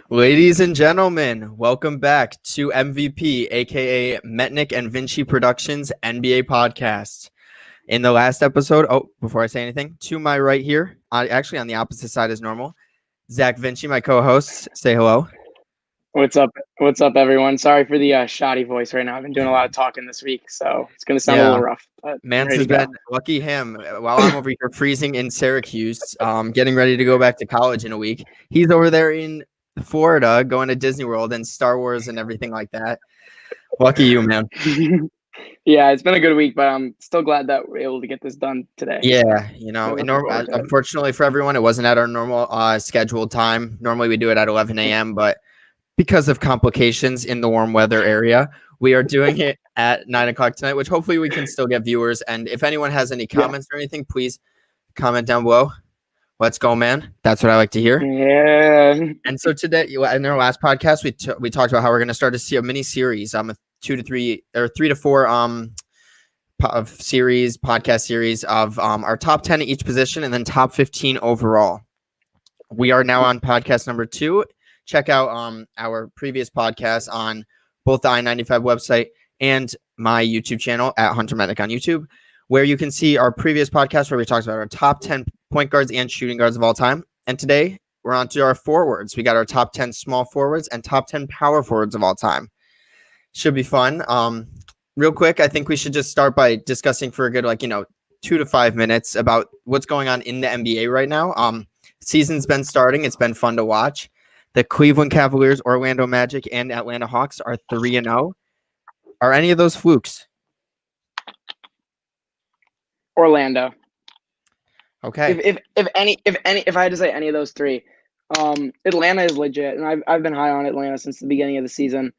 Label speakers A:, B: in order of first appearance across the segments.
A: Ladies and gentlemen, welcome back to M.V.P, aka Metnick and Vinci Productions NBA podcast. In the last episode, before I say anything, to my right here, actually on the opposite side as normal, Zach Vinci, my co-host. Say hello.
B: What's up? What's up, everyone? Sorry for the shoddy voice right now. I've been doing a lot of talking this week, so it's going to sound a little rough. But
A: Mance has been, lucky him, while I'm over here freezing in Syracuse, getting ready to go back to college in a week. He's over there in Florida going to Disney World and Star Wars and everything like that. Lucky you, man.
B: Yeah, it's been a good week, but I'm still glad that we're able to get this done today.
A: Yeah, unfortunately for everyone, it wasn't at our normal scheduled time. Normally we do it at 11 a.m., but because of complications in the warm weather area, we are doing it at 9 o'clock tonight, which hopefully we can still get viewers. And if anyone has any comments or anything, please comment down below. Let's go, man. That's what I like to hear.
B: Yeah.
A: And so today, in our last podcast, we talked about how we're going to start to see a mini series, a 3 to 4 podcast series of our top 10 at each position and then top 15 overall. We are now on podcast number 2. Check out our previous podcast on both the I-95 website and my YouTube channel at Hunter Metnick on YouTube, where you can see our previous podcast where we talked about our top 10 point guards and shooting guards of all time. And today we're on to our forwards. We got our top 10 small forwards and top 10 power forwards of all time. Should be fun. Real quick, I think we should just start by discussing for a good 2 to 5 minutes about what's going on in the NBA right now. Season's been starting. It's been fun to watch. The Cleveland Cavaliers, Orlando Magic, and Atlanta Hawks are 3-0. Are any of those flukes?
B: Orlando.
A: Okay.
B: If I had to say any of those three, Atlanta is legit, and I've been high on Atlanta since the beginning of the season.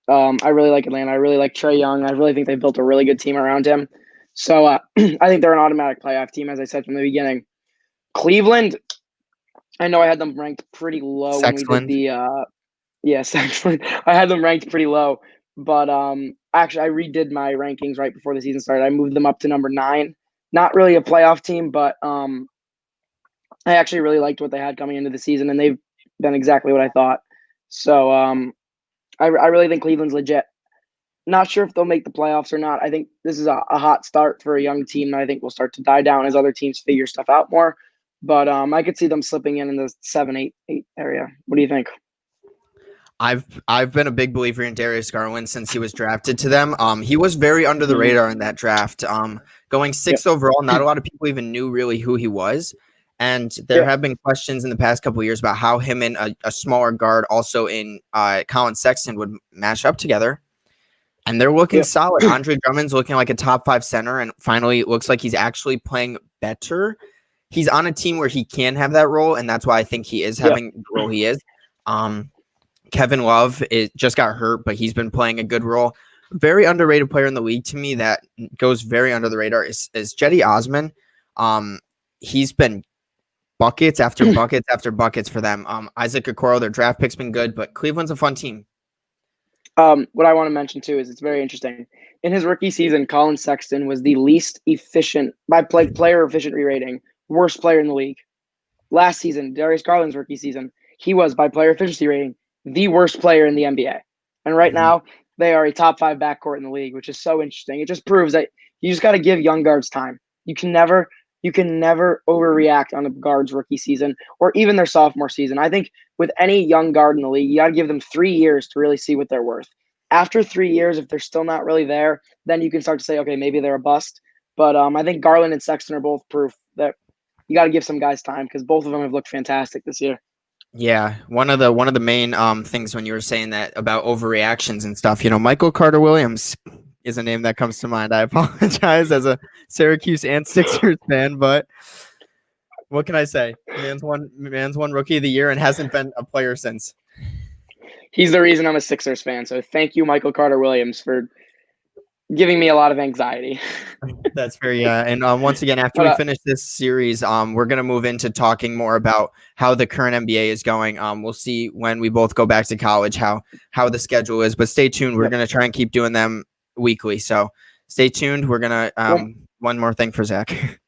B: I really like Atlanta. I really like Trae Young. I really think they built a really good team around him. So I think they're an automatic playoff team, as I said from the beginning. Cleveland, I know I had them ranked pretty low when we did the Sexland. I had them ranked pretty low, but actually I redid my rankings right before the season started. I moved them up to number 9. Not really a playoff team, but I actually really liked what they had coming into the season, and they've been exactly what I thought. So I really think Cleveland's legit. Not sure if they'll make the playoffs or not. I think this is a hot start for a young team that I think will start to die down as other teams figure stuff out more. But I could see them slipping in the 7-8 area. What do you think?
A: I've been a big believer in Darius Garland since he was drafted to them. He was very under the radar in that draft. Going 6th overall, not a lot of people even knew really who he was. And there have been questions in the past couple of years about how him and a smaller guard also in Colin Sexton would mash up together. And they're looking solid. Andre Drummond's looking like a top 5 center, and finally it looks like he's actually playing better. He's on a team where he can have that role, and that's why I think he is having the role he is. Kevin Love just got hurt, but he's been playing a good role. Very underrated player in the league to me that goes very under the radar is Cedi Osman. He's been buckets after buckets after buckets for them. Isaac Okoro, their draft pick's been good, but Cleveland's a fun team.
B: What I want to mention too is it's very interesting. In his rookie season, Colin Sexton was the least efficient by player efficiency rating, worst player in the league. Last season, Darius Garland's rookie season, he was by player efficiency rating the worst player in the NBA. And right now, they are a top 5 backcourt in the league, which is so interesting. It just proves that you just got to give young guards time. You can never overreact on a guard's rookie season or even their sophomore season. I think with any young guard in the league, you got to give them 3 years to really see what they're worth. After 3 years, if they're still not really there, then you can start to say, okay, maybe they're a bust. But I think Garland and Sexton are both proof that you got to give some guys time because both of them have looked fantastic this year.
A: Yeah, one of the main things when you were saying that about overreactions and stuff, Michael Carter Williams is a name that comes to mind. I apologize as a Syracuse and Sixers fan, but what can I say? Man's won Rookie of the Year and hasn't been a player since.
B: He's the reason I'm a Sixers fan. So thank you, Michael Carter Williams, for giving me a lot of anxiety.
A: That's very and once again, after we finish this series, we're gonna move into talking more about how the current NBA is going. We'll see when we both go back to college how the schedule is, but stay tuned. We're gonna try and keep doing them weekly, so stay tuned. We're gonna one more thing for Zach.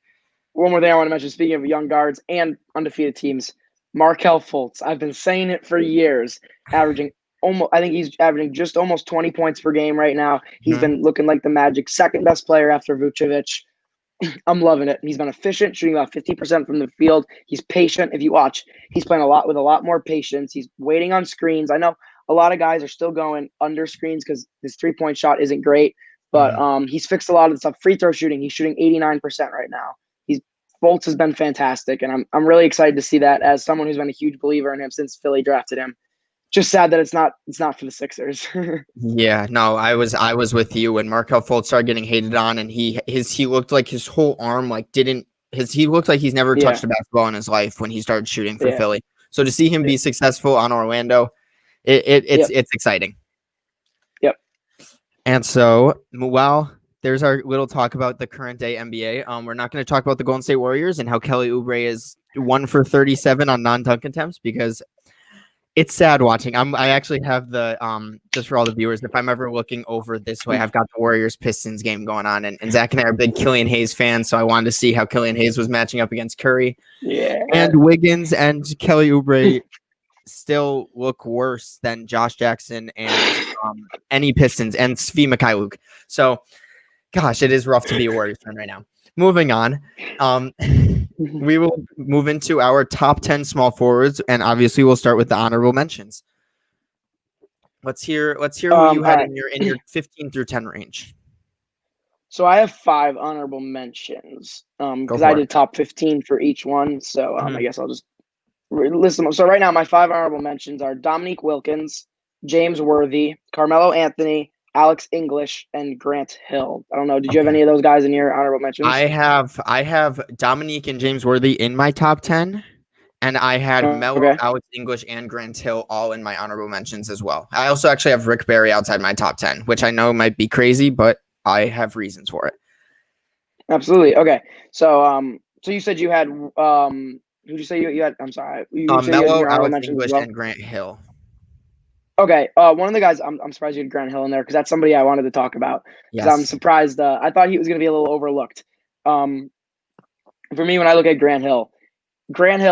B: One more thing I want to mention, speaking of young guards and undefeated teams, Markelle Fultz. I've been saying it for years, averaging I think he's averaging just almost 20 points per game right now. He's been looking like the Magic's second best player after Vucevic. I'm loving it. He's been efficient, shooting about 50% from the field. He's patient. If you watch, he's playing with a lot more patience. He's waiting on screens. I know a lot of guys are still going under screens because his 3-point shot isn't great, but he's fixed a lot of the stuff. Free throw shooting, he's shooting 89% right now. Fultz has been fantastic, and I'm really excited to see that as someone who's been a huge believer in him since Philly drafted him. Just sad that it's not for the Sixers.
A: Yeah, no, I was with you when Markelle Fultz started getting hated on, and he looked like his whole arm he looked like he's never touched a basketball in his life when he started shooting for Philly. So to see him be successful on Orlando, it's exciting.
B: Yep.
A: And so there's our little talk about the current day NBA. We're not going to talk about the Golden State Warriors and how Kelly Oubre is 1 for 37 on non-dunk attempts because it's sad watching. I actually have the just for all the viewers, if I'm ever looking over this way, I've got the Warriors Pistons game going on, and Zach and I are big Killian Hayes fans, so I wanted to see how Killian Hayes was matching up against Curry.
B: Yeah.
A: And Wiggins and Kelly Oubre still look worse than Josh Jackson and any Pistons and Svi Mykhailiuk. So gosh, it is rough to be a Warriors fan right now. Moving on, we will move into our top 10 small forwards, and obviously we'll start with the honorable mentions. Let's hear who you had in your 15 through 10 range.
B: So I have 5 honorable mentions because I did top 15 for each one. So I guess I'll just list them. So right now, my 5 honorable mentions are Dominique Wilkins, James Worthy, Carmelo Anthony, Alex English, and Grant Hill. I don't know. Did you have any of those guys in your honorable mentions?
A: I have Dominique and James Worthy in my top 10, and I had Melo, Alex English, and Grant Hill all in my honorable mentions as well. I also actually have Rick Barry outside my top 10, which I know might be crazy, but I have reasons for it.
B: Absolutely. Okay. So so you said you had who'd you say you had? I'm sorry.
A: Melo, Alex English, and Grant Hill.
B: Okay, one of the guys, I'm surprised you had Grant Hill in there because that's somebody I wanted to talk about. Because I'm surprised. I thought he was going to be a little overlooked. For me, when I look at Grant Hill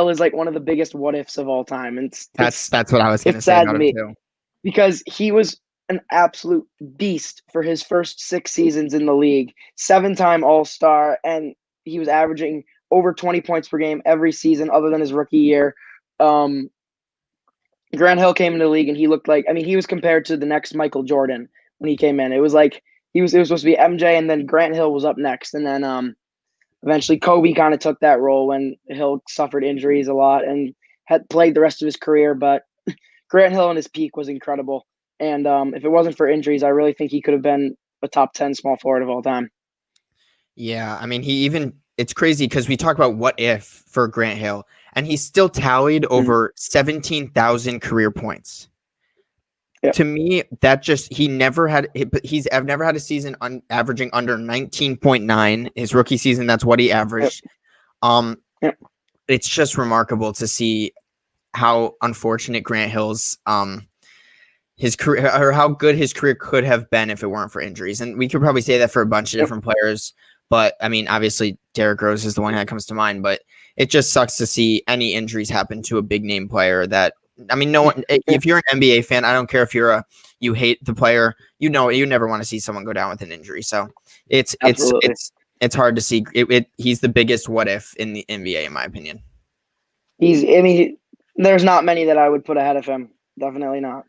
B: is like one of the biggest what ifs of all time, and
A: that's what I was going to say about him too.
B: Because he was an absolute beast for his first 6 seasons in the league, 7-time All-Star, and he was averaging over 20 points per game every season, other than his rookie year. Grant Hill came into the league and he looked like, he was compared to the next Michael Jordan when he came in. It was like it was supposed to be MJ, and then Grant Hill was up next. And then eventually Kobe kind of took that role when Hill suffered injuries a lot and had played the rest of his career. But Grant Hill in his peak was incredible. And if it wasn't for injuries, I really think he could have been a top 10 small forward of all time.
A: Yeah, it's crazy because we talk about what if for Grant Hill, and he still tallied over 17,000 career points. Yep. To me, I've never had a season averaging under 19.9. His rookie season, that's what he averaged. Yep. It's just remarkable to see how unfortunate Grant Hill's his career, or how good his career could have been if it weren't for injuries. And we could probably say that for a bunch of different players. But obviously Derrick Rose is the one that comes to mind, but it just sucks to see any injuries happen to a big name player that, no one, if you're an NBA fan, I don't care if you hate the player, you never want to see someone go down with an injury. So it's hard to see he's the biggest what if in the NBA, in my opinion.
B: There's not many that I would put ahead of him. Definitely not.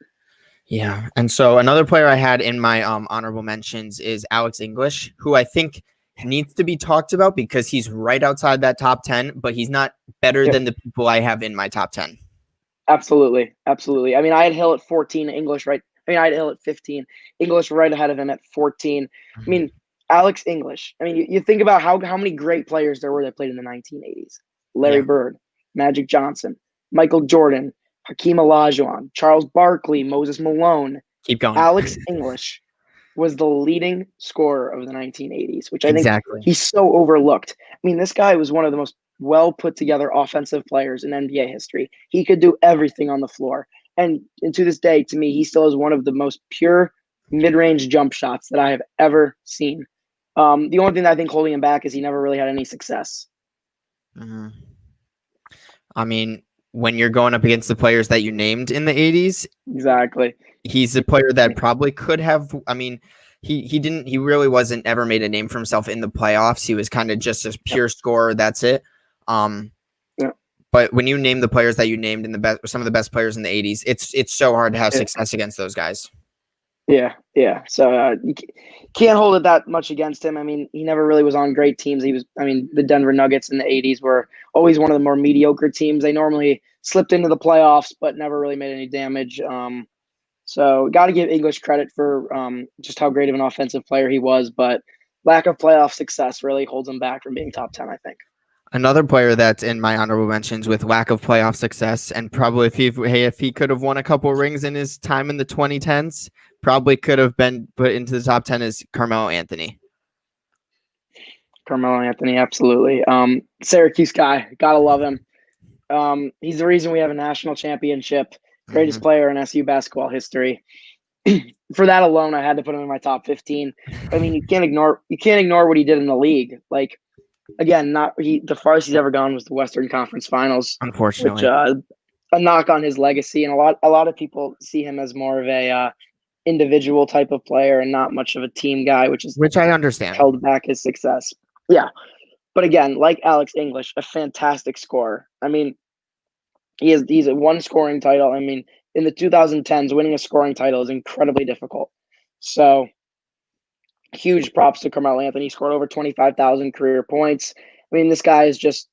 A: Yeah. And so another player I had in my honorable mentions is Alex English, who I think needs to be talked about because he's right outside that top 10, but he's not better than the people I have in my top 10.
B: Absolutely. I had Hill at 14, English right. I had Hill at 15, English right ahead of him at 14. Alex English. You think about how many great players there were that played in the 1980s. Larry Bird, Magic Johnson, Michael Jordan, Hakeem Olajuwon, Charles Barkley, Moses Malone.
A: Keep going.
B: Alex English was the leading scorer of the 1980s, which I think he's so overlooked. This guy was one of the most well put together offensive players in NBA history. He could do everything on the floor. And to this day, to me, he still is one of the most pure mid-range jump shots that I have ever seen. The only thing that I think holding him back is he never really had any success.
A: Mm-hmm. when you're going up against the players that you named in the 80s,
B: Exactly.
A: he's a player that probably could have. I mean, he didn't. He really wasn't ever made a name for himself in the playoffs. He was kind of just a pure scorer. That's it.
B: Yeah.
A: But when you name the players that you named in the best, some of the best players in the 80s, it's so hard to have success against those guys.
B: Yeah. So you can't hold it that much against him. I mean, he never really was on great teams. The Denver Nuggets in the 80s were always one of the more mediocre teams. They normally slipped into the playoffs, but never really made any damage. So got to give English credit for just how great of an offensive player he was, but lack of playoff success really holds him back from being top 10, I think.
A: Another player that's in my honorable mentions with lack of playoff success, and probably if he could have won a couple rings in his time in the 2010s, probably could have been put into the top 10 is Carmelo Anthony.
B: Carmelo Anthony, absolutely. Syracuse guy, gotta love him. He's the reason we have a national championship. Greatest player in SU basketball history. For that alone, I had to put him in my top 15. I mean, you can't ignore what he did in the league. Like, again, the farthest he's ever gone was the Western Conference Finals.
A: Unfortunately,
B: which a knock on his legacy, and a lot of people see him as more of a individual type of player and not much of a team guy, which
A: I understand
B: held back his success. Yeah, but again, like Alex English, a fantastic scorer. I mean, he's a one scoring title. I mean, in the 2010s, winning a scoring title is incredibly difficult. So, huge props to Carmelo Anthony. He scored over 25,000 career points. I mean, this guy is just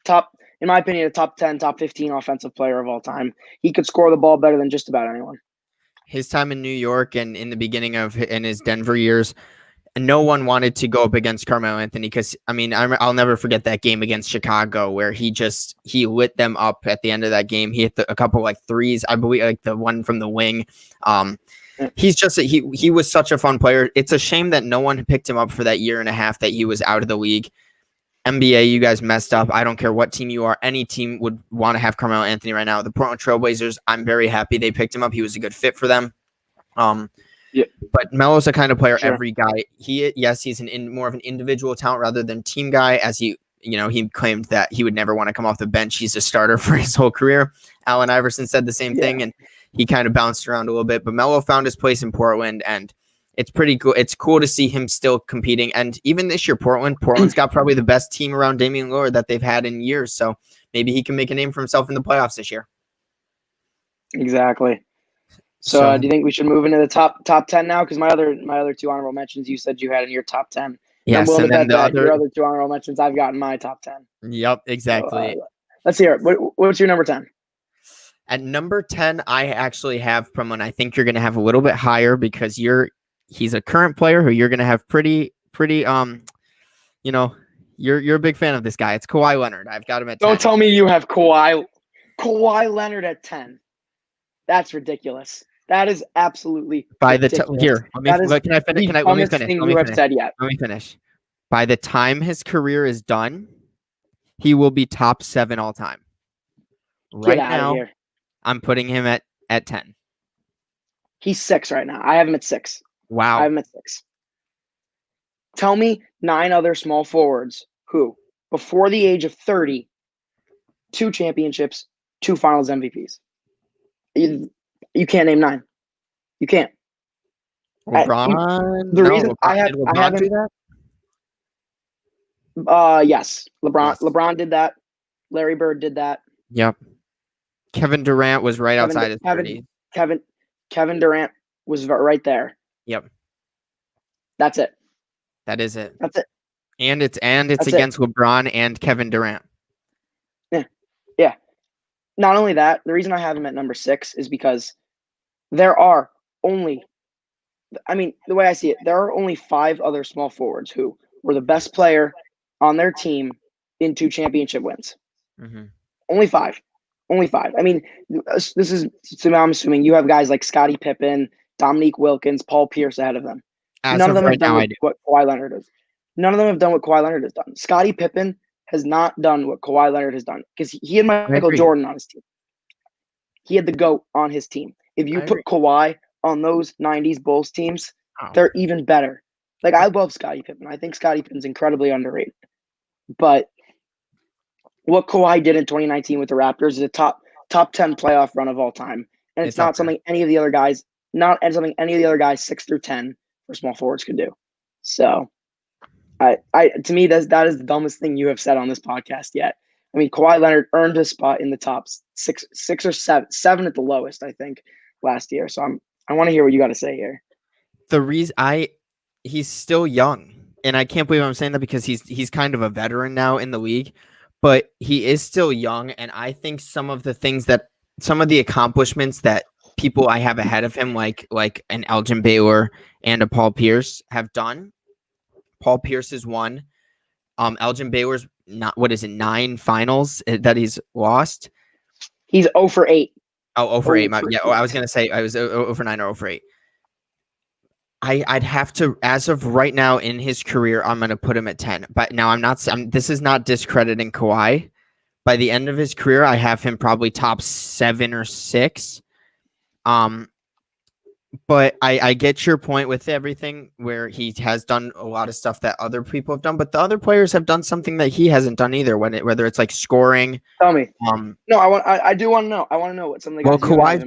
B: top, in my opinion, a top 10, top 15 offensive player of all time. He could score the ball better than just about anyone.
A: His time in New York and in the beginning of in his Denver years, no one wanted to go up against Carmelo Anthony because, I mean, I'll never forget that game against Chicago where he lit them up at the end of that game. He hit a couple like threes, I believe, like the one from the wing. He was such a fun player. It's a shame that no one picked him up for that year and a half that he was out of the league. NBA, you guys messed up. I don't care what team you are. Any team would want to have Carmelo Anthony right now. The Portland Trailblazers, I'm very happy they picked him up. He was a good fit for them.
B: Yeah.
A: But Melo's the kind of player every guy. He's more of an individual talent rather than team guy, as he claimed that he would never want to come off the bench. He's a starter for his whole career. Allen Iverson said the same thing, and he kind of bounced around a little bit. But Melo found his place in Portland, and it's pretty cool. It's cool to see him still competing. And even this year, Portland's got probably the best team around Damian Lillard that they've had in years. So maybe he can make a name for himself in the playoffs this year.
B: Exactly. So do you think we should move into the top 10 now? Because my other two honorable mentions you said you had in your top 10.
A: Yes,
B: and then your other two honorable mentions I've got in my top 10.
A: Yep, exactly.
B: So, let's hear it. What's your number 10?
A: At number 10, I actually have someone I think you're going to have a little bit higher because he's a current player who you're going to have pretty you're a big fan of this guy. It's Kawhi Leonard. I've got him at 10.
B: Don't tell me you have Kawhi Leonard at 10. That's ridiculous. That is absolutely ridiculous.
A: Here. Can I finish? Let me finish. By the time his career is done, he will be top 7 all time. Right now, I'm putting him at 10.
B: He's 6 right now. I have him at 6.
A: Wow.
B: I have him at 6. Tell me 9 other small forwards who, before the age of 30, 2 championships, 2 finals MVPs. You can't name 9. You can't.
A: LeBron.
B: The reason I have
A: LeBron do
B: that? Yes. LeBron.
A: Yes.
B: LeBron did that. Larry Bird did that.
A: Yep. Kevin Durant was right outside his 30.
B: Kevin Durant was right there.
A: Yep.
B: That's it.
A: That is it.
B: That's it.
A: And it's against LeBron and Kevin Durant.
B: Yeah. Not only that, the reason I have him at number 6 is because there are only, the way I see it, there are only 5 other small forwards who were the best player on their team in 2 championship wins.
A: Mm-hmm.
B: Only 5. I mean, this is, so I'm assuming you have guys like Scottie Pippen, Dominique Wilkins, Paul Pierce ahead of them. None of them have done what Kawhi Leonard has. None of them have done what Kawhi Leonard has done. Scottie Pippen has not done what Kawhi Leonard has done because he had Michael Jordan on his team. He had the GOAT on his team. If you put Kawhi on those 90s Bulls teams, they're even better. Like, I love Scottie Pippen. I think Scottie Pippen's incredibly underrated. But what Kawhi did in 2019 with the Raptors is a top 10 playoff run of all time, and it's not something any of the other guys, 6 through 10 for small forwards could do. So, to me that is the dumbest thing you have said on this podcast yet. I mean, Kawhi Leonard earned a spot in the top six or seven at the lowest, I think, last year. So I want to hear what you got to say here.
A: The reason he's still young, and I can't believe I'm saying that because he's kind of a veteran now in the league, but he is still young, and I think some of the accomplishments that people I have ahead of him, like an Elgin Baylor and a Paul Pierce, have done. Paul Pierce is one. Elgin Baylor's 9 finals that he's lost.
B: He's 0 for 8.
A: Oh, 0 for 8. I was gonna say I was 0 for 9 or 0 for 8. I'd have to, as of right now in his career, I'm gonna put him at 10. But now this is not discrediting Kawhi. By the end of his career, I have him probably top 7 or 6. But I get your point with everything where he has done a lot of stuff that other people have done, but the other players have done something that he hasn't done either. Whether it's like scoring.
B: Tell me. No, I do want to know. I want to know what some of the guys.
A: Well, Kawhi's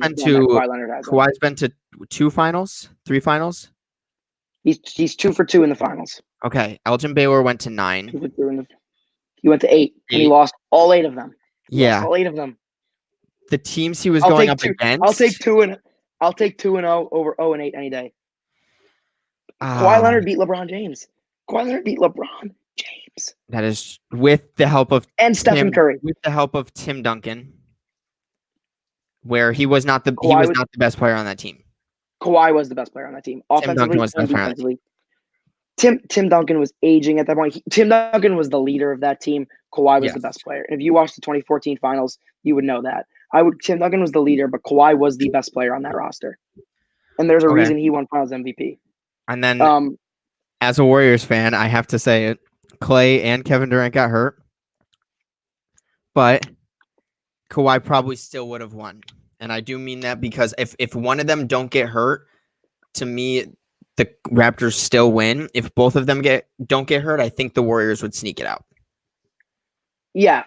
A: been to 2 finals, 3 finals.
B: He's 2 for 2 in the finals.
A: Okay, Elgin Baylor went to 9.
B: He went to 8, and he lost all 8 of them. All 8 of them.
A: The teams he was going up against.
B: I'll take 2-0 over 0 and 8 any day. Kawhi Leonard beat LeBron James.
A: That is with the help of
B: Stephen Curry.
A: With the help of Tim Duncan, where he was not the best player on that team.
B: Kawhi was the best player on that team. Offensively and defensively. Tim Duncan was aging at that point. Tim Duncan was the leader of that team. Kawhi was the best player. And if you watched the 2014 finals, you would know that. Tim Duncan was the leader, but Kawhi was the best player on that roster. And there's a reason he won Finals MVP.
A: And then, as a Warriors fan, I have to say it. Klay and Kevin Durant got hurt, but Kawhi probably still would have won. And I do mean that because if one of them don't get hurt, to me, the Raptors still win. If both of them don't get hurt, I think the Warriors would sneak it out.
B: Yeah.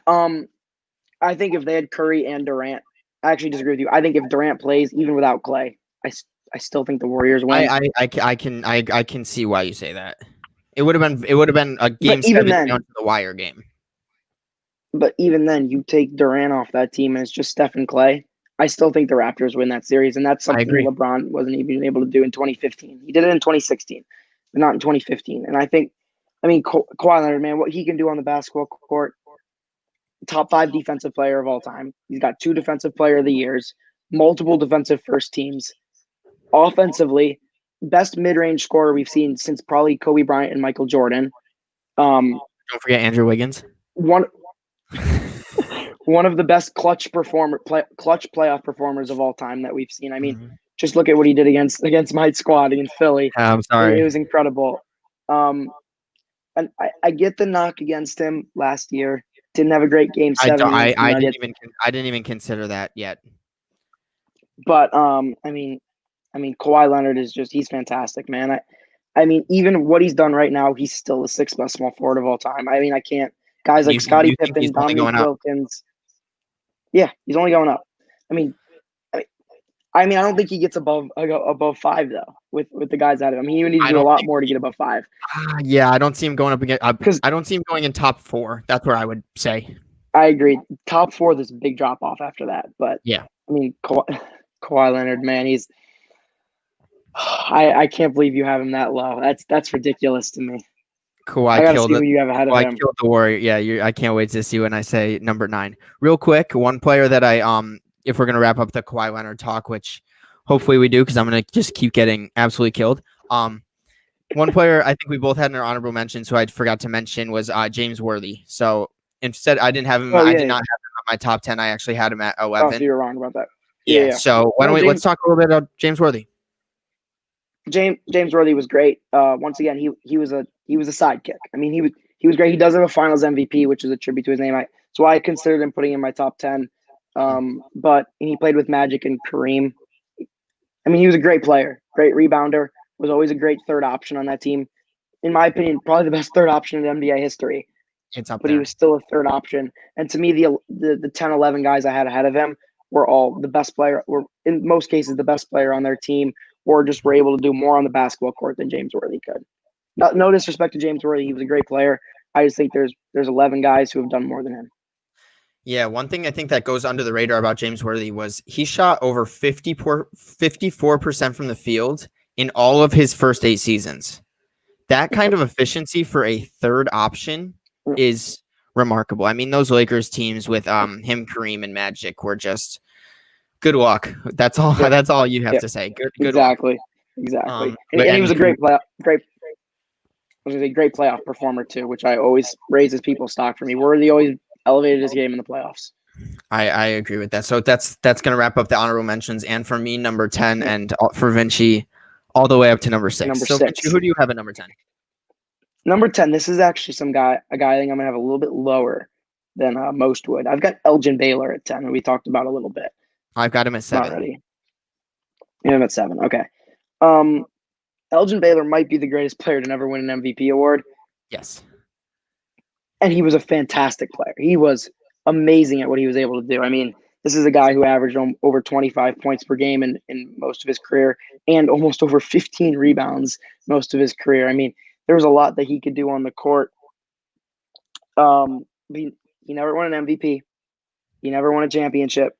B: I think if they had Curry and Durant, I actually disagree with you. I think if Durant plays even without Klay, I still think the Warriors win.
A: I can see why you say that. It would have been a game 7 down to the wire game.
B: But even then, you take Durant off that team and it's just Steph and Klay. I still think the Raptors win that series, and that's something LeBron wasn't even able to do in 2015. He did it in 2016, but not in 2015. And I mean, Kawhi Leonard, man, what he can do on the basketball court, top 5 defensive player of all time. He's got 2 defensive player of the years, multiple defensive first teams. Offensively, best mid-range scorer we've seen since probably Kobe Bryant and Michael Jordan.
A: Don't forget Andrew Wiggins.
B: One of the best clutch playoff performers of all time that we've seen. I mean, just look at what he did against my squad in Philly.
A: I'm sorry.
B: It was incredible. And I get the knock against him last year. Didn't have a great game 7.
A: I didn't even consider that yet.
B: But I mean, Kawhi Leonard he's fantastic, man. I mean, even what he's done right now, he's still the 6th best small forward of all time. I mean, I can't. Guys like Scottie Pippen, Dominique Wilkins. Yeah, he's only going up. I mean, I don't think he gets above 5 though. With the guys out of him, he would need to do a lot more to get above 5.
A: Yeah, I don't see him going up again. I don't see him going in top 4. That's where I would say.
B: I agree. Top 4, there's a big drop off after that. But
A: yeah,
B: I mean, Kawhi Leonard, man, he's. I can't believe you have him that low. That's ridiculous to me.
A: Kawhi killed it.
B: You have ahead of him.
A: Killed the Warrior. Yeah, I can't wait to see when I say number 9. Real quick, one player that if we're gonna wrap up the Kawhi Leonard talk, which hopefully we do, because I'm gonna just keep getting absolutely killed. One player I think we both had in our honorable mentions, who I forgot to mention, was James Worthy. So instead, I didn't have him. I did not have him on my top 10. I actually had him at 11.
B: Oh, so you're wrong about that.
A: Yeah. So why don't let's talk a little bit about James Worthy.
B: James Worthy was great. Once again, he was a sidekick. I mean, he was great. He does have a Finals MVP, which is a tribute to his name. That's why I considered him putting in my top 10. But he played with Magic and Kareem. I mean, he was a great player, great rebounder. Was always a great third option on that team. In my opinion, probably the best third option in NBA history.
A: It's up
B: but he
A: there.
B: was still a third option. And to me, the 10, 11 guys I had ahead of him were all the best player, were in most cases the best player on their team, or just were able to do more on the basketball court than James Worthy could. No disrespect to James Worthy, he was a great player. I just think there's 11 guys who have done more than him.
A: Yeah, one thing I think that goes under the radar about James Worthy was he shot over 54% from the field in all of his first 8 seasons. That kind of efficiency for a third option is remarkable. I mean, those Lakers teams with him, Kareem, and Magic were just good luck. That's all.
B: Yeah.
A: That's all you have to say. Good
B: Exactly.
A: luck.
B: Exactly. And he was a great playoff performer too, which I always raises people's stock for me. Worthy always elevated his game in the playoffs.
A: I agree with that. So that's going to wrap up the honorable mentions. And for me, number 10, and for Vinci, all the way up to number 6. Vinci, who do you have at number 10?
B: Number 10, this is actually a guy I think I'm going to have a little bit lower than most would. I've got Elgin Baylor at 10, who we talked about a little bit.
A: I've got him at 7.
B: Already. You have him at 7. Okay. Elgin Baylor might be the greatest player to never win an MVP award.
A: Yes.
B: And he was a fantastic player. He was amazing at what he was able to do. I mean, this is a guy who averaged over 25 points per game in most of his career and almost over 15 rebounds most of his career. I mean, there was a lot that he could do on the court. He never won an MVP. He never won a championship.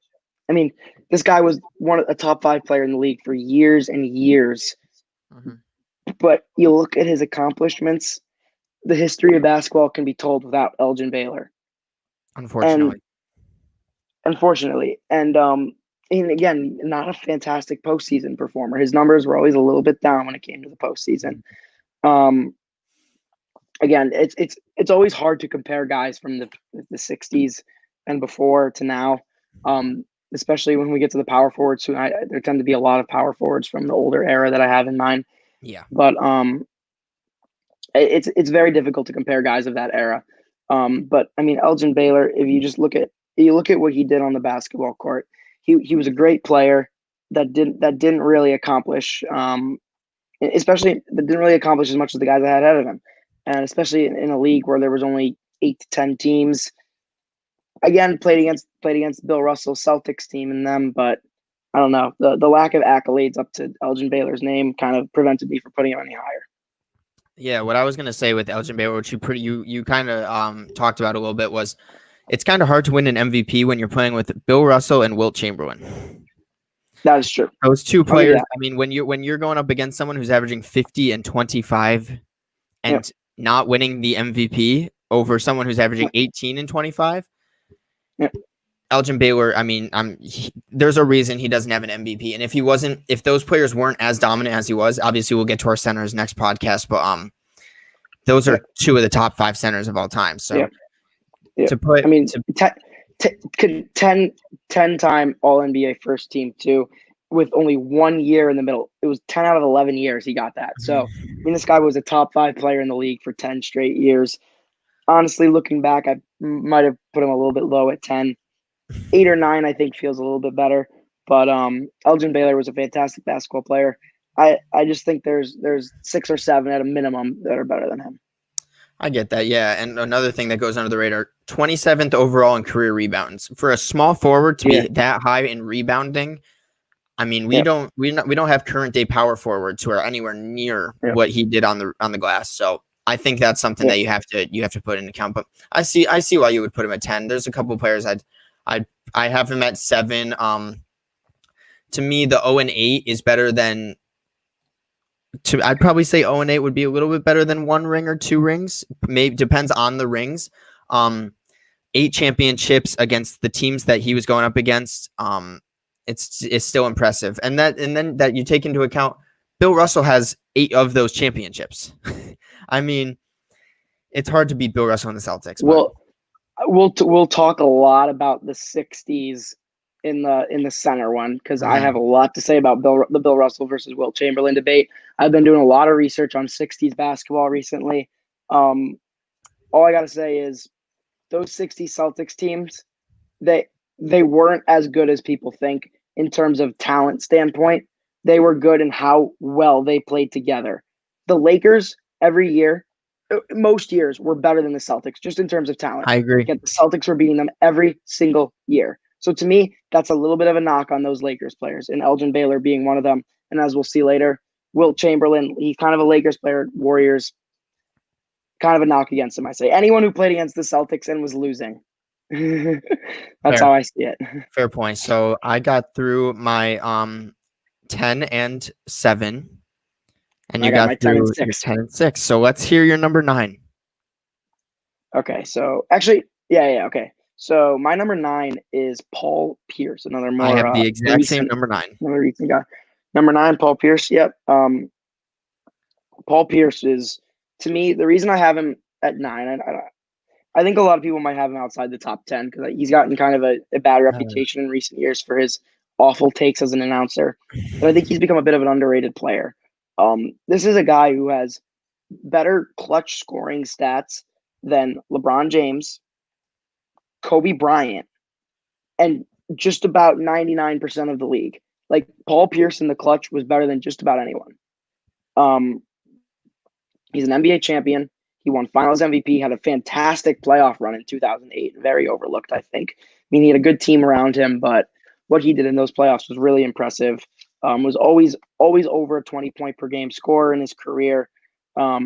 B: I mean, this guy was a top 5 player in the league for years and years. Mm-hmm. But you look at his accomplishments, the history of basketball can be told without Elgin Baylor.
A: Unfortunately.
B: And again, not a fantastic postseason performer. His numbers were always a little bit down when it came to the postseason. Again, it's always hard to compare guys from the 60s and before to now, especially when we get to the power forwards. There tend to be a lot of power forwards from the older era that I have in mind.
A: Yeah.
B: But it's very difficult to compare guys of that era. But I mean, Elgin Baylor, if you just look at what he did on the basketball court, he was a great player that didn't really accomplish, especially that didn't really accomplish as much as the guys that had ahead of him, and especially in a league where there was only 8 to 10 teams. Again, played against Bill Russell's Celtics team and them, but I don't know, the lack of accolades up to Elgin Baylor's name kind of prevented me from putting him any higher.
A: Yeah, what I was gonna say with Elgin Baylor, which you kind of talked about a little bit, was it's kind of hard to win an MVP when you're playing with Bill Russell and Wilt Chamberlain.
B: That is true.
A: Those two players. I mean, when you're going up against someone who's averaging 50 and 25 and not winning the MVP over someone who's averaging 18 and 25. Elgin Baylor, I mean, there's a reason he doesn't have an MVP. And if those players weren't as dominant as he was, obviously we'll get to our centers next podcast, but those are 2 of the top 5 centers of all time. So to put,
B: I mean, 10-time All NBA first team too, with only 1 year in the middle. It was 10 out of 11 years he got that. So I mean, this guy was a top 5 player in the league for 10 straight years. Honestly, looking back, I might have put him a little bit low at 10. 8 or 9, I think, feels a little bit better. But Elgin Baylor was a fantastic basketball player. I just think there's 6 or 7 at a minimum that are better than him.
A: I get that, yeah. And another thing that goes under the radar, 27th overall in career rebounds. For a small forward to be that high in rebounding, I mean, we don't have current day power forwards who are anywhere near what he did on the glass. So I think that's something that you have to put into account. But I see why you would put him at 10. There's a couple of players I have him at 7. To me, the 0 and 8 is better than. I'd probably say 0 and 8 would be a little bit better than 1 ring or 2 rings. Maybe depends on the rings. 8 championships against the teams that he was going up against. It's still impressive, and then that you take into account, Bill Russell has 8 of those championships. I mean, it's hard to beat Bill Russell in the Celtics.
B: Well, we'll talk a lot about the 60s in the center one, because I have a lot to say about the Bill Russell versus Wilt Chamberlain debate. I've been doing a lot of research on 60s basketball recently. All I got to say is those 60s Celtics teams, they weren't as good as people think in terms of talent standpoint. They were good in how well they played together. The Lakers every year most years were better than the Celtics, just in terms of talent.
A: I agree.
B: Yet the Celtics were beating them every single year. So to me, that's a little bit of a knock on those Lakers players, and Elgin Baylor being one of them. And as we'll see later, Wilt Chamberlain, he's kind of a Lakers player, Warriors, kind of a knock against him, I say. Anyone who played against the Celtics and was losing. That's how I see it.
A: Fair point. So I got through my 10 and 7. And you got through your 10 and 6. So let's hear your number 9.
B: Okay, so actually, okay. So my number 9 is Paul Pierce, another more.
A: I have the exact same number 9.
B: Another recent guy. Number 9, Paul Pierce. Yep. Paul Pierce is, to me, the reason I have him at 9. I think a lot of people might have him outside the top 10 because he's gotten kind of a bad reputation in recent years for his awful takes as an announcer. But I think he's become a bit of an underrated player. This is a guy who has better clutch scoring stats than LeBron James, Kobe Bryant, and just about 99% of the league. Like, Paul Pierce in the clutch was better than just about anyone. He's an NBA champion. He won Finals MVP, had a fantastic playoff run in 2008, very overlooked, I think. I mean, he had a good team around him, but what he did in those playoffs was really impressive. Was always over a 20-point per game scorer in his career. I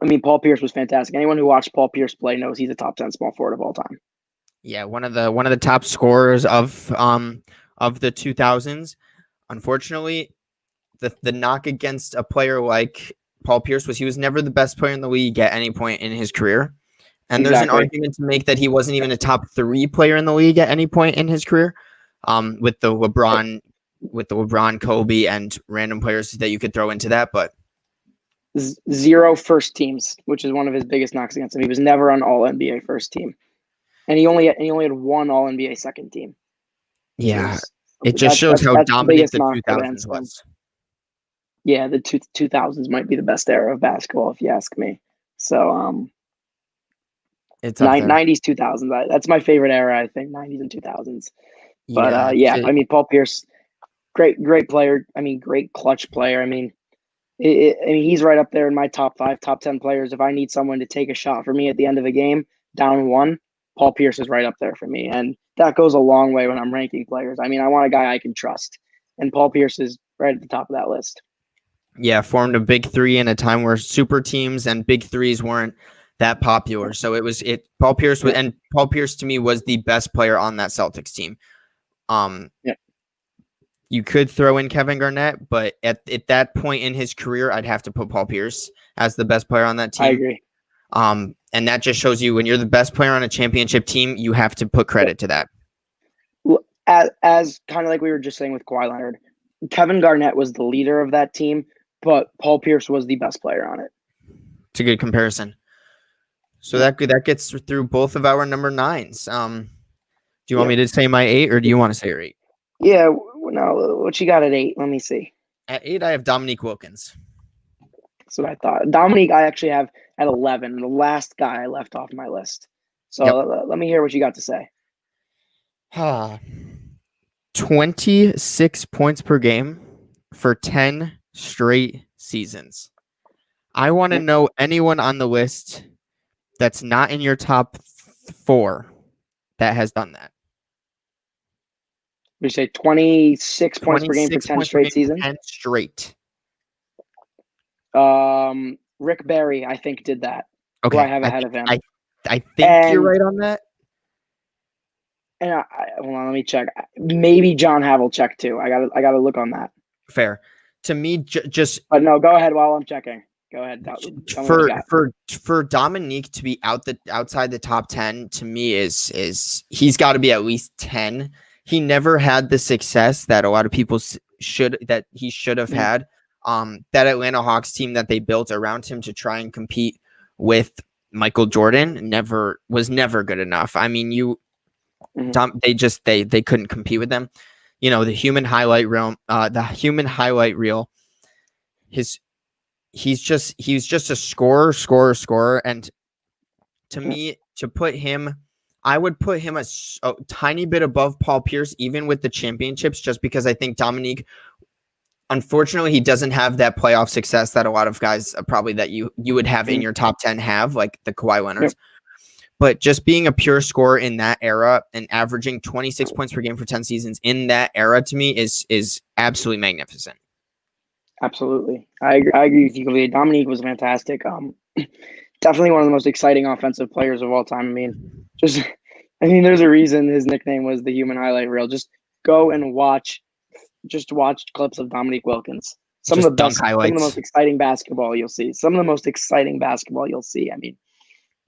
B: mean, Paul Pierce was fantastic. Anyone who watched Paul Pierce play knows he's a top 10 small forward of all time.
A: Yeah, one of the top scorers of the 2000s. Unfortunately, the knock against a player like Paul Pierce was he was never the best player in the league at any point in his career. And there's an argument to make that he wasn't even a top 3 player in the league at any point in his career. With the LeBron, Kobe, and random players that you could throw into that, but
B: 0 first teams, which is one of his biggest knocks against him. He was never on All NBA first team, and he only had one All NBA second team.
A: Yeah, it just shows how dominant the 2000s was.
B: Yeah, the 2000s might be the best era of basketball, if you ask me. So,
A: it's
B: 90s, 2000s. That's my favorite era, I think, 90s and 2000s. But I mean, Paul Pierce, great player. I mean, great clutch player. I mean, he's right up there in my top 5, top 10 players. If I need someone to take a shot for me at the end of a game, down 1, Paul Pierce is right up there for me. And that goes a long way when I'm ranking players. I mean, I want a guy I can trust. And Paul Pierce is right at the top of that list.
A: Yeah, formed a big 3 in a time where super teams and big 3s weren't that popular. So Paul Pierce was, and Paul Pierce to me was the best player on that Celtics team. You could throw in Kevin Garnett, but at that point in his career, I'd have to put Paul Pierce as the best player on that team.
B: I agree.
A: And that just shows you when you're the best player on a championship team, you have to put credit to that.
B: As kind of like we were just saying with Kawhi Leonard, Kevin Garnett was the leader of that team, but Paul Pierce was the best player on it.
A: It's a good comparison. So that gets through both of our number 9s. Do you want me to say my 8, or do you want to say your 8?
B: Yeah, no. What you got at 8? Let me see.
A: At 8, I have Dominique Wilkins.
B: That's what I thought. Dominique, I actually have at 11, the last guy I left off my list. So let me hear what you got to say.
A: 26 points per game for 10 straight seasons. I want to know anyone on the list that's not in your top 4 that has done that.
B: You say 26 points per game for 10 straight seasons?
A: 10 straight.
B: Rick Barry, I think, did that.
A: Okay.
B: Who I have ahead of him.
A: I think you're right on that.
B: And hold on, let me check. Maybe John Havlicek too. I gotta look on that.
A: Fair. To me, just.
B: But no, go ahead while I'm checking. Go ahead.
A: For Dominique to be outside the top 10, to me is he's got to be at least 10. He never had the success that a lot of people should have had. That Atlanta Hawks team that they built around him to try and compete with Michael Jordan was never good enough. I mean, they couldn't compete with them. You know, the human highlight reel. He's just a scorer. And to me, to put him, I would put him a tiny bit above Paul Pierce, even with the championships, just because I think Dominique unfortunately, he doesn't have that playoff success that a lot of guys probably that you would have in your top 10 have, like the Kawhi Leonards. But just being a pure scorer in that era and averaging 26 points per game for 10 seasons in that era to me is absolutely magnificent.
B: Absolutely. I agree with you completely. Dominique was fantastic. Definitely one of the most exciting offensive players of all time. There's a reason his nickname was the human highlight reel. Just go and watch clips of Dominique Wilkins. Some of the most exciting basketball you'll see. I mean,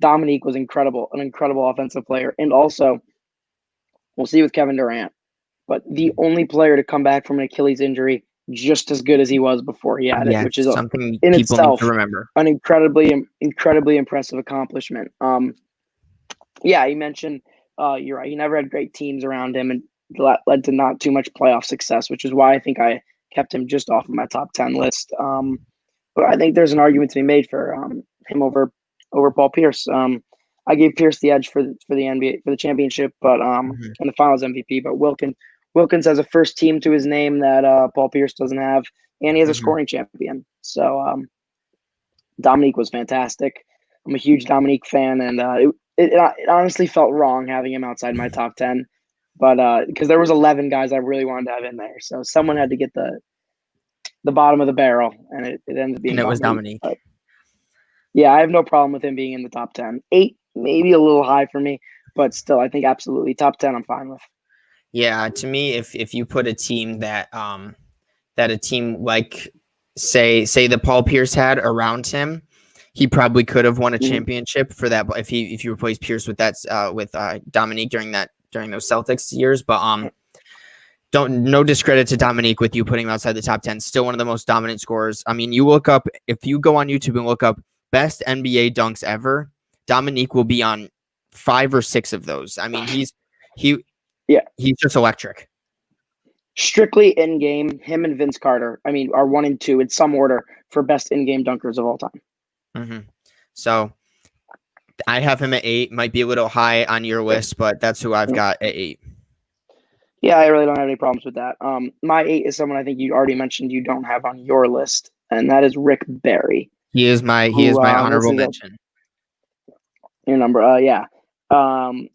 B: Dominique was incredible, an incredible offensive player. And also, we'll see with Kevin Durant, but the only player to come back from an Achilles injury just as good as he was before he had it, which is
A: something
B: in
A: people
B: itself
A: need to remember.
B: An incredibly impressive accomplishment. You mentioned you're right. He never had great teams around him, and led to not too much playoff success, which is why I think I kept him just off of my top 10 list. But I think there's an argument to be made for him over Paul Pierce. I gave Pierce the edge for the NBA for the championship, but and the Finals MVP. But Wilkins has a first team to his name that Paul Pierce doesn't have, and he has a scoring champion. So Dominique was fantastic. I'm a huge Dominique fan, and it honestly felt wrong having him outside my top 10, but because there was 11 guys I really wanted to have in there, so someone had to get the bottom of the barrel, and it ended up being
A: Dominique. Was Dominique.
B: But, yeah, I have no problem with him being in the top 10. 8, maybe a little high for me, but still, I think absolutely top 10 I'm fine with.
A: Yeah, to me, if you put a team that a team like say the Paul Pierce had around him, he probably could have won a championship for that if you replace Pierce with Dominique during those Celtics years. But no discredit to Dominique with you putting him outside the top 10. Still one of the most dominant scorers. I mean, if you go on YouTube and look up best NBA dunks ever, Dominique will be on 5 or 6 of those. I mean, he's just electric.
B: Strictly in game, him and Vince Carter, I mean, are 1 and 2 in some order for best in-game dunkers of all time.
A: So I have him at 8. Might be a little high on your list, but that's who I've got at 8.
B: Yeah, I really don't have any problems with that. My 8 is someone I think you already mentioned you don't have on your list, and that is Rick Barry.
A: He is my honorable mention.
B: Your number,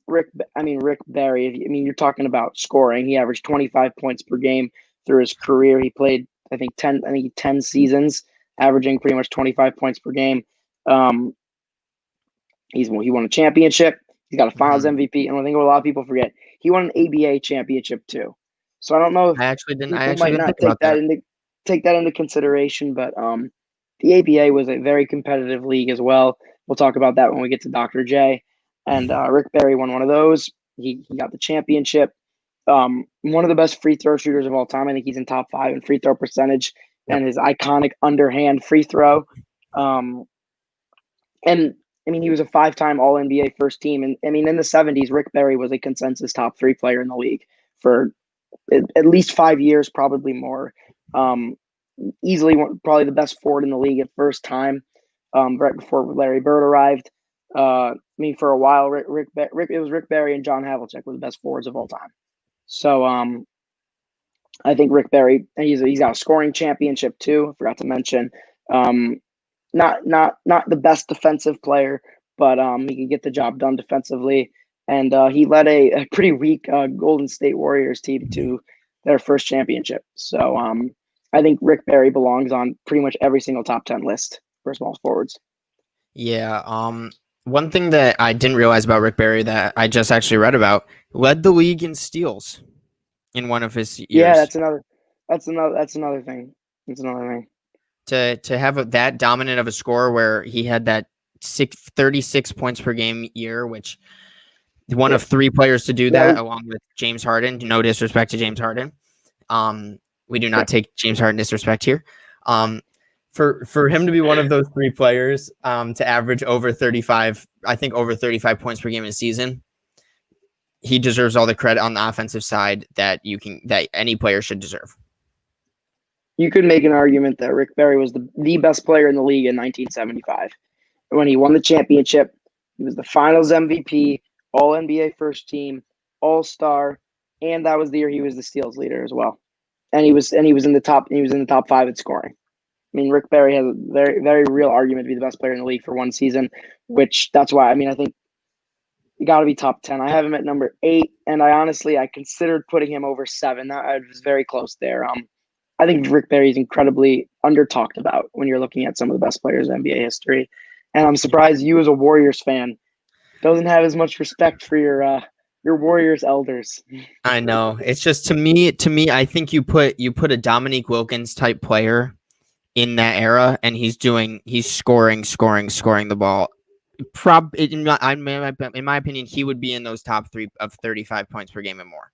B: Rick Barry. You're talking about scoring. He averaged 25 points per game through his career. He played, I think 10 seasons, averaging pretty much 25 points per game. He won a championship. He's got a Finals MVP, and I think what a lot of people forget, he won an ABA championship too. So I don't know if
A: I actually didn't
B: take that into consideration, but the ABA was a very competitive league as well. We'll talk about that when we get to Dr. J. And Rick Barry won one of those. He got the championship. One of the best free throw shooters of all time. I think he's in top 5 in free throw percentage and his iconic underhand free throw. And I mean, he was a 5-time All-NBA first team. And I mean, in the 70s, Rick Barry was a consensus top 3 player in the league for at least 5 years, probably more. Easily probably the best forward in the league at first time, right before Larry Bird arrived. For a while, it was Rick Barry and John Havlicek were the best forwards of all time. So I think Rick Barry, he's got a scoring championship too. I forgot to mention. Not the best defensive player, but he can get the job done defensively. And he led a pretty weak Golden State Warriors team to their first championship. So I think Rick Barry belongs on pretty much every single top 10 list for small forwards.
A: Yeah. One thing that I didn't realize about Rick Barry that I just actually read about, led the league in steals in one of his years.
B: Yeah, that's another thing.
A: To have that dominant of a score where he had that 36 points per game year, which one of 3 players to do that, along with James Harden. No disrespect to James Harden. We do not take James Harden disrespect here. For him to be one of those 3 players, to average over 35 points per game in a season, he deserves all the credit on the offensive side that any player should deserve.
B: You could make an argument that Rick Barry was the best player in the league in 1975. When he won the championship, he was the Finals MVP, All-NBA first team, All-Star, and that was the year he was the steals leader as well. and he was in the top 5 in scoring. I mean, Rick Barry has a very, very real argument to be the best player in the league for one season, which that's why, I mean, I think you got to be top 10. I have him at number 8, and I considered putting him over 7. I was very close there. I think Rick Barry is incredibly under-talked about when you're looking at some of the best players in NBA history. And I'm surprised you, as a Warriors fan, doesn't have as much respect for your Warriors elders.
A: I know. It's just to me, I think you put a Dominique Wilkins type player in that era, and he's scoring the ball. In my opinion, he would be in those top 3 of 35 points per game and more.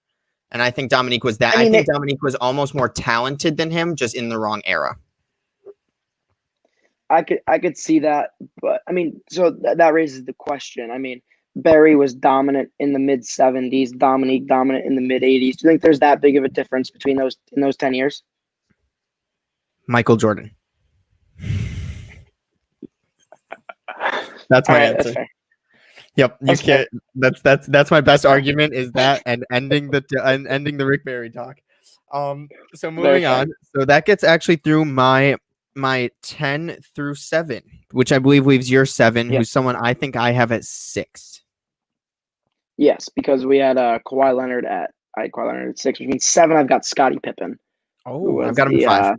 A: And I think Dominique was that. I think Dominique was almost more talented than him, just in the wrong era.
B: I could see that, but I mean, so that raises the question. I mean, Barry was dominant in the mid 70s, Dominique dominant in the mid 80s. Do you think there's that big of a difference between those 10 years?
A: Michael Jordan. That's my answer. That's yep, you can't. That's my best argument is that, and ending the Rick Barry talk. So moving on. So that gets actually through my 10 through 7, which I believe leaves your 7, who's someone I think I have at 6.
B: Yes, because we had Kawhi Leonard at 6, which means 7. I've got Scottie Pippen.
A: Oh, I've got him at 5.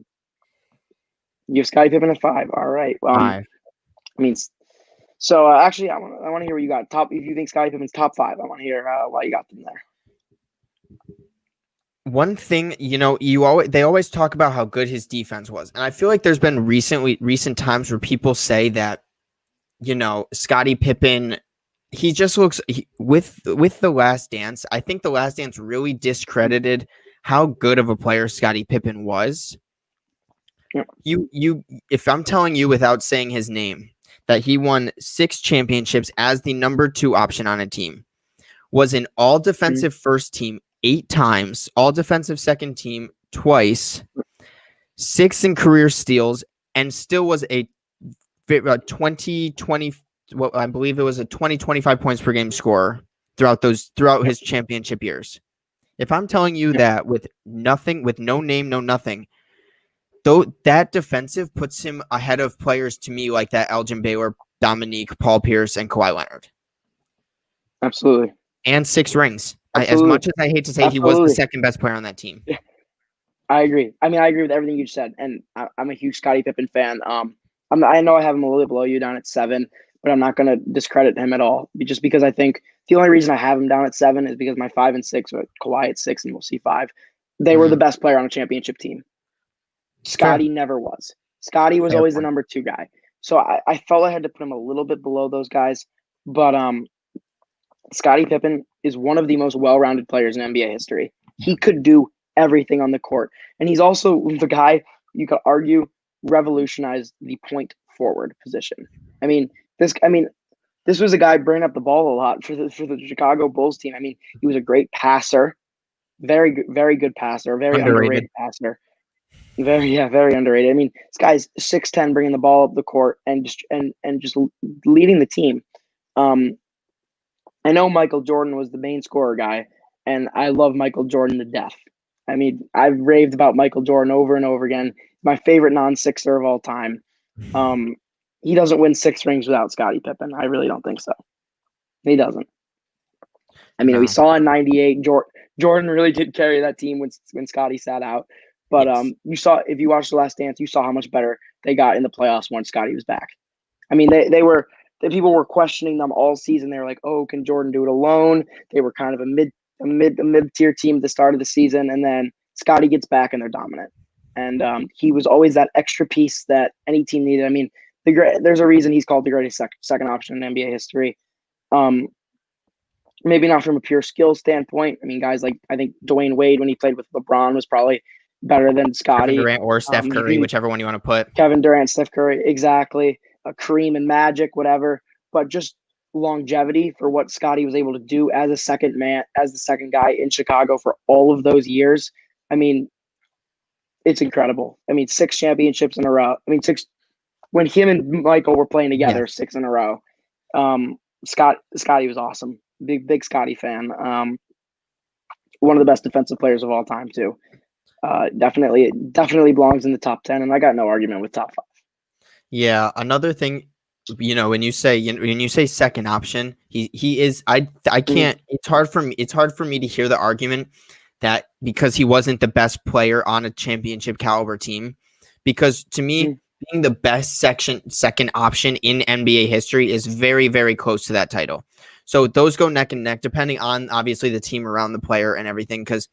B: You have Scottie Pippen at 5. All right.
A: 5.
B: I mean, so actually, I want to hear what you got. If you think Scottie Pippen's top 5, I want to hear why you got them there.
A: One thing, they always talk about how good his defense was, and I feel like there's been recent times where people say that, Scottie Pippen, he just looks with The Last Dance. I think The Last Dance really discredited how good of a player Scottie Pippen was. Yeah. If I'm telling you without saying his name that he won 6 championships as the number 2 option on a team, was an all defensive first team 8 times, all defensive second team twice, 6 in career steals, and still was a 20, well, I believe it was a 25 points per game scorer throughout his championship years. If I'm telling you that with no name, no nothing, though, that defensive puts him ahead of players to me like that Elgin Baylor, Dominique, Paul Pierce, and Kawhi Leonard.
B: Absolutely.
A: And 6 rings. As much as I hate to say, he was the second best player on that team.
B: Yeah. I agree. I mean, I agree with everything you just said, and I'm a huge Scottie Pippen fan. I know I have him a little bit below you, down at 7, but I'm not going to discredit him at all, just because I think the only reason I have him down at 7 is because my 5 and 6 are Kawhi at 6, and we'll see 5. They were the best player on a championship team. Scottie never was. Scottie was always the number 2 guy. So I felt I had to put him a little bit below those guys, but Scottie Pippen is one of the most well-rounded players in NBA history. He could do everything on the court. And he's also the guy, you could argue, revolutionized the point forward position. This was a guy bringing up the ball a lot for the Chicago Bulls team. I mean, he was a great passer, very good passer, very underrated passer. Very underrated. I mean, this guy's 6'10", bringing the ball up the court and just leading the team. I know Michael Jordan was the main scorer guy, and I love Michael Jordan to death. I mean, I've raved about Michael Jordan over and over again. My favorite non-Sixer of all time. He doesn't win 6 rings without Scottie Pippen. I really don't think so. He doesn't. I mean, we saw in '98, Jordan really did carry that team when Scottie sat out. But you saw, if you watched The Last Dance, you saw how much better they got in the playoffs once Scottie was back. I mean, people were questioning them all season. They were like, "Oh, can Jordan do it alone?" They were kind of a mid-tier team at the start of the season, and then Scottie gets back and they're dominant. And he was always that extra piece that any team needed. I mean, there's a reason he's called the greatest second option in NBA history. Maybe not from a pure skill standpoint. I mean, guys like, I think Dwayne Wade, when he played with LeBron, was probably better than Scottie.
A: Kevin Durant or Steph Curry, whichever one you want to put.
B: Kevin Durant, Steph Curry, exactly. Kareem and Magic, whatever. But just longevity for what Scottie was able to do as the second guy in Chicago for all of those years. I mean, it's incredible. I mean, 6 championships in a row. I mean, 6 when him and Michael were playing together, 6 in a row. Scottie was awesome. Big Scottie fan. One of the best defensive players of all time, too. Definitely belongs in the top 10, and I got no argument with top 5.
A: Yeah, another thing, when you say second option, he is. I can't. It's hard for me. It's hard for me to hear the argument that because he wasn't the best player on a championship caliber team, because to me, being the best second option in NBA history is very, very close to that title. So those go neck and neck, depending on obviously the team around the player and everything. Because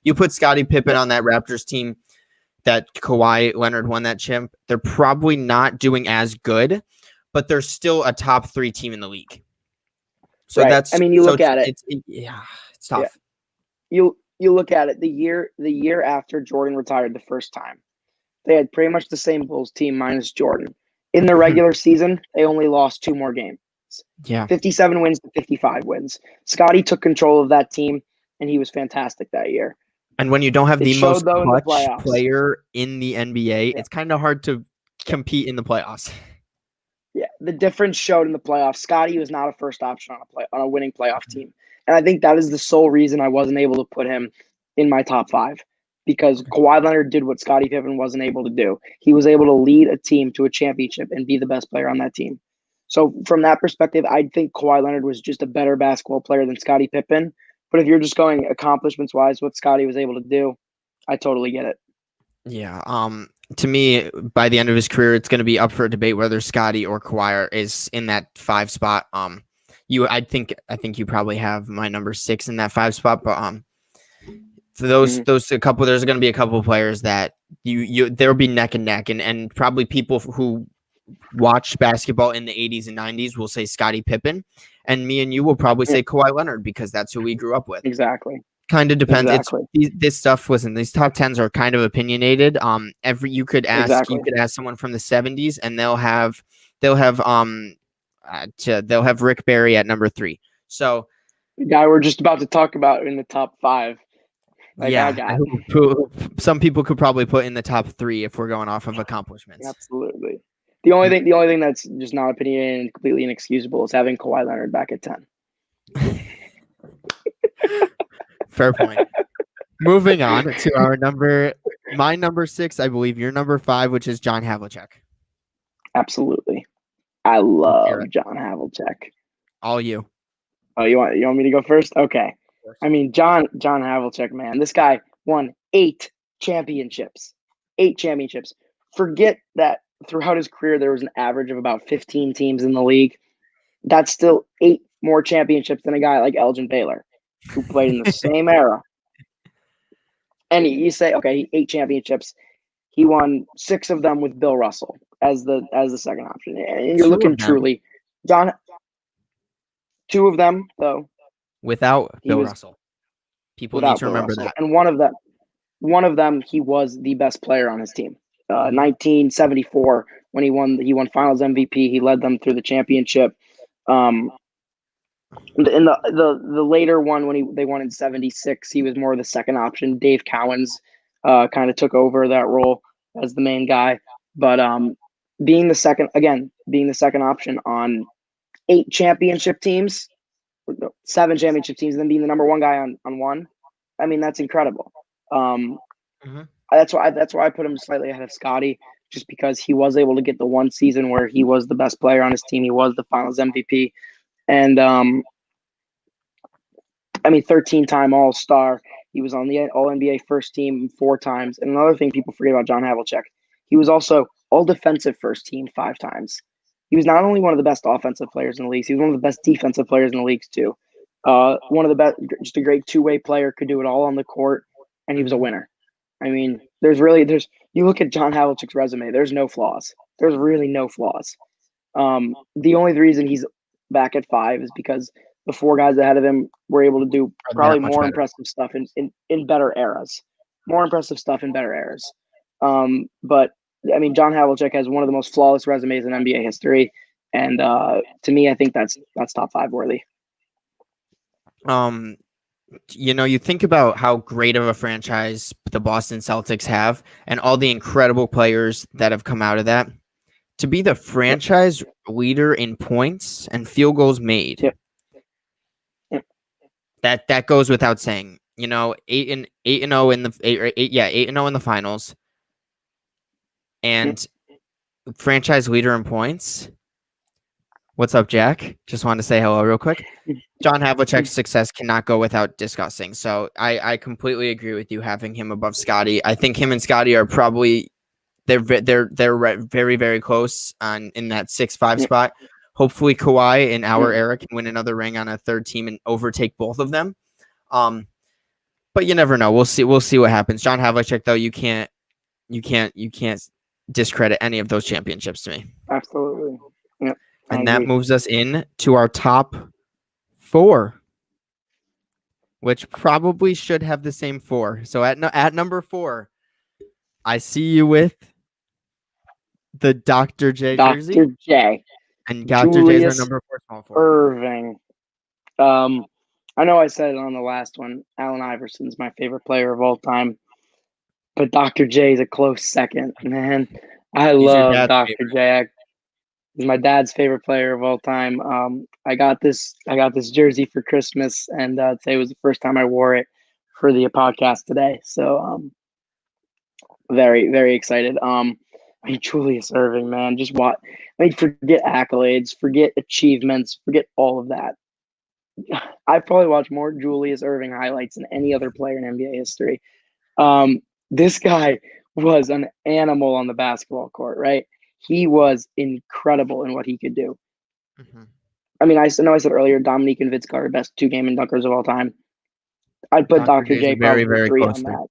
A: you put Scottie Pippen on that Raptors team that Kawhi Leonard won that chip, they're probably not doing as good, but they're still a top 3 team in the league. So
B: right.
A: that's,
B: I mean, you look at it.
A: It's tough.
B: Yeah. You look at it. The year after Jordan retired the first time, they had pretty much the same Bulls team minus Jordan. In the regular season, they only lost 2 more games.
A: Yeah,
B: 57 wins to 55 wins. Scottie took control of that team, and he was fantastic that year.
A: And when you don't have the most clutch
B: in
A: player in the NBA, it's kind of hard to compete in the playoffs.
B: Yeah, the difference showed in the playoffs. Scottie was not a first option on a winning playoff team. And I think that is the sole reason I wasn't able to put him in my top 5, because Kawhi Leonard did what Scottie Pippen wasn't able to do. He was able to lead a team to a championship and be the best player on that team. So from that perspective, I think Kawhi Leonard was just a better basketball player than Scottie Pippen. But if you're just going accomplishments-wise, what Scottie was able to do, I totally get it.
A: Yeah. To me, by the end of his career, it's going to be up for a debate whether Scottie or Kawhi is in that 5 spot. I think you probably have my number 6 in that 5 spot, but for those there's going to be a couple of players that there'll be neck and neck, and probably people who watched basketball in the 80s and 90s will say Scottie Pippen, and me and you will probably say Kawhi Leonard because that's who we grew up with.
B: Exactly.
A: Kind of depends.
B: Exactly.
A: This stuff these top 10s are kind of opinionated. You could ask someone from the 70s and they'll have Rick Barry at number 3. So
B: the guy we're just about to talk about in the top 5.
A: Some people could probably put in the top 3 if we're going off of accomplishments.
B: Absolutely. The only thing that's just not opinionated and completely inexcusable is having Kawhi Leonard back at 10.
A: Fair point. Moving on to my number 6, I believe your number 5, which is John Havlicek.
B: Absolutely. I love John Havlicek.
A: All you.
B: Oh, you want me to go first? Okay. I mean, John Havlicek, man, this guy won 8 championships. 8 championships. Forget that throughout his career, there was an average of about 15 teams in the league. That's still 8 more championships than a guy like Elgin Baylor, who played in the same era. And you say, okay, 8 championships. He won 6 of them with Bill Russell as the second option. And you're looking truly, John. 2 of them though.
A: Without Bill Russell. People need to remember that.
B: And one of them, he was the best player on his team. 1974, when he won Finals MVP. He led them through the championship. In the later one, when they won in 76, he was more of the second option. Dave Cowens kind of took over that role as the main guy. But being the second option on 8 championship teams, 7 championship teams, and then being the number 1 guy on 1, I mean, that's incredible. That's why I put him slightly ahead of Scottie, just because he was able to get the one season where he was the best player on his team. He was the Finals MVP, and 13-time All-Star. He was on the All-NBA first team 4 times. And another thing people forget about John Havlicek, he was also All-Defensive first team 5 times. He was not only one of the best offensive players in the league, he was one of the best defensive players in the leagues too. One of the best, just a great 2-way player, could do it all on the court, and he was a winner. I mean, you look at John Havlicek's resume, there's no flaws. There's really no flaws. The only reason he's back at 5 is because the 4 guys ahead of him were able to do probably more impressive stuff in better eras. More impressive stuff in better eras. But I mean, John Havlicek has one of the most flawless resumes in NBA history, and to me, I think that's top 5 worthy.
A: You think about how great of a franchise the Boston Celtics have, and all the incredible players that have come out of that. To be the franchise leader in points and field goals made, that goes without saying. 8-0 in the 8-0 in the finals, and franchise leader in points. What's up, Jack? Just wanted to say hello real quick. John Havlicek's success cannot go without discussing. So I completely agree with you having him above Scottie. I think him and Scottie are probably they're very, very close in that 6-5 spot. Hopefully Kawhi in our era can win another ring on a third team and overtake both of them. But you never know. We'll see what happens. John Havlicek, though, you can't discredit any of those championships to me.
B: Absolutely. Yep.
A: And that moves us in to our top 4, which probably should have the same 4. So at number 4, I see you with the Dr. J jersey.
B: Dr. J.
A: And Dr. J is our number 4 small forward.
B: Irving. I know I said it on the last one. Allen Iverson's my favorite player of all time. But Dr. J is a close second, man. I love Dr. J. He's my dad's favorite player of all time. I got this jersey for Christmas, and today was the first time I wore it for the podcast today. So very, very excited. Julius Irving, man, just what? Forget accolades, forget achievements, forget all of that. I probably watched more Julius Irving highlights than any other player in NBA history. This guy was an animal on the basketball court, right? He was incredible in what he could do. Mm-hmm. I know I said earlier, Dominique and Vitska are best 2-game dunkers of all time. I'd put Dr. J probably very 3 on that.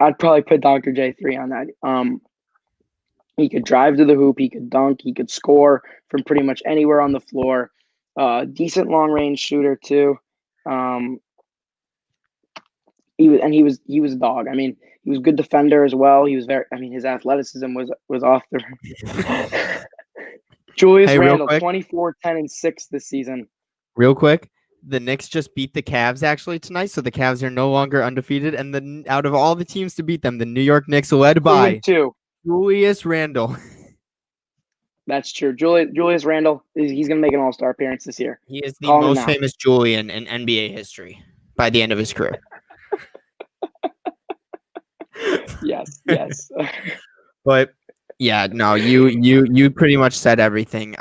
B: I'd probably put Dr. J 3 on that. He could drive to the hoop, he could dunk, he could score from pretty much anywhere on the floor. Decent long range shooter too. He was a dog. He was a good defender as well. He was his athleticism was off the. Julius Randle, 24, 10, and 6 this season.
A: Real quick, the Knicks just beat the Cavs actually tonight, so the Cavs are no longer undefeated. And out of all the teams to beat them, the New York Knicks led by Julius Randle.
B: That's true. Julius Randle, he's going to make an All-Star appearance this year.
A: He is the most famous Julian in NBA history by the end of his career.
B: Yes.
A: But yeah, no, you pretty much said everything.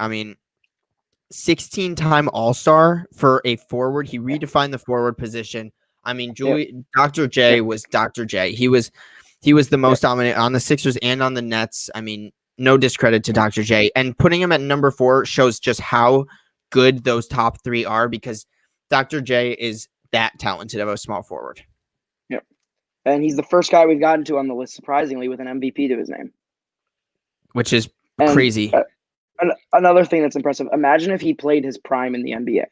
A: 16-time All-Star for a forward. He redefined the forward position. Dr. J was Dr. J. He was the most dominant on the Sixers and on the Nets. No discredit to Dr. J. And putting him at number 4 shows just how good those top 3 are, because Dr. J is that talented of a small forward.
B: Yep. And he's the first guy we've gotten to on the list, surprisingly, with an MVP to his name.
A: Which is crazy.
B: Another thing that's impressive, imagine if he played his prime in the NBA.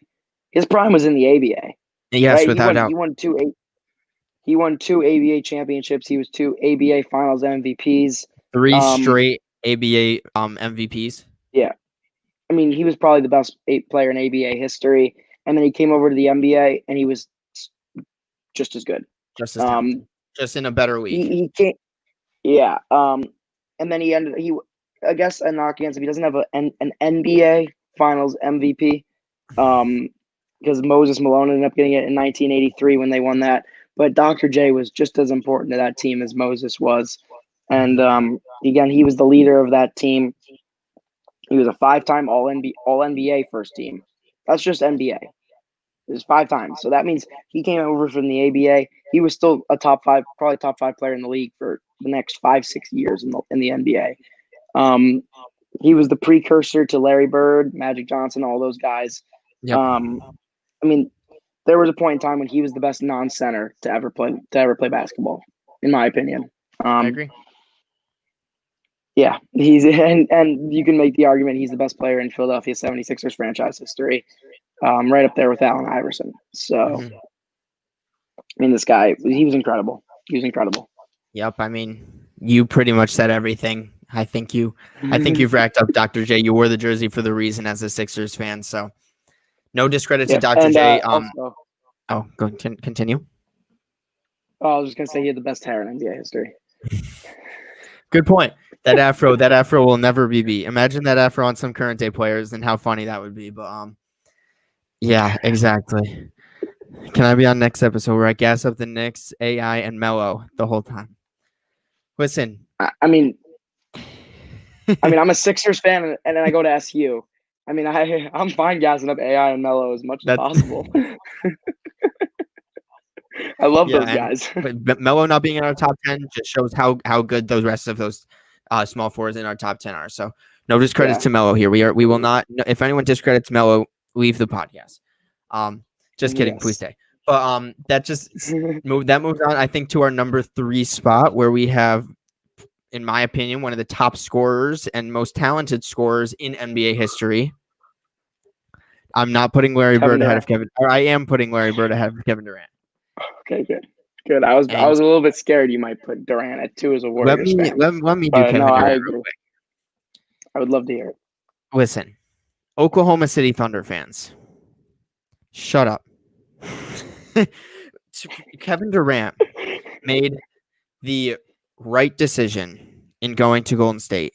B: His prime was in the ABA.
A: Yes, right? Without doubt.
B: He won 2 ABA championships. He was 2 ABA Finals MVPs.
A: 3 straight ABA MVPs.
B: Yeah. He was probably the best player in ABA history. And then he came over to the NBA, and he was just as good.
A: Just in a better league.
B: He can't. Yeah. And then I guess a knock against him, he doesn't have an NBA Finals MVP. Because Moses Malone ended up getting it in 1983 when they won that. But Dr. J was just as important to that team as Moses was. And again, he was the leader of that team. He was a 5-time All-NBA first team. That's just NBA. It was 5 times. So that means he came over from the ABA. He was still a probably top 5 player in the league for the next 5-6 years in the NBA. He was the precursor to Larry Bird, Magic Johnson, all those guys.
A: Yep.
B: There was a point in time when he was the best non-center to ever play basketball, in my opinion.
A: I agree.
B: Yeah, and you can make the argument he's the best player in Philadelphia 76ers franchise history, right up there with Allen Iverson. So, this guy, he was incredible.
A: Yep. You pretty much said everything. I think you've racked up Dr. J. You wore the jersey for the reason as a Sixers fan. So, no discredit to Dr. J. Go continue.
B: I was just gonna say he had the best hair in NBA history.
A: Good point. That afro will never be beat. Imagine that afro on some current day players and how funny that would be. But yeah, exactly. Can I be on next episode where I gas up the Knicks, AI, and Melo the whole time? Listen.
B: I mean, I'm a Sixers fan, and then I go to SU. I'm fine gassing up AI and Melo as much as possible. I love those guys.
A: But Melo not being in our top 10 just shows how good those rest of those small forwards in our top 10 are. So no discredits to Melo here. We will not. If anyone discredits Melo, leave the podcast. Just kidding. Yes. Please stay. But that just moves on, I think, to our number 3 spot, where we have, in my opinion, one of the top scorers and most talented scorers in NBA history. I'm not putting Larry Bird ahead of Kevin, or I am putting Larry Bird ahead of Kevin Durant.
B: Okay, good. I was a little bit scared you might put Durant at 2 as a Warriors fan.
A: Let me do Kevin Durant.
B: I agree. I would love to hear it.
A: Listen, Oklahoma City Thunder fans, shut up. Kevin Durant made the right decision in going to Golden State.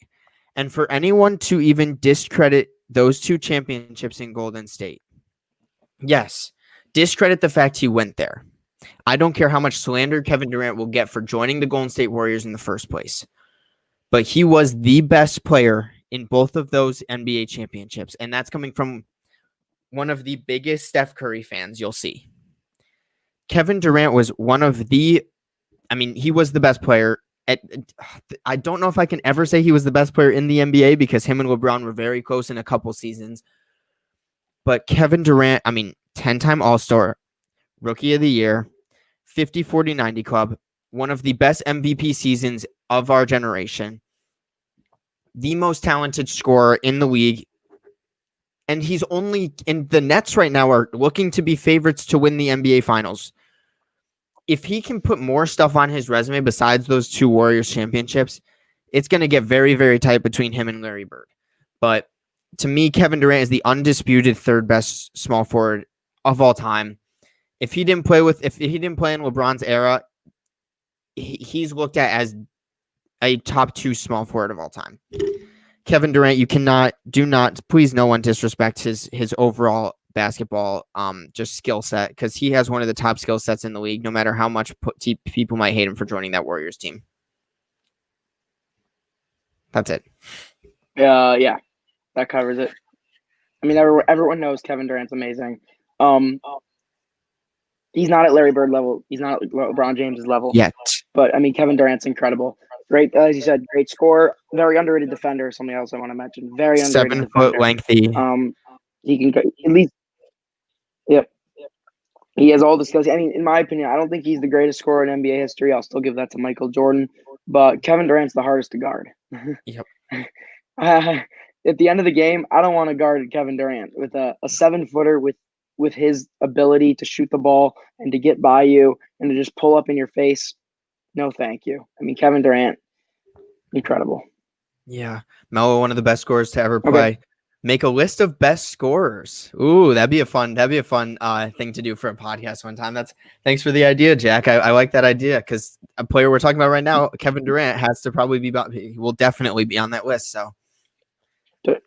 A: And for anyone to even discredit those 2 championships in Golden State, yes, discredit the fact he went there. I don't care how much slander Kevin Durant will get for joining the Golden State Warriors in the first place. But he was the best player in both of those NBA championships. And that's coming from one of the biggest Steph Curry fans you'll see. Kevin Durant was he was the best player. I don't know if I can ever say he was the best player in the NBA because him and LeBron were very close in a couple seasons. But Kevin Durant, 10-time All-Star, Rookie of the Year, 50, 40, 90 club, one of the best MVP seasons of our generation, the most talented scorer in the league. And he's only in the Nets right now are looking to be favorites to win the NBA Finals. If he can put more stuff on his resume besides those 2 Warriors championships, it's going to get very, very tight between him and Larry Bird. But to me, Kevin Durant is the undisputed 3rd best small forward of all time. If he didn't play in LeBron's era, he's looked at as a top 2 small forward of all time. Kevin Durant, please no one disrespect his overall basketball just skill set, because he has one of the top skill sets in the league, no matter how much people might hate him for joining that Warriors team. That's it.
B: Yeah, that covers it. Everyone knows Kevin Durant's amazing. He's not at Larry Bird level. He's not at LeBron James' level
A: yet.
B: But Kevin Durant's incredible. Great, as you said, great scorer. Very underrated defender. Something else I want to mention. Very underrated
A: 7-foot lengthy.
B: He can go, at least. Yep. He has all the skills. In my opinion, I don't think he's the greatest scorer in NBA history. I'll still give that to Michael Jordan. But Kevin Durant's the hardest to guard.
A: Yep.
B: At the end of the game, I don't want to guard Kevin Durant with a 7-footer with his ability to shoot the ball and to get by you and to just pull up in your face. No, thank you. Kevin Durant, incredible. Yeah.
A: Melo, one of the best scorers to ever play. Okay. Make a list of best scorers. Ooh, that'd be a fun thing to do for a podcast one time. Thanks for the idea, Jack. I like that idea, because a player we're talking about right now, Kevin Durant, has to probably he will definitely be on that list. So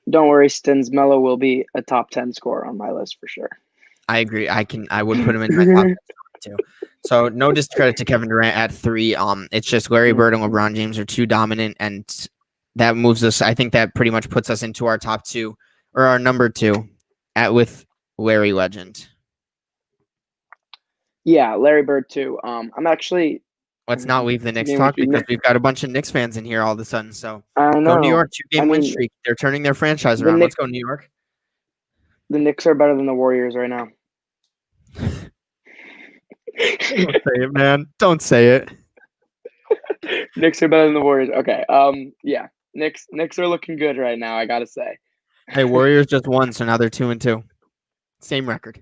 B: don't worry, Stins. Melo will be a top 10 scorer on my list for sure.
A: I agree. I would put him in my top 10 too. So no discredit to Kevin Durant at 3. It's just Larry Bird and LeBron James are too dominant, and that moves us. I think that pretty much puts us into our top 2 or our number 2 with Larry Legend.
B: Yeah, Larry Bird too. I'm actually.
A: Let's not leave the Knicks talk, because we've got a bunch of Knicks fans in here all of a sudden. So go New York, 2-game win streak. They're turning their franchise around. Let's go New York.
B: The Knicks are better than the Warriors right now.
A: Don't say it, man. Don't say it.
B: Knicks are better than the Warriors. Okay. Yeah. Knicks are looking good right now, I gotta say.
A: Hey, Warriors just won, so now they're 2-2. Same record.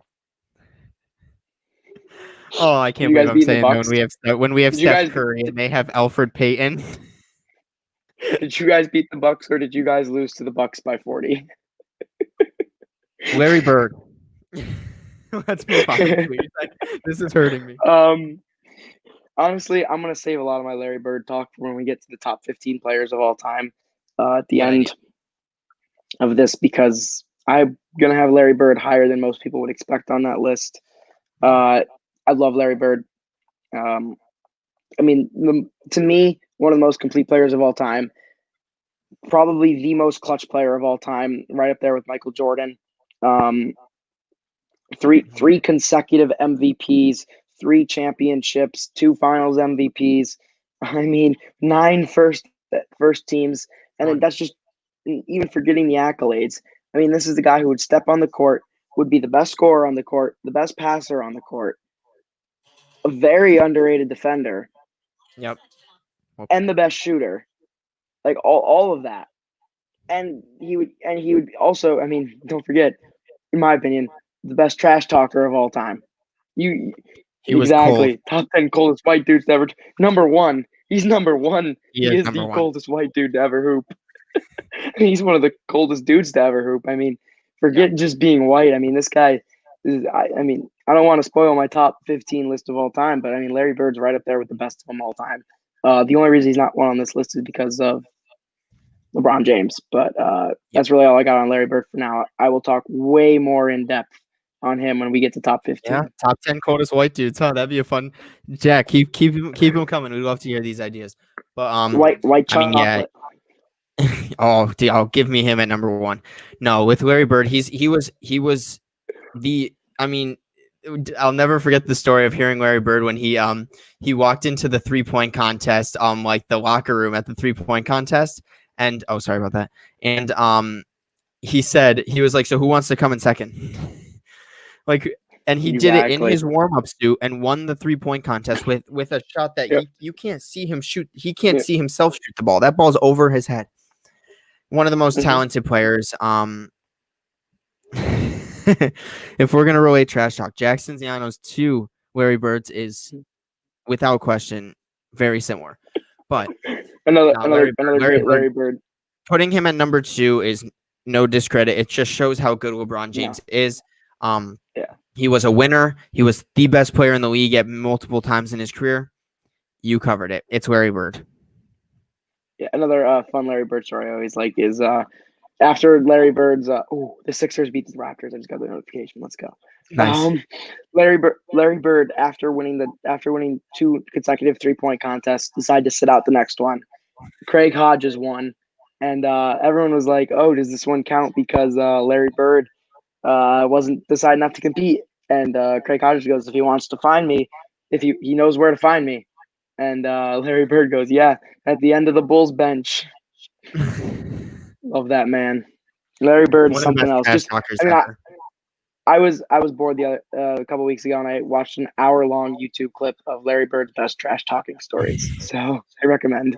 A: Oh, I can't believe I'm saying that when we have Steph Curry and they have Alfred Payton.
B: Did you guys beat the Bucks, or did you guys lose to the Bucks by 40?
A: Larry Bird. Let's move on, please. This is hurting me.
B: Honestly, I'm going to save a lot of my Larry Bird talk for when we get to the top 15 players of all time at the end of this, because I'm going to have Larry Bird higher than most people would expect on that list. I love Larry Bird. I mean, to me, one of the most complete players of all time. Probably the most clutch player of all time, right up there with Michael Jordan. Um, three consecutive MVPs, 3 championships, 2 finals MVPs. I mean, 9 first teams, and then that's just even forgetting the accolades. I mean, this is the guy who would step on the court, would be the best scorer on the court, the best passer on the court, a very underrated defender,
A: Yep.
B: and the best shooter. Like all of that. And he would also, I mean, don't forget, in my opinion, the best trash talker of all time. You
A: He was cold.
B: exactly top 10 coldest white dudes to ever. Number one, he's number one.
A: He
B: He
A: is
B: is
A: number
B: the
A: one.
B: coldest white dude to ever hoop. He's one of the coldest dudes to ever hoop. I mean,
A: Yeah.
B: forget just being white. I mean, this guy. I mean, I don't want to spoil my top 15 list of all time, but I mean, Larry Bird's right up there with the best of them all time. The only reason he's not one on this list is because of LeBron James. But
A: Yep.
B: that's really all I got on Larry Bird for now. I will talk way more in depth on him when we get to top 15.
A: Yeah, top 10 coldest white dudes. Huh? That'd be a fun. Jack, keep him coming. We'd love to hear these ideas. But
B: White
A: I mean, yeah.
B: chocolate.
A: Oh, give me him at number one. No, with Larry Bird, he was the. I mean, I'll never forget the story of hearing Larry Bird when he walked into the 3-point contest, like the locker room at the 3-point contest, and oh, sorry about that. And he said, he was like, so who wants to come in second? Like, and he did it in his warm-up suit and won the 3-point contest with a shot that you can't see him shoot. He can't see himself shoot the ball. That ball's over his head. One of the most talented players. If we're gonna relate trash talk, Jackson Ziano's to Larry Bird's is without question very similar. But
B: another
A: Larry
B: great Larry Bird.
A: Putting him at number 2 is no discredit. It just shows how good LeBron James is. He was a winner. He was the best player in the league at multiple times in his career. You covered it. It's Larry Bird.
B: Yeah, another fun Larry Bird story I always like is after Larry Bird's the Sixers beat the Raptors. I just got the notification. Let's go.
A: Nice.
B: Larry Bird after winning 2 consecutive 3-point contests decided to sit out the next one. Craig Hodges won, and everyone was like, "Oh, does this one count because Larry Bird wasn't decided not to compete?" And Craig Hodges goes, "If he wants to find me, if he knows where to find me." And Larry Bird goes, "Yeah, at the end of the Bulls bench." Love that man. Larry Bird is something else. Just, I mean, I was bored a couple weeks ago, and I watched an hour-long YouTube clip of Larry Bird's best trash talking stories. So I recommend.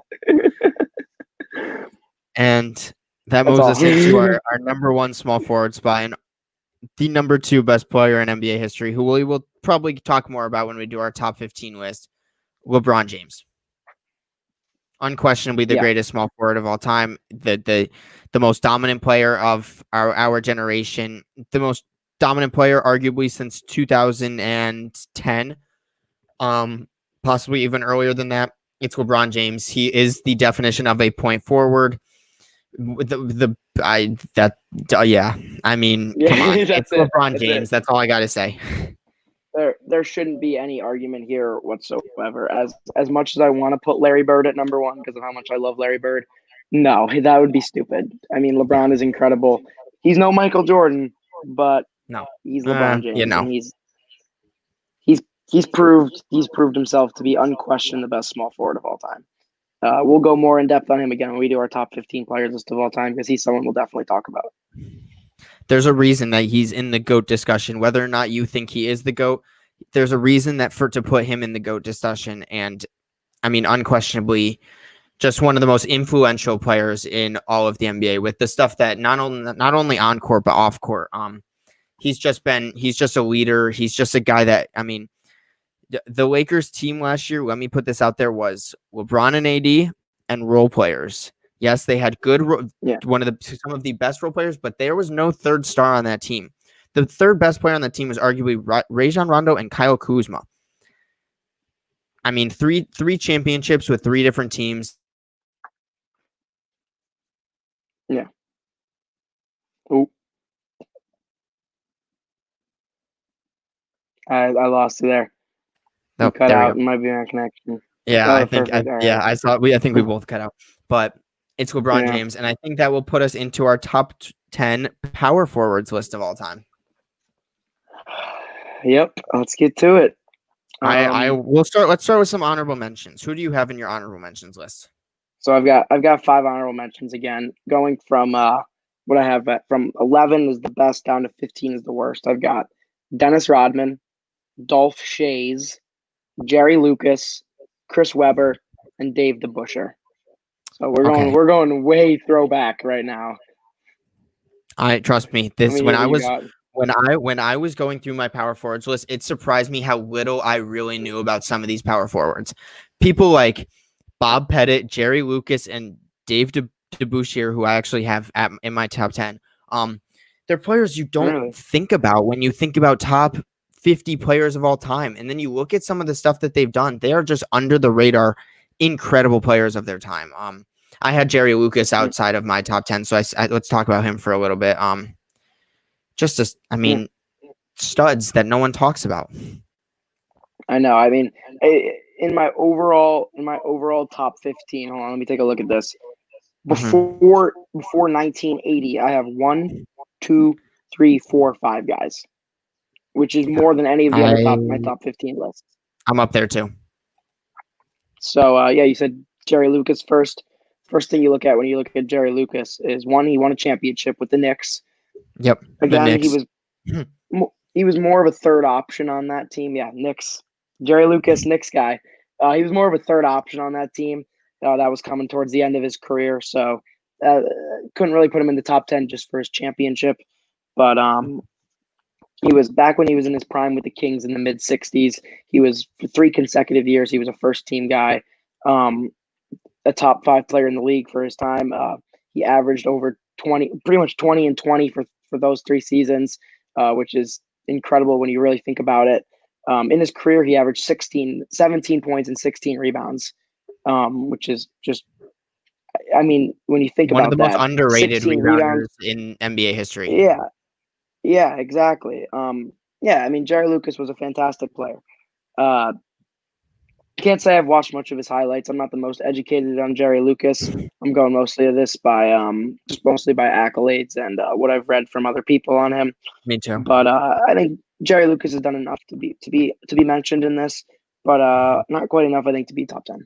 A: And that moves us into our number 1 small forward spot and the number 2 best player in NBA history, who we will probably talk more about when we do our top 15 list, LeBron James. Unquestionably the greatest small forward of all time, the most dominant player of our generation, the most dominant player arguably since 2010, possibly even earlier than that. It's LeBron James. He is the definition of a point forward. I mean, come on, it's LeBron James. That's all I got to say.
B: There shouldn't be any argument here whatsoever. As much as I want to put Larry Bird at number 1 because of how much I love Larry Bird, no, that would be stupid. I mean, LeBron is incredible. He's no Michael Jordan, but
A: no,
B: he's LeBron James, and he's proved himself to be unquestioned the best small forward of all time. We'll go more in depth on him again when we do our top 15 players list of all time because he's someone we'll definitely talk about.
A: There's a reason that he's in the GOAT discussion, whether or not you think he is the GOAT. There's a reason that to put him in the GOAT discussion, and I mean, unquestionably, just one of the most influential players in all of the NBA with the stuff that not only on court but off court. He's just a leader. He's just a guy that, I mean, the Lakers team last year, let me put this out there, was LeBron and AD and role players. Yes, they had some of the best role players, but there was no third star on that team. The third best player on the team was arguably Rajon Rondo and Kyle Kuzma. I mean, three championships with 3 different teams.
B: Yeah. Ooh. I lost you there. You
A: Oh,
B: cut
A: there we
B: out.
A: go.
B: It might be my connection.
A: Yeah,
B: Oh, perfect. All right.
A: I think we both cut out. But it's LeBron
B: Yeah.
A: James, and I think that will put us into our top 10 power forwards list of all time.
B: Yep. Let's get to it.
A: Let's start with some honorable mentions. Who do you have in your honorable mentions list?
B: So I've got 5 honorable mentions again, going from what I have from 11 is the best down to 15 is the worst. I've got Dennis Rodman, Dolph Schayes, Jerry Lucas, Chris Webber, and Dave DeBusschere. So we're going way throwback right now.
A: Trust me.
B: Let me hear what you got.
A: When I was going through my power forwards list, it surprised me how little I really knew about some of these power forwards. People like Bob Pettit, Jerry Lucas, and Dave DeBusschere, who I actually have in my top 10. They're players you don't think about when you think about top 50 players of all time. And then you look at some of the stuff that they've done. They are just under the radar, incredible players of their time. I had Jerry Lucas outside of my top 10, so let's talk about him for a little bit. Studs that no one talks about.
B: I know. I mean, in my overall top 15, hold on, let me take a look at this. Before 1980, I have 1, 2, 3, 4, 5 guys, which is more than any of the other my top 15 lists.
A: I'm up there too.
B: So you said Jerry Lucas first. First thing you look at when you look at Jerry Lucas is one, he won a championship with the Knicks.
A: Yep.
B: Again, he was more of a third option on that team. Yeah, Knicks. Jerry Lucas, Knicks guy. He was more of a third option on that team. That was coming towards the end of his career, so couldn't really put him in the top 10 just for his championship. But he was back when he was in his prime with the Kings in the mid '60s. He was for 3 consecutive years. He was a first team guy, a top 5 player in the league for his time. He averaged over 20, pretty much 20 and 20 for those 3 seasons, which is incredible when you really think about it. In his career, he averaged 17 points and 16 rebounds, which is just, I mean, when you think
A: one
B: about
A: of the most underrated rebounders in NBA history.
B: Yeah, exactly. I mean, Jerry Lucas was a fantastic player. Can't say I've watched much of his highlights. I'm not the most educated on Jerry Lucas. I'm going mostly to this by just mostly by accolades and what I've read from other people on him.
A: Me too.
B: But I think Jerry Lucas has done enough to be mentioned in this, but not quite enough, I think, to be top 10.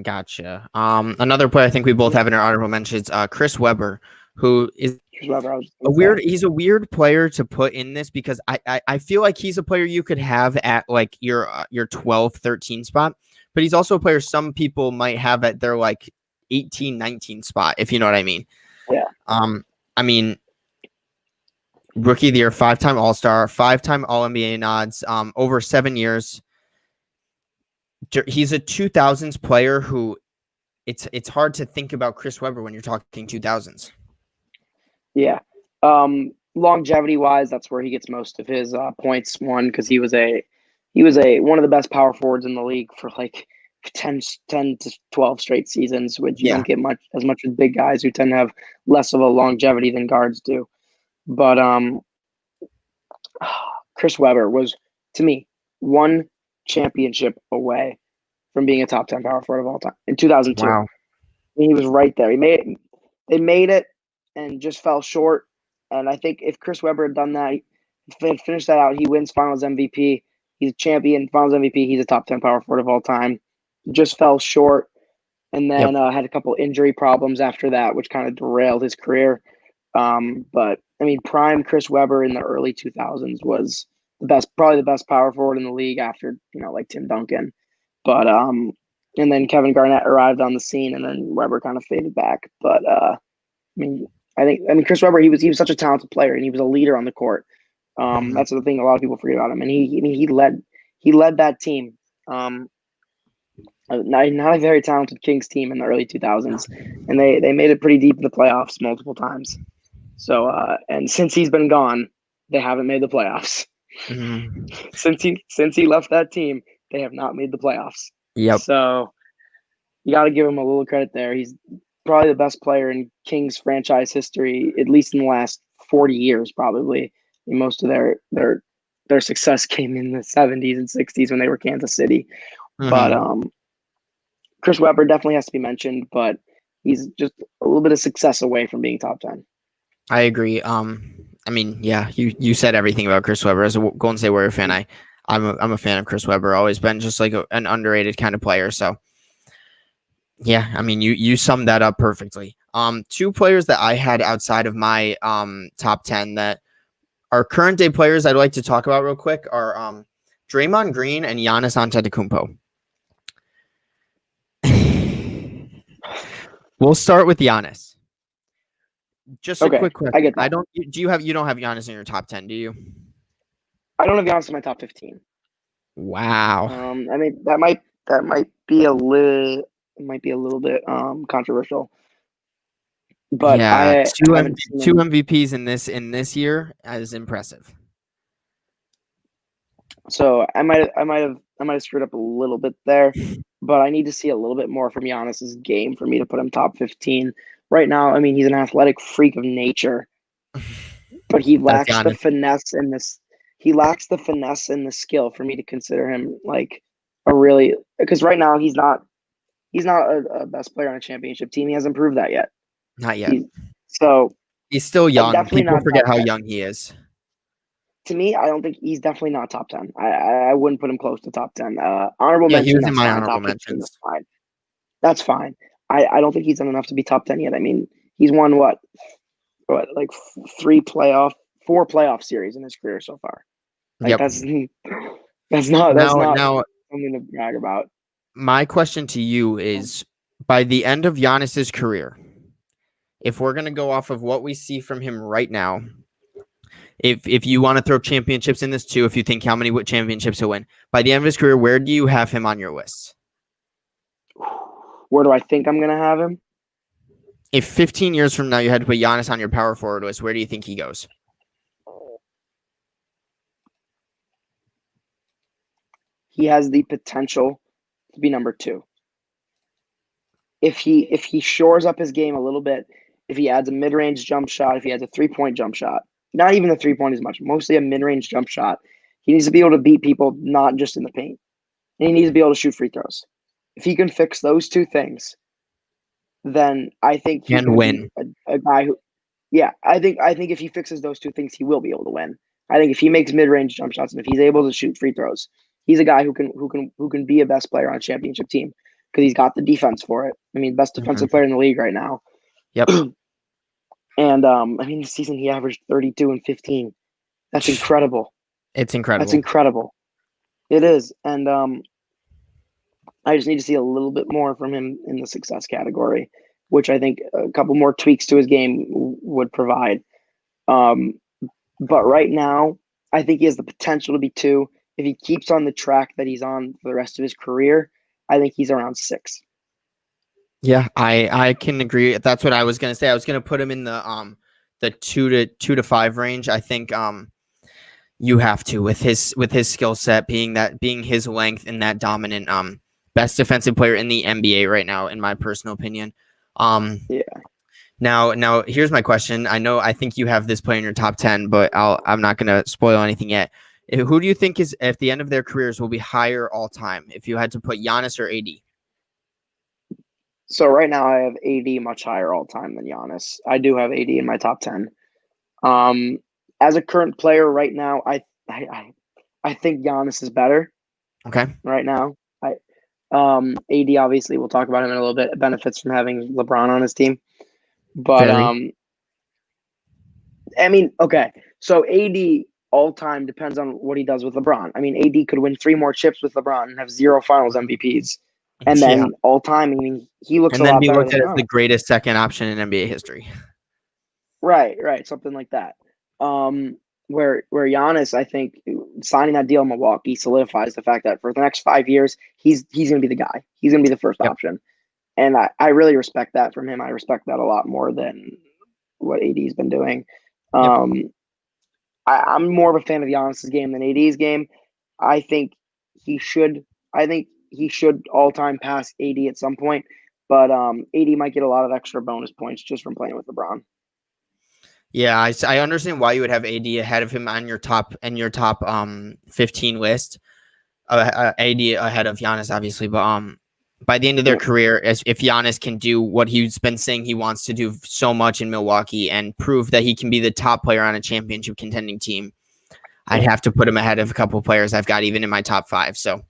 A: Gotcha. Another player I think we both have in our honorable mentions, Chris Webber, who is he's a weird player to put in this because I feel like he's a player you could have at like your 12, 13 spot, but he's also a player some people might have at their like 18, 19 spot, if you know what I mean.
B: Yeah.
A: I mean, rookie of the year, 5-time All-Star, 5-time All-NBA nods, over 7 years. He's a 2000s player who it's hard to think about Chris Webber when you're talking 2000s.
B: Yeah. Longevity wise, that's where he gets most of his points. One, because he was one of the best power forwards in the league for like 10 to 12 straight seasons, which you don't get as much with big guys who tend to have less of a longevity than guards do. But Chris Webber was, to me, one championship away from being a top 10 power forward of all time in 2002.
A: Wow.
B: He was right there. They made it and just fell short. And I think if Chris Webber had done that, finished that out, he wins Finals MVP. He's a champion, Finals MVP. He's a top 10 power forward of all time. Just fell short, and then had a couple injury problems after that, which kind of derailed his career. But I mean, prime Chris Webber in the early 2000s was probably the best power forward in the league after like Tim Duncan. But and then Kevin Garnett arrived on the scene, and then Webber kind of faded back. But I mean, Chris Webber, he was such a talented player, and he was a leader on the court. That's the thing a lot of people forget about him, and he led that team. Not a very talented Kings team in the early 2000s, and they made it pretty deep in the playoffs multiple times. So and since he's been gone, they haven't made the playoffs. Since he left that team, they have not made the playoffs.
A: Yep.
B: So you got to give him a little credit there. He's probably the best player in Kings franchise history, at least in the last 40 years, probably. In most of their their success came in the 70s and 60s when they were Kansas City. But Chris Webber definitely has to be mentioned, but he's just a little bit of success away from being top 10.
A: I agree. I mean, yeah, you said everything about Chris Webber. As a Golden State Warrior fan, I'm a fan of Chris Webber. Always been just like an underrated kind of player. So, yeah, I mean, you summed that up perfectly. Two players that I had outside of my top 10 that are current day players I'd like to talk about real quick are Draymond Green and Giannis Antetokounmpo. We'll start with Giannis. Just a quick question.
B: I get that.
A: You don't have Giannis in your top 10, do you?
B: I don't have Giannis in my top 15.
A: Wow.
B: I mean that might be a little bit controversial. But
A: yeah, two
B: two
A: MVPs in this year is impressive.
B: So I might have screwed up a little bit there, but I need to see a little bit more from Giannis's game for me to put him top 15. Right now, I mean, he's an athletic freak of nature, but he lacks the finesse and this. He lacks the finesse and the skill for me to consider him like a really, because right now he's not a best player on a championship team. He hasn't proved that yet.
A: Not yet.
B: He's
A: still young. People forget how young he is.
B: To me, I don't think he's definitely not top 10. I wouldn't put him close to top 10. Honorable mention.
A: He was in my honorable mentions.
B: That's fine. That's fine. I don't think he's done enough to be top 10 yet. I mean, he's won what like four playoff series in his career so far. Like that's not something to brag about.
A: My question to you is, by the end of Giannis's career, if we're gonna go off of what we see from him right now, if you want to throw championships in this too, if you think how many championships he'll win by the end of his career, where do you have him on your list?
B: Where do I think I'm gonna have him?
A: If 15 years from now you had to put Giannis on your power forward list, where do you think he goes?
B: He has the potential to be number 2. If he shores up his game a little bit, if he adds a mid-range jump shot, if he adds a 3-point jump shot, not even the 3-point as much, mostly a mid-range jump shot, he needs to be able to beat people not just in the paint. And he needs to be able to shoot free throws. If he can fix those two things, then I think he can win. A guy who, I think if he fixes those two things, he will be able to win. I think if he makes mid-range jump shots and if he's able to shoot free throws, he's a guy who can be a best player on a championship team because he's got the defense for it. I mean, best defensive player in the league right now.
A: Yep.
B: And I mean, this season he averaged 32 and 15. That's incredible.
A: It's incredible.
B: That's incredible. It is, and I just need to see a little bit more from him in the success category, which I think a couple more tweaks to his game would provide. But right now, I think he has the potential to be 2. If he keeps on the track that he's on for the rest of his career, I think he's around 6.
A: Yeah, I can agree. That's what I was gonna say. I was gonna put him in the 2 to 5 range. I think you have to with his skill set being his length and that dominant best defensive player in the NBA right now, in my personal opinion. Now here's my question. I think you have this player in your top 10, but I'm not gonna spoil anything yet. Who do you think is at the end of their careers will be higher all time if you had to put Giannis or AD?
B: So right now I have AD much higher all time than Giannis. I do have AD in my top 10. As a current player right now, I think Giannis is better.
A: Okay.
B: Right now, AD obviously we'll talk about him in a little bit. It benefits from having LeBron on his team, but I mean, okay. So AD all time depends on what he does with LeBron. I mean, AD could win 3 more chips with LeBron and have 0 Finals MVPs. And then all time, I mean, he looks a lot better than
A: the greatest second option in NBA history.
B: Right, something like that. Where Giannis, I think, signing that deal in Milwaukee solidifies the fact that for the next 5 years, he's going to be the guy. He's going to be the first option. And I really respect that from him. I respect that a lot more than what AD's been doing. I'm more of a fan of Giannis's game than AD's game. I think he should all time pass AD at some point, but AD might get a lot of extra bonus points just from playing with LeBron.
A: Yeah, I understand why you would have AD ahead of him on your top 15 list. AD ahead of Giannis, obviously, but by the end of their career, if Giannis can do what he's been saying he wants to do so much in Milwaukee and prove that he can be the top player on a championship contending team, I'd have to put him ahead of a couple of players I've got even in my top 5. So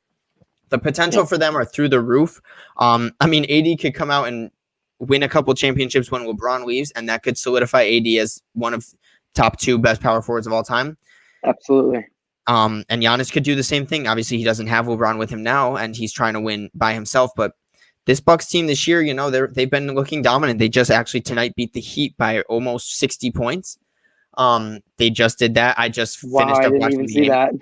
A: the potential for them are through the roof. I mean, AD could come out and win a couple championships when LeBron leaves, and that could solidify AD as one of top 2 best power forwards of all time.
B: Absolutely.
A: And Giannis could do the same thing. Obviously, he doesn't have LeBron with him now, and he's trying to win by himself. But this Bucks team this year, they've been looking dominant. They just actually tonight beat the Heat by almost 60 points. They just did that. I just finished up watching the game.
B: That.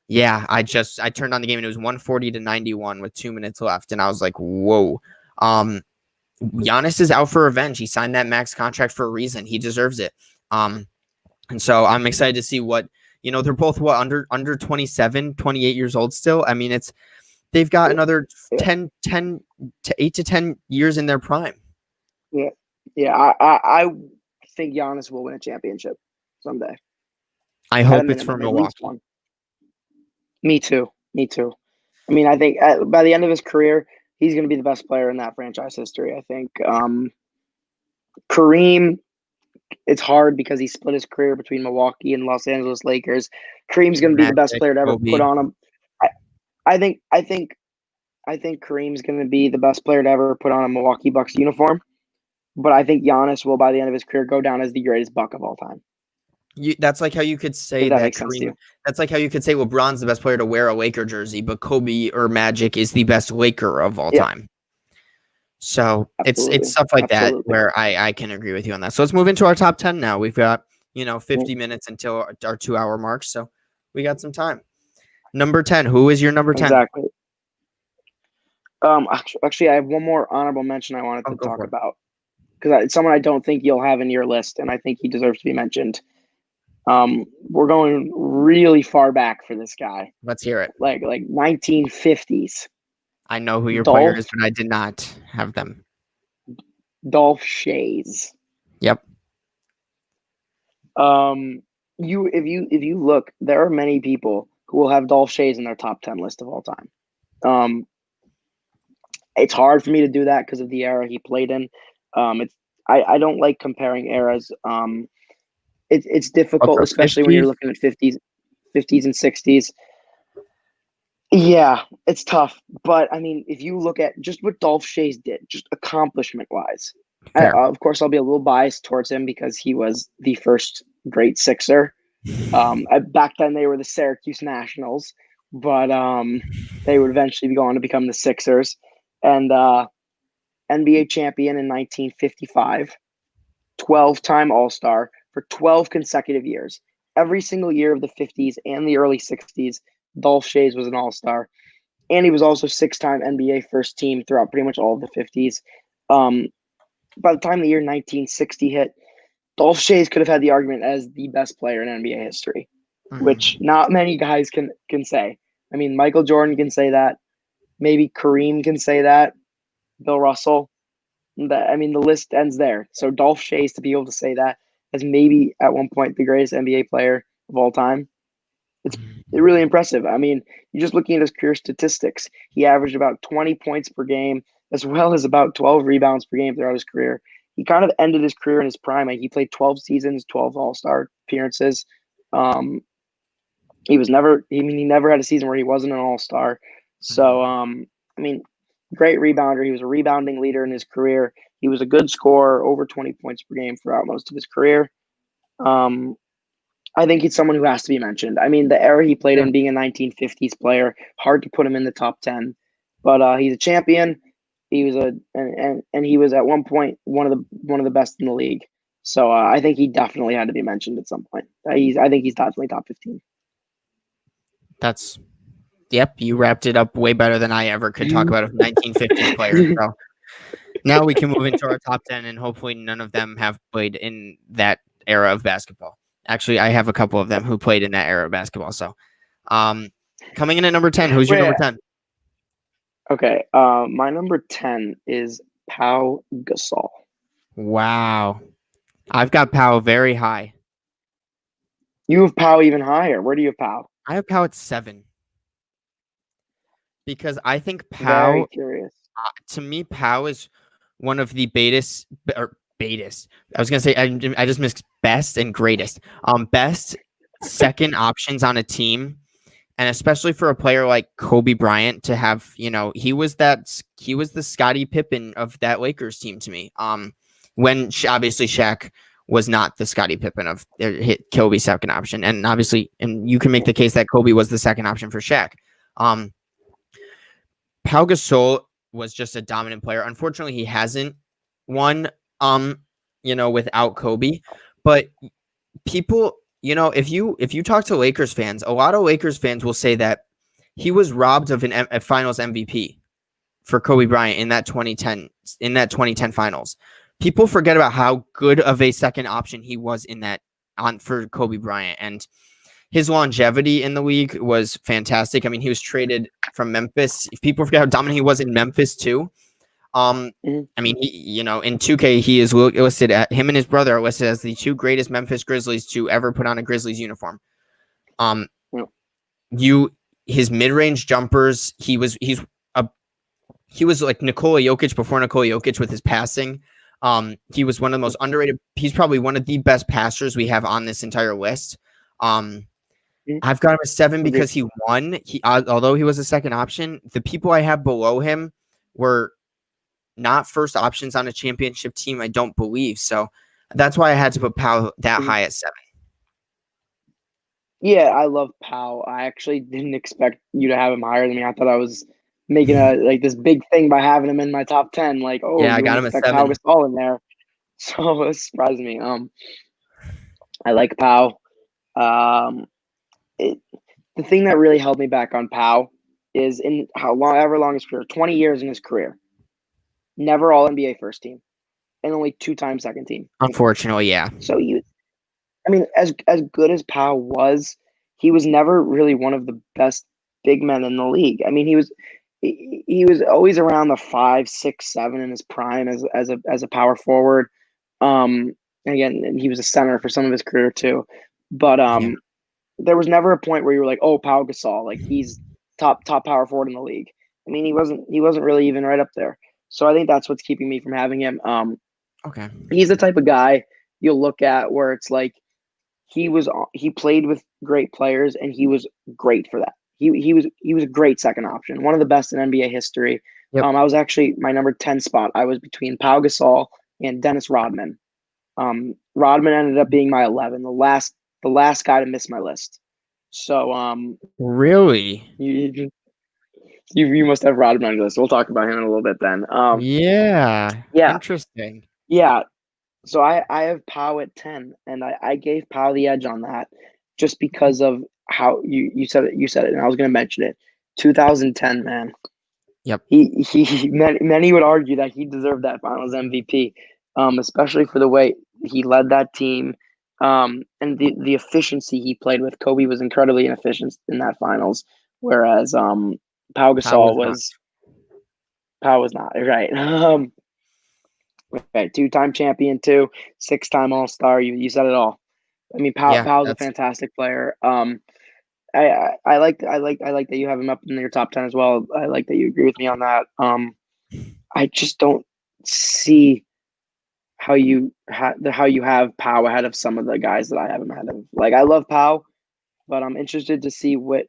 A: Yeah, I turned on the game and it was 140-91 with 2 minutes left, and I was like, whoa. Giannis is out for revenge. He signed that max contract for a reason. He deserves it. And so I'm excited to see what. They're both under 27, 28 years old still. I mean, they've got another 8 to 10 years in their prime.
B: Yeah. I think Giannis will win a championship someday.
A: I hope it's for Milwaukee.
B: Me too. I mean, I think by the end of his career, he's going to be the best player in that franchise history. I think Kareem. It's hard because he split his career between Milwaukee and Los Angeles Lakers. Kareem's going to be the best player to ever put on him. I think Kareem's going to be the best player to ever put on a Milwaukee Bucks uniform. But I think Giannis will, by the end of his career, go down as the greatest Buck of all time.
A: That's like how you could say that Kareem. That's like how you could say LeBron's the best player to wear a Laker jersey, but Kobe or Magic is the best Laker of all time. So it's stuff like that where I can agree with you on that. So let's move into our top 10 now. We've got 50 minutes until our 2-hour mark, so we got some time. Number 10. Who is your number 10?
B: Exactly. Actually, I have one more honorable mention I wanted to talk about because it's someone I don't think you'll have in your list, and I think he deserves to be mentioned. We're going really far back for this guy.
A: Let's hear it.
B: Like 1950s.
A: I know who your player is, but I did not have them.
B: Dolph Schayes.
A: Yep.
B: If you look, there are many people who will have Dolph Schayes in their top 10 list of all time. It's hard for me to do that because of the era he played in. I don't like comparing eras. It's difficult, especially when you're looking at 50s and 60s. Yeah, it's tough. But, I mean, if you look at just what Dolph Schayes did, just accomplishment-wise, of course, I'll be a little biased towards him because he was the first great Sixer. Back then, they were the Syracuse Nationals, but they would eventually go on to become the Sixers. And NBA champion in 1955, 12-time All-Star for 12 consecutive years. Every single year of the 50s and the early 60s, Dolph Schayes was an All-Star. And he was also 6-time NBA first team throughout pretty much all of the 50s. By the time the year 1960 hit, Dolph Schayes could have had the argument as the best player in NBA history, which not many guys can say. I mean, Michael Jordan can say that. Maybe Kareem can say that. Bill Russell. The list ends there. So Dolph Schayes to be able to say that as maybe at one point the greatest NBA player of all time, it's really impressive. I mean, you're just looking at his career statistics. He averaged about 20 points per game, as well as about 12 rebounds per game throughout his career. He kind of ended his career in his prime. He played 12 seasons, 12 All-Star appearances. He never had a season where he wasn't an All-Star. So, great rebounder. He was a rebounding leader in his career. He was a good scorer, over 20 points per game throughout most of his career. I think he's someone who has to be mentioned. I mean, the era he played in, being a 1950s player, hard to put him in the top 10. But he's a champion. He was and he was at one point one of the best in the league. So I think he definitely had to be mentioned at some point. I think he's definitely top 15.
A: Yep, you wrapped it up way better than I ever could talk about a 1950s player. So now we can move into our top 10, and hopefully none of them have played in that era of basketball. Actually, I have a couple of them who played in that era of basketball. So coming in at number 10, who's your number 10?
B: Okay, my number 10 is Pow Gasol.
A: Wow. I've got Powell very high.
B: You have Pow even higher. Where do you have Pow?
A: I have Powell at 7 because I think
B: Very
A: Powell,
B: curious.
A: to me, Powell is one of the betas. I was gonna say I just mixed best and greatest. Best second options on a team, and especially for a player like Kobe Bryant to have, he was the Scottie Pippen of that Lakers team to me. When obviously Shaq was not the Scottie Pippen of hit Kobe's second option, and obviously, and you can make the case that Kobe was the second option for Shaq. Pau Gasol was just a dominant player. Unfortunately, he hasn't won, without Kobe. But people, if you talk to Lakers fans, a lot of Lakers fans will say that he was robbed of a Finals MVP for Kobe Bryant in that 2010 Finals. People forget about how good of a second option he was for Kobe Bryant, and his longevity in the league was fantastic. I mean, he was traded from Memphis. If people forget how dominant he was in Memphis too. I mean, in 2K, he is listed him and his brother are listed as the two greatest Memphis Grizzlies to ever put on a Grizzlies uniform. His mid-range jumpers, he was like Nikola Jokic before Nikola Jokic with his passing. He was one of the most underrated. He's probably one of the best passers we have on this entire list. I've got him at 7 because he won. Although he was a second option, the people I have below him were not first options on a championship team, I don't believe. So that's why I had to put Powell that high at 7.
B: Yeah, I love Powell. I actually didn't expect you to have him higher than me. I thought I was making this big thing by having him in my top 10. Like, oh,
A: yeah, I got him at 7.
B: Pau Gasol in there. So it surprised me. I like Powell. The thing that really held me back on Powell is in however long his career, 20 years in his career, never all NBA first team, and only 2-time second team.
A: Unfortunately, yeah.
B: So as good as Powell was, he was never really one of the best big men in the league. I mean, he was always around the 5, 6, 7 in his prime as a power forward. Again, he was a center for some of his career too, but there was never a point where you were like, oh, Pau Gasol, like he's top power forward in the league. I mean, he wasn't really even right up there. So I think that's what's keeping me from having him.
A: Okay.
B: He's the type of guy you'll look at where it's like he played with great players and he was great for that. He was a great second option, one of the best in NBA history.
A: Yep.
B: I was actually my number 10 spot. I was between Pau Gasol and Dennis Rodman. Rodman ended up being my 11, the last guy to miss my list. So
A: really,
B: you must have Rodman on your list. We'll talk about him in a little bit then.
A: yeah, interesting.
B: Yeah. So I have Pau at 10, and I gave Pau the edge on that just because of how you said it. You said it, and I was going to mention it. 2010, man.
A: Yep.
B: Many would argue that he deserved that Finals MVP, especially for the way he led that team, and the efficiency he played with. Kobe was incredibly inefficient in that Finals, whereas Pau Gasol was not right. Okay, 2-time champion too, 6-time All-Star. You said it all. I mean, Pau's a fantastic player. I like that you have him up in your top 10 as well. I like that you agree with me on that. I just don't see how you have Pau ahead of some of the guys that I have him ahead of. Like, I love Pau, but I'm interested to see what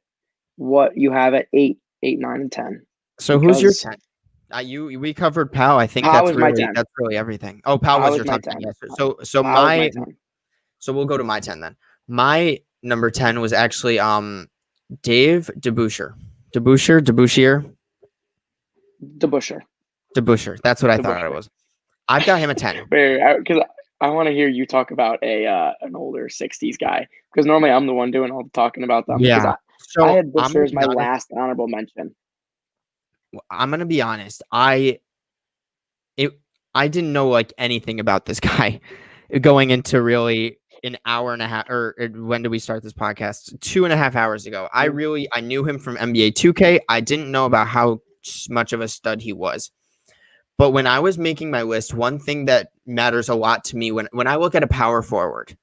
B: you have at 8, 9, and 10.
A: So who's your 10? We covered Pau. I think
B: Pau
A: that's really everything. Oh, Pau was your top 10. Yes. So we'll go to my 10 then. My number 10 was actually Dave DeBusschere. DeBusschere. That's what I thought it was. I've got him at 10.
B: Because I want to hear you talk about an older 60s guy. Because normally I'm the one doing all the talking about them.
A: Yeah.
B: I had Buscher as my last honorable mention.
A: I'm gonna be honest. I didn't know like anything about this guy going into really an hour and a half, or when did we start this podcast? 2.5 hours ago. I knew him from NBA 2K. I didn't know about how much of a stud he was. But when I was making my list, one thing that matters a lot to me when I look at a power forward,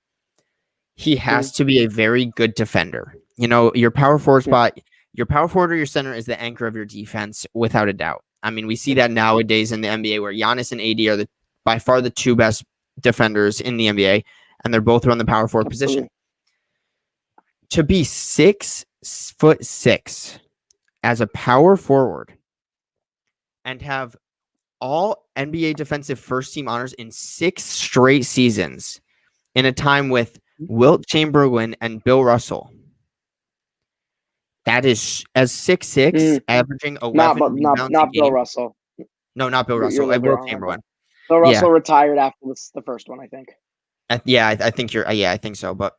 A: he has to be a very good defender. Your power forward spot, your power forward or your center is the anchor of your defense, without a doubt. I mean, we see that nowadays in the NBA where Giannis and AD are by far the two best defenders in the NBA, and they're both on the power forward position. To be 6'6" as a power forward and have all NBA defensive first team honors in 6 straight seasons in a time with Wilt Chamberlain and Bill Russell. That is, as 6'6", averaging 11 rebounds
B: not
A: a game.
B: Bill Russell.
A: No, not Bill Russell. Wilt Chamberlain.
B: Bill Russell retired after the first one, I think.
A: I think I think so. But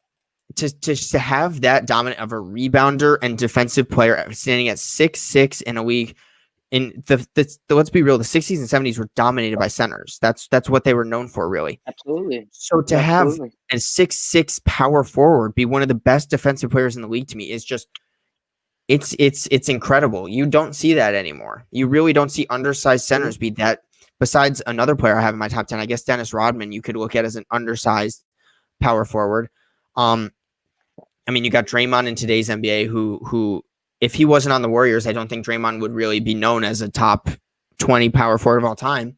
A: to have that dominant of a rebounder and defensive player standing at 6'6" in a league, in the let's be real, the 60s and 70s were dominated by centers. That's what they were known for, really.
B: Absolutely.
A: So to have a 6'6" power forward be one of the best defensive players in the league, to me, is just it's incredible. You don't see that anymore. You really don't see undersized centers be that. Besides another player I have in my top 10, I guess Dennis Rodman, you could look at as an undersized power forward. I mean, you got Draymond in today's NBA, who if he wasn't on the Warriors, I don't think Draymond would really be known as a top 20 power forward of all time.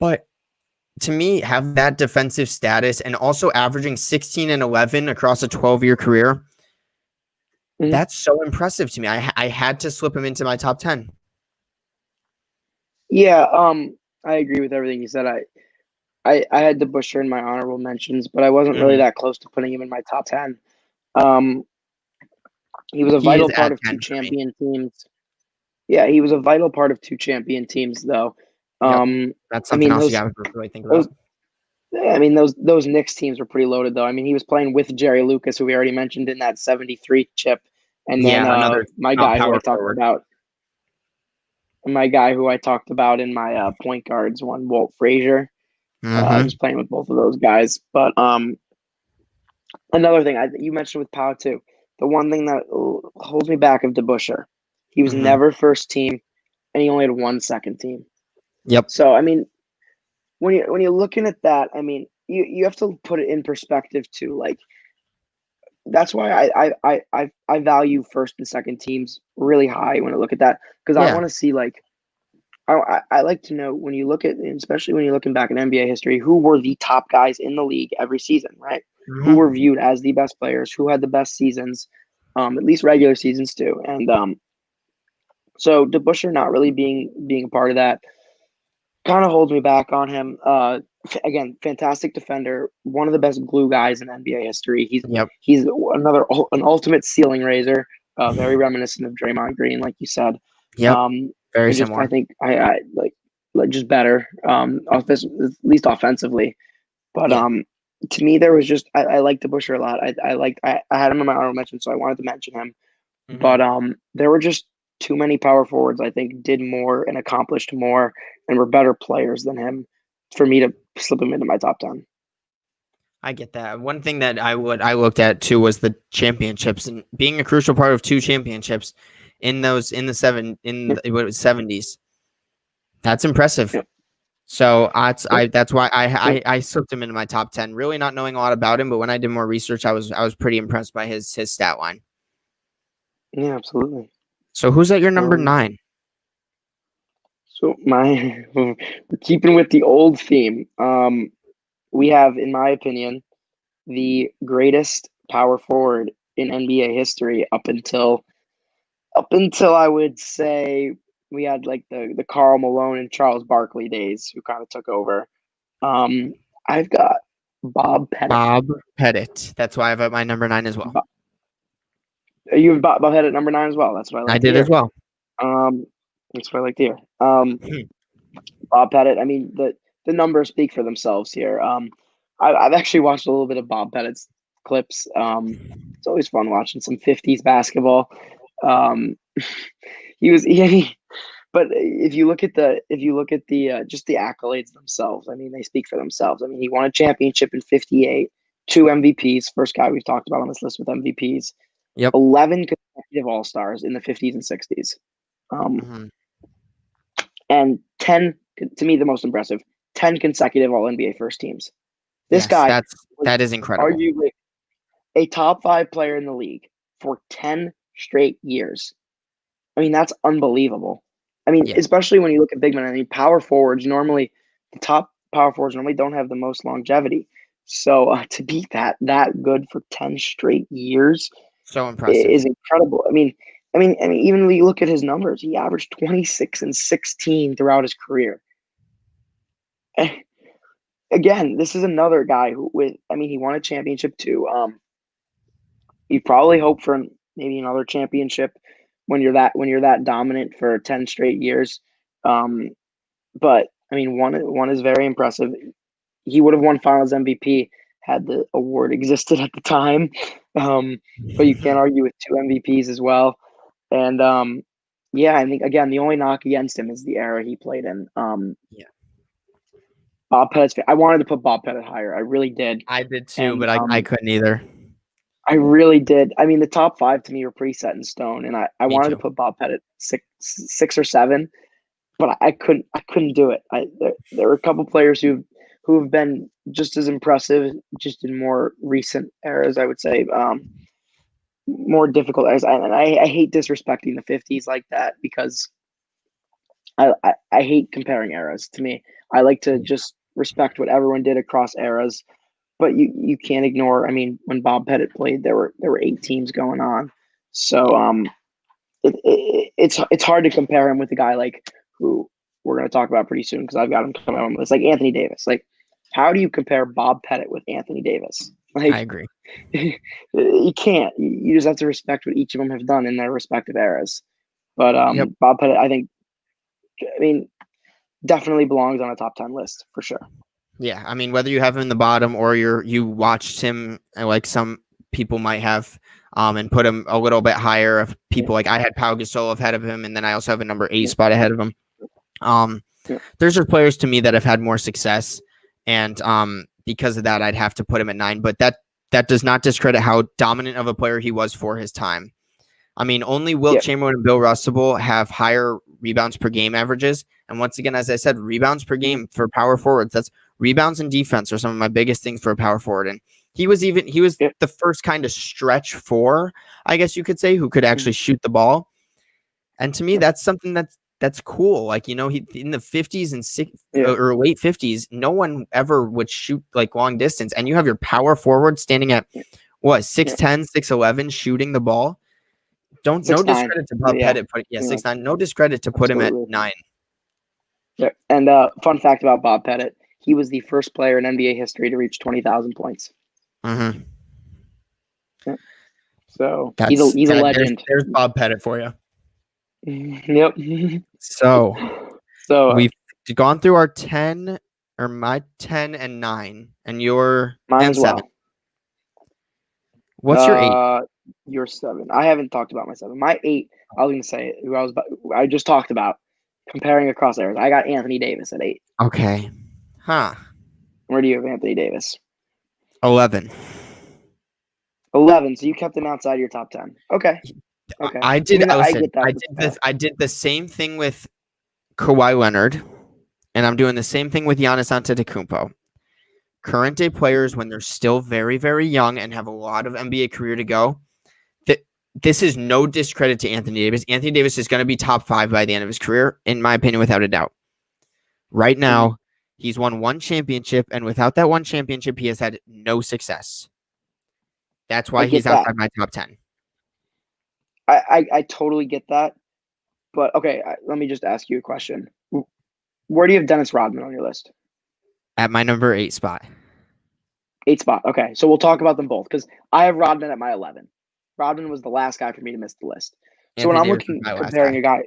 A: But to me, have that defensive status and also averaging 16 and 11 across a 12-year career, that's so impressive to me. I had to slip him into my top 10.
B: Yeah, I agree with everything you said. I had DeBusschere in my honorable mentions, but I wasn't really that close to putting him in my top 10. He was a vital part of 2 champion teams. Yeah, he was a vital part of 2 champion teams, though.
A: That's something else you got to really think about.
B: Those Knicks teams were pretty loaded, though. I mean, he was playing with Jerry Lucas, who we already mentioned in that 73 chip, and then my guy who I talked about in my point guards one, Walt Frazier. I was playing with both of those guys. But another thing you mentioned with Pow too, the one thing that holds me back of DeBusschere, he was never first team, and he only had 1 second team.
A: Yep.
B: So I mean, when you're looking at that, I mean, you have to put it in perspective too. Like, that's why I value first and second teams really high when I look at that, because I want to see, like, I like to know when you look at, especially when you're looking back at NBA history, who were the top guys in the league every season, right? Who were viewed as the best players, who had the best seasons, at least regular seasons too. And so DeBusschere not really being a part of that kind of holds me back on him. Again, fantastic defender, one of the best glue guys in NBA history. He's an ultimate ceiling raiser, very reminiscent of Draymond Green, like you said.
A: Very similar.
B: I think I like just better, at least offensively. But to me, there was just I liked DeBusschere a lot. I had him in my honorable mention, so I wanted to mention him. But there were just too many power forwards, I think, did more and accomplished more and were better players than him for me to slip him into my top 10.
A: I get that. One thing that I looked at too was the championships, and being a crucial part of 2 championships in the 70s. That's impressive. Yep. So that's why I slipped him into my top 10, really not knowing a lot about him, but when I did more research, I was pretty impressed by his stat line.
B: Yeah, absolutely.
A: So who's at your number 9?
B: So we're keeping with the old theme. We have, in my opinion, the greatest power forward in NBA history up until I would say we had like the Karl Malone and Charles Barkley days, who kind of took over. I've got Bob Pettit.
A: Bob Pettit. That's why I have at my number 9 as well.
B: You have Bob Pettit at number 9 as well. That's what I did
A: as well.
B: That's what I like to hear. Bob Pettit. I mean, the numbers speak for themselves here. I've actually watched a little bit of Bob Pettit's clips. It's always fun watching some 50s basketball. But if you look at the just the accolades themselves, I mean, they speak for themselves. I mean, he won a championship in '58, 2 MVPs, first guy we've talked about on this list with MVPs.
A: Yep.
B: 11 consecutive All-Stars in the 50s and 60s. and 10, to me, the most impressive, 10 consecutive All-NBA first teams. This
A: Yes,
B: guy
A: that is incredible.
B: arguably a top 5 player in the league for 10 straight years. I mean, that's unbelievable. I mean,
A: Yeah.
B: especially when you look at big men. I mean, power forwards normally, the top power forwards normally don't have the most longevity. So to beat that good for 10 straight years
A: So impressive.
B: is incredible. I mean, even when you look at his numbers, he averaged 26 and 16 throughout his career. Again, this is another guy he won a championship too. You probably hope for maybe another championship when you're that dominant for 10 straight years. But I mean, one is very impressive. He would have won Finals MVP had the award existed at the time. But you can't argue with 2 MVPs as well. And yeah, I think again the only knock against him is the era he played in.
A: Yeah.
B: Bob Pettit. I wanted to put Bob Pettit higher. I really did.
A: I did too,
B: And
A: but I couldn't either.
B: I really did. I mean, the top 5 to me were pretty set in stone, and I
A: Me
B: wanted
A: too.
B: to put Bob Pettit six or 7, but I couldn't do it. There were a couple players who have been just as impressive, just in more recent eras. I would say more difficult eras. And I hate disrespecting the 50s like that because I hate comparing eras. To me, I like to just respect what everyone did across eras. But you can't ignore. I mean, when Bob Pettit played, there were 8 teams going on, so it's hard to compare him with a guy like who we're going to talk about pretty soon because I've got him coming on this, like Anthony Davis. Like, how do you compare Bob Pettit with Anthony Davis? Like,
A: I agree.
B: you can't. You just have to respect what each of them have done in their respective eras. But
A: Yep.
B: Bob Pettit, I mean, definitely belongs on a top 10 list for sure.
A: Yeah, I mean, whether you have him in the bottom or you watched him like some people might have, and put him a little bit higher. Of people like I had Pow Gasol ahead of him, and then I also have a number 8 spot ahead of him. There's just players to me that have had more success, and because of that, I'd have to put him at 9. But that does not discredit how dominant of a player he was for his time. I mean, only Wilt Chamberlain and Bill Russell have higher rebounds per game averages. And once again, as I said, rebounds per game for power forwards, that's rebounds and defense are some of my biggest things for a power forward. And he was the first kind of stretch 4, I guess you could say, who could actually shoot the ball. And to me, that's something that's cool. Like, he in the 50s and or late 50s, no one ever would shoot like long distance. And you have your power forward standing at what, 6'10", 6'11", shooting the ball. No discredit to Bob Pettit. 6'9". No discredit to put him at 9.
B: Yeah. And fun fact about Bob Pettit, he was the first player in NBA history to reach 20,000 points.
A: Mm-hmm.
B: Yeah. So he's a legend.
A: There's Bob Pettit for you.
B: Yep.
A: So we've gone through our 10, or my 10 and 9, and your
B: mine as
A: 7.
B: well.
A: What's your 8?
B: Your 7. I haven't talked about my 7. My 8, I was going to say, I just talked about comparing across eras. I got Anthony Davis at 8.
A: Okay. Huh.
B: Where do you have Anthony Davis?
A: 11.
B: 11. So you kept him outside your top 10. Okay.
A: I did. I did the same thing with Kawhi Leonard, and I'm doing the same thing with Giannis Antetokounmpo. Current day players, when they're still very, very young and have a lot of NBA career to go, this is no discredit to Anthony Davis. Anthony Davis is going to be top 5 by the end of his career, in my opinion, without a doubt. Right now, he's won 1 championship, and without that 1 championship, he has had no success. That's why he's outside my top 10.
B: I totally get that. But, okay, let me just ask you a question. Where do you have Dennis Rodman on your list?
A: At my number 8 spot.
B: 8 spot. Okay, so we'll talk about them both because I have Rodman at my 11. Rodman was the last guy for me to miss the list. So when I'm comparing a guy,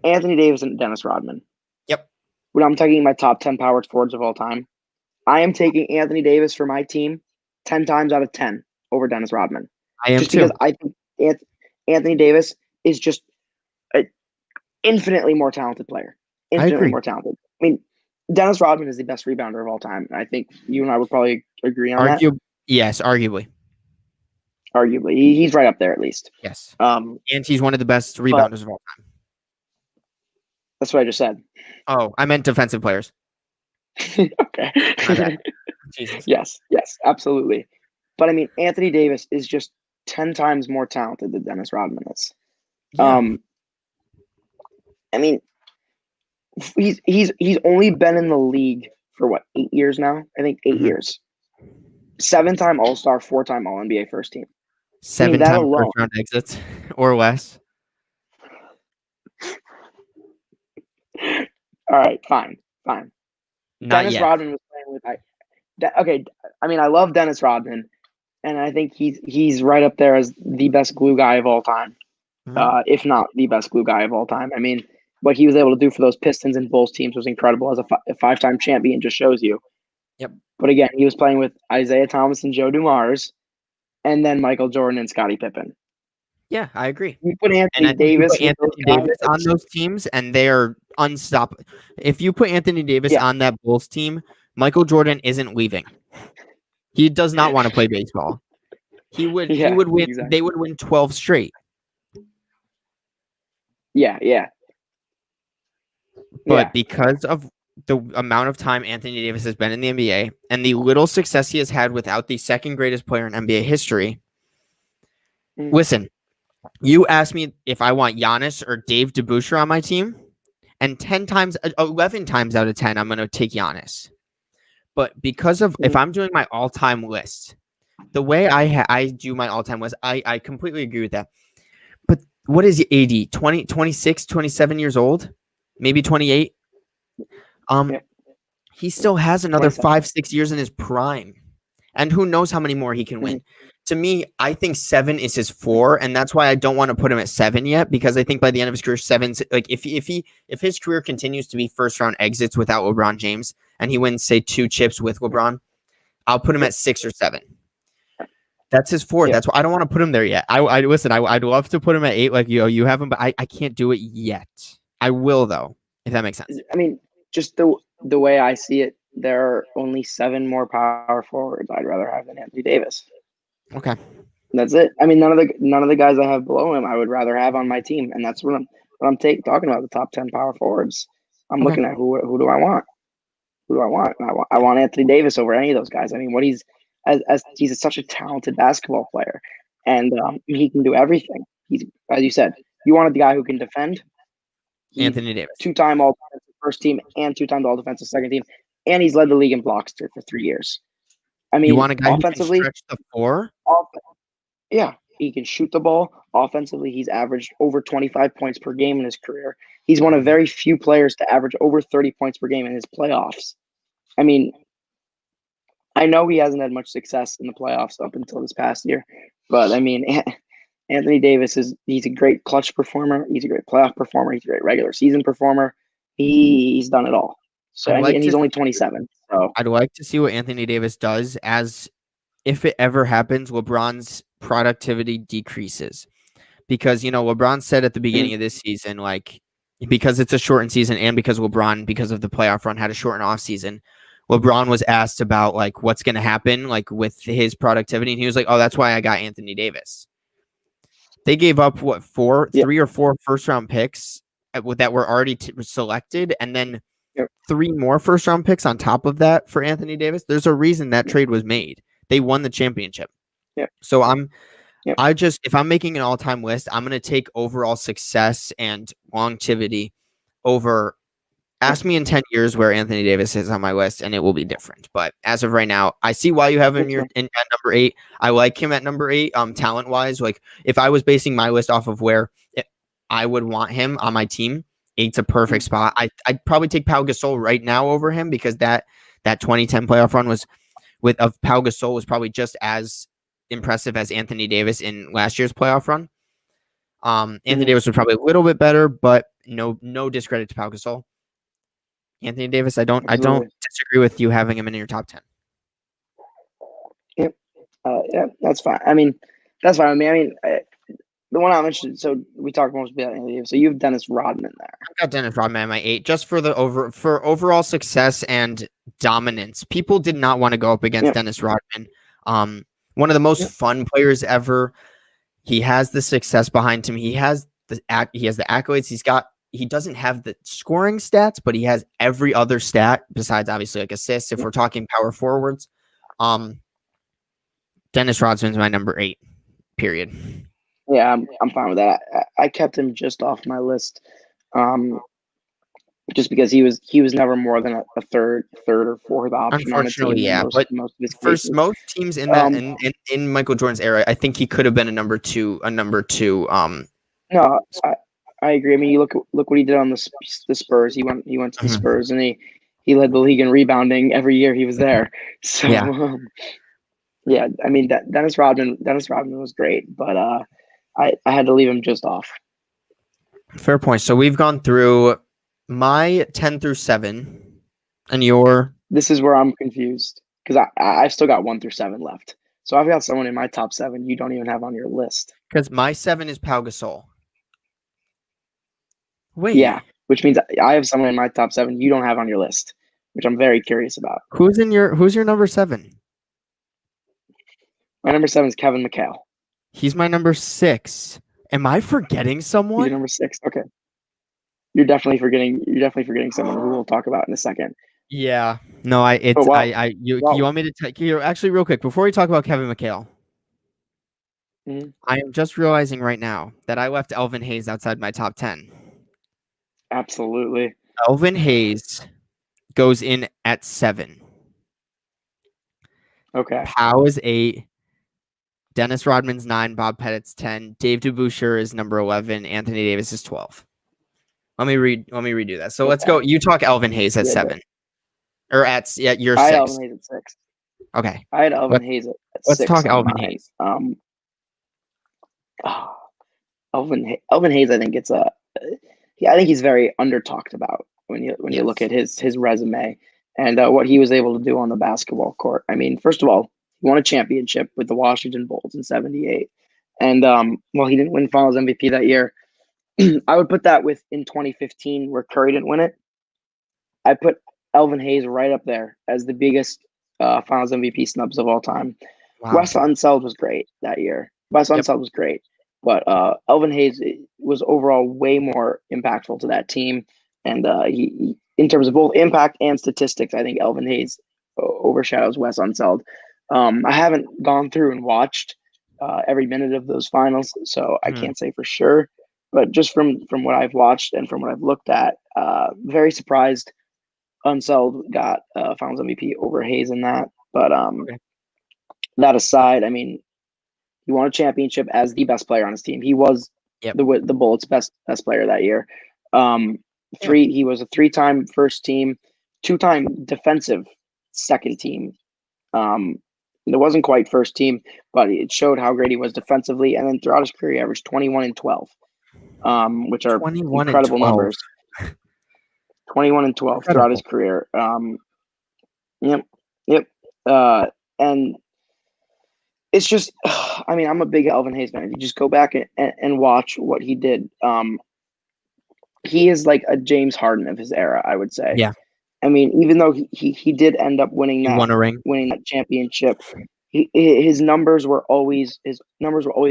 B: Anthony Davis and Dennis Rodman.
A: Yep.
B: When I'm taking my top 10 power forwards of all time, I am taking Anthony Davis for my team 10 times out of 10 over Dennis Rodman.
A: I am
B: just
A: too.
B: Because I think Anthony Davis is just an infinitely more talented player. Infinitely more talented. I mean, Dennis Rodman is the best rebounder of all time. And I think you and I would probably agree on that.
A: Yes, arguably.
B: Arguably. He's right up there at least.
A: Yes. And he's one of the best rebounders of all time.
B: That's what I just said.
A: Oh, I meant defensive players.
B: Okay.
A: My bad. Jesus.
B: Yes, absolutely. But I mean, Anthony Davis is just 10 times more talented than Dennis Rodman is.
A: Yeah.
B: I mean, he's only been in the league for what, 8 years now? I think 8 years. 7-time All-Star, 4-time All-NBA first team.
A: 7-time first round exits or less.
B: All right, fine.
A: Not
B: Dennis
A: yet.
B: Rodman was playing with okay. I mean, I love Dennis Rodman, and I think he's right up there as the best glue guy of all time, if not the best glue guy of all time. I mean, what he was able to do for those Pistons and Bulls teams was incredible. As a 5-time champion, just shows you.
A: Yep.
B: But again, he was playing with Isaiah Thomas and Joe Dumars, and then Michael Jordan and Scottie Pippen.
A: Yeah, I agree.
B: You put Anthony Davis
A: on those teams, and they are unstoppable. If you put Anthony Davis on that Bulls team, Michael Jordan isn't leaving. He does not want to play baseball. He would win. Exactly. They would win 12 straight.
B: Yeah.
A: But because of the amount of time Anthony Davis has been in the NBA and the little success he has had without the second greatest player in NBA history, listen, you ask me if I want Giannis or Dave DeBusschere on my team, and 11 times out of 10, I'm going to take Giannis. But because of, if I'm doing my all-time list, the way I do my all-time list, I completely agree with that. But what is AD? 26, 27 years old? Maybe 28? He still has another 5-6 years in his prime. And who knows how many more he can win. To me, I think 7 is his floor, and that's why I don't want to put him at 7 yet, because I think by the end of his career, 7's like if his career continues to be first round exits without LeBron James, and he wins say 2 chips with LeBron, I'll put him at 6 or 7. That's his floor. That's why I don't want to put him there yet. I'd love to put him at 8, like you have him, but I can't do it yet. I will though, if that makes sense.
B: I mean, just the way I see it, there are only 7 more power forwards I'd rather have than Anthony Davis.
A: Okay,
B: that's it. I mean, none of the guys I have below him I would rather have on my team, and that's what I'm talking about. The top 10 power forwards. I'm looking at who do I want? Who do I want? I want Anthony Davis over any of those guys. I mean, what he's such a talented basketball player, and he can do everything. He's, as you said, you wanted the guy who can defend.
A: Anthony Davis,
B: 2-time all defensive first team and 2-time all defensive second team, and he's led the league in blocks for 3 years. I mean,
A: you want a guy
B: offensively,
A: who can stretch the floor?
B: Yeah, he can shoot the ball. Offensively, he's averaged over 25 points per game in his career. He's one of very few players to average over 30 points per game in his playoffs. I mean, I know he hasn't had much success in the playoffs up until this past year, but I mean, Anthony Davis he's a great clutch performer. He's a great playoff performer. He's a great regular season performer. He's done it all. So and he's only 27. So
A: I'd like to see what Anthony Davis does as if it ever happens, LeBron's productivity decreases. Because, LeBron said at the beginning of this season, like, because it's a shortened season and because LeBron, because of the playoff run, had a shortened off season, LeBron was asked about, like, what's going to happen, like, with his productivity. And he was like, oh, that's why I got Anthony Davis. They gave up, 3 or 4 first-round picks that were already selected, and then 3 more first-round picks on top of that for Anthony Davis. There's a reason that trade was made. They won the championship. So if I'm making an all-time list, I'm going to take overall success and longevity over. Ask me in 10 years where Anthony Davis is on my list, and it will be different. But as of right now, I see why you have him at number 8. I like him at number 8, talent-wise. Like, if I was basing my list off of where I would want him on my team, 8's a perfect spot. I'd probably take Pow Gasol right now over him, because that 2010 playoff run of Pow Gasol was probably just as impressive as Anthony Davis in last year's playoff run. Anthony Davis was probably a little bit better, but no discredit to Pow Gasol. Anthony Davis, I don't disagree with you having him in your top 10.
B: Yep. Yeah, that's fine. I mean, that's fine. I mean, the one I mentioned. So we talked most about Anthony Davis. So you have Dennis Rodman there. I've
A: got Dennis Rodman at my 8, just for overall success and dominance. People did not want to go up against Dennis Rodman. One of the most fun players ever. He has the success behind him. He has the accolades. He's got he doesn't have the scoring stats, but he has every other stat besides obviously like assists. If we're talking power forwards, Dennis Rodman's my number 8. Period.
B: Yeah, I'm fine with that. I kept him just off my list, just because he was never more than a third or fourth option on the team.
A: Unfortunately, yeah. But
B: most of his
A: for
B: cases.
A: most teams in that in Michael Jordan's era, I think he could have been a number two.
B: No, I agree. I mean, you look what he did on the Spurs. He went to the Spurs, and he led the league in rebounding every year he was there. So yeah, I mean Dennis Rodman was great, but I had to leave him just off.
A: Fair point. So we've gone through my 10 through 7, and your.
B: This is where I'm confused because I've still got 1 through 7 left. So I've got someone in my top 7 you don't even have on your list.
A: Because my 7 is Pow Gasol. Wait.
B: Yeah, which means I have someone in my top 7 you don't have on your list, which I'm very curious about.
A: Who's your number 7?
B: My number 7 is Kevin Mchale.
A: He's my number 6. Am I forgetting someone?
B: He's your number 6. Okay. You're definitely forgetting someone who we'll talk about in a second.
A: Yeah. No, you want me to take here actually real quick before we talk about Kevin Mchale. I am just realizing right now that I left Alvin Hayes outside my top 10.
B: Absolutely.
A: Alvin Hayes goes in at 7.
B: Okay.
A: Pow is 8. Dennis Rodman's 9. Bob Pettit's 10. Dave DeBusschere is number 11. Anthony Davis is 12. Let me redo that. So let's go. You talk Alvin Hayes at 7. Or at your 6.
B: I had Alvin Hayes at 6.
A: Okay.
B: I had Alvin Hayes at 6.
A: Let's talk Alvin Hayes.
B: Alvin Hayes, I think I think he's very under talked about when you look at his resume and what he was able to do on the basketball court. I mean, first of all, he won a championship with the Washington Bulls in '78, and he didn't win Finals MVP that year. I would put that in 2015 where Curry didn't win it. I put Alvin Hayes right up there as the biggest Finals MVP snubs of all time. Wow. Wes Unseld was great that year. Unseld was great. But Alvin Hayes was overall way more impactful to that team. And he, in terms of both impact and statistics, I think Alvin Hayes overshadows Wes Unseld. I haven't gone through and watched every minute of those finals, so I can't say for sure. But just from what I've watched and from what I've looked at, very surprised Unseld got Finals MVP over Hayes in that. But that aside, I mean, he won a championship as the best player on his team. He was the Bullets' best player that year. He was a 3-time first team, 2-time defensive second team. It wasn't quite first team, but it showed how great he was defensively. And then throughout his career, he averaged 21 and 12, which are incredible numbers. 21 and 12 throughout his career. And it's just, I mean, I'm a big Alvin Hayes fan. If you just go back and watch what he did, he is like a James Harden of his era, I would say.
A: Yeah.
B: I mean, even though he did end up winning that championship, his numbers were always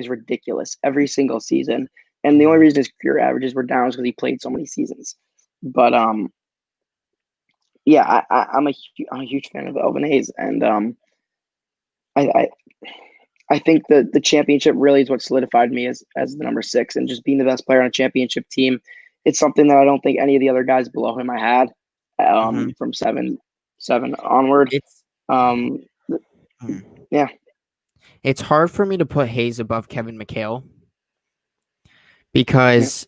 B: ridiculous every single season. And the only reason his career averages were down is because he played so many seasons. But I'm a huge fan of Alvin Hayes, and I think the championship really is what solidified me as the number 6, and just being the best player on a championship team. It's something that I don't think any of the other guys below him I had from 7 onward.
A: It's hard for me to put Hayes above Kevin Mchale because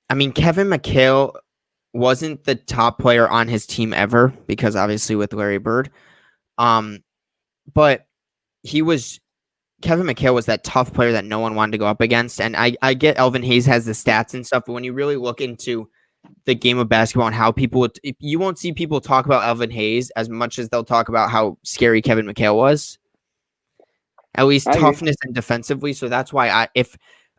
A: I mean Kevin Mchale wasn't the top player on his team ever because obviously with Larry Bird. But Kevin Mchale was that tough player that no one wanted to go up against. And I get Alvin Hayes has the stats and stuff, but when you really look into the game of basketball and how you won't see people talk about Alvin Hayes as much as they'll talk about how scary Kevin Mchale was. At least toughness and defensively. So that's why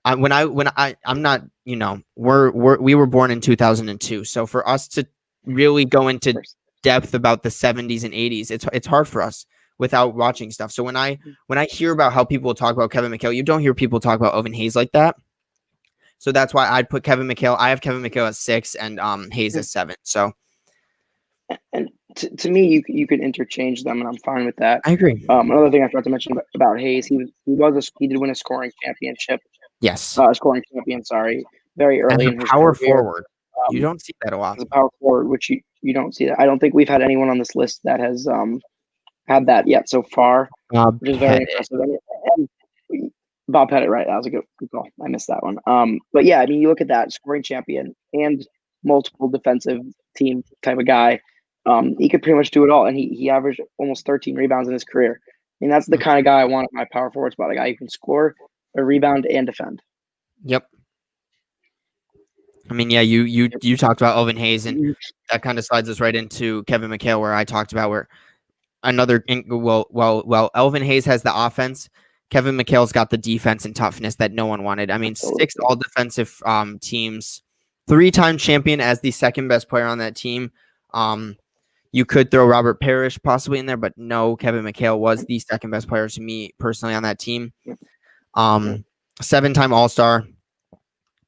A: I'm not, we were born in 2002. So for us to really go into depth about the 70s and 80s, it's hard for us without watching stuff. So when I hear about how people talk about Kevin Mchale, you don't hear people talk about Alvin Hayes like that So that's why I'd put Kevin McHale. I have Kevin McHale at 6 and Hayes at 7. So
B: And to me, you could interchange them, and I'm fine with that.
A: I agree.
B: Another thing I forgot to mention about Hayes, he did win a scoring championship.
A: Yes.
B: Scoring champion, sorry, very early in his
A: power
B: career.
A: forward. You don't see that a lot.
B: As a power forward, which you don't see that. I don't think we've had anyone on this list that has had that yet so far, which is very impressive. And Bob Pettit, right? That was a good call. I missed that one. But yeah, I mean, you look at that scoring champion and multiple defensive team type of guy. He could pretty much do it all, and he averaged almost 13 rebounds in his career. I mean, that's the kind of guy I want at my power forward spot, a guy who can score, a rebound, and defend.
A: Yep. I mean, yeah, you talked about Alvin Hayes, and that kind of slides us right into Kevin McHale, where I talked about where Alvin Hayes has the offense. Kevin McHale's got the defense and toughness that no one wanted. I mean, 6 all defensive teams, 3-time champion as the second best player on that team. You could throw Robert Parrish possibly in there, but no, Kevin McHale was the second best player to me personally on that team. 7-time All-Star.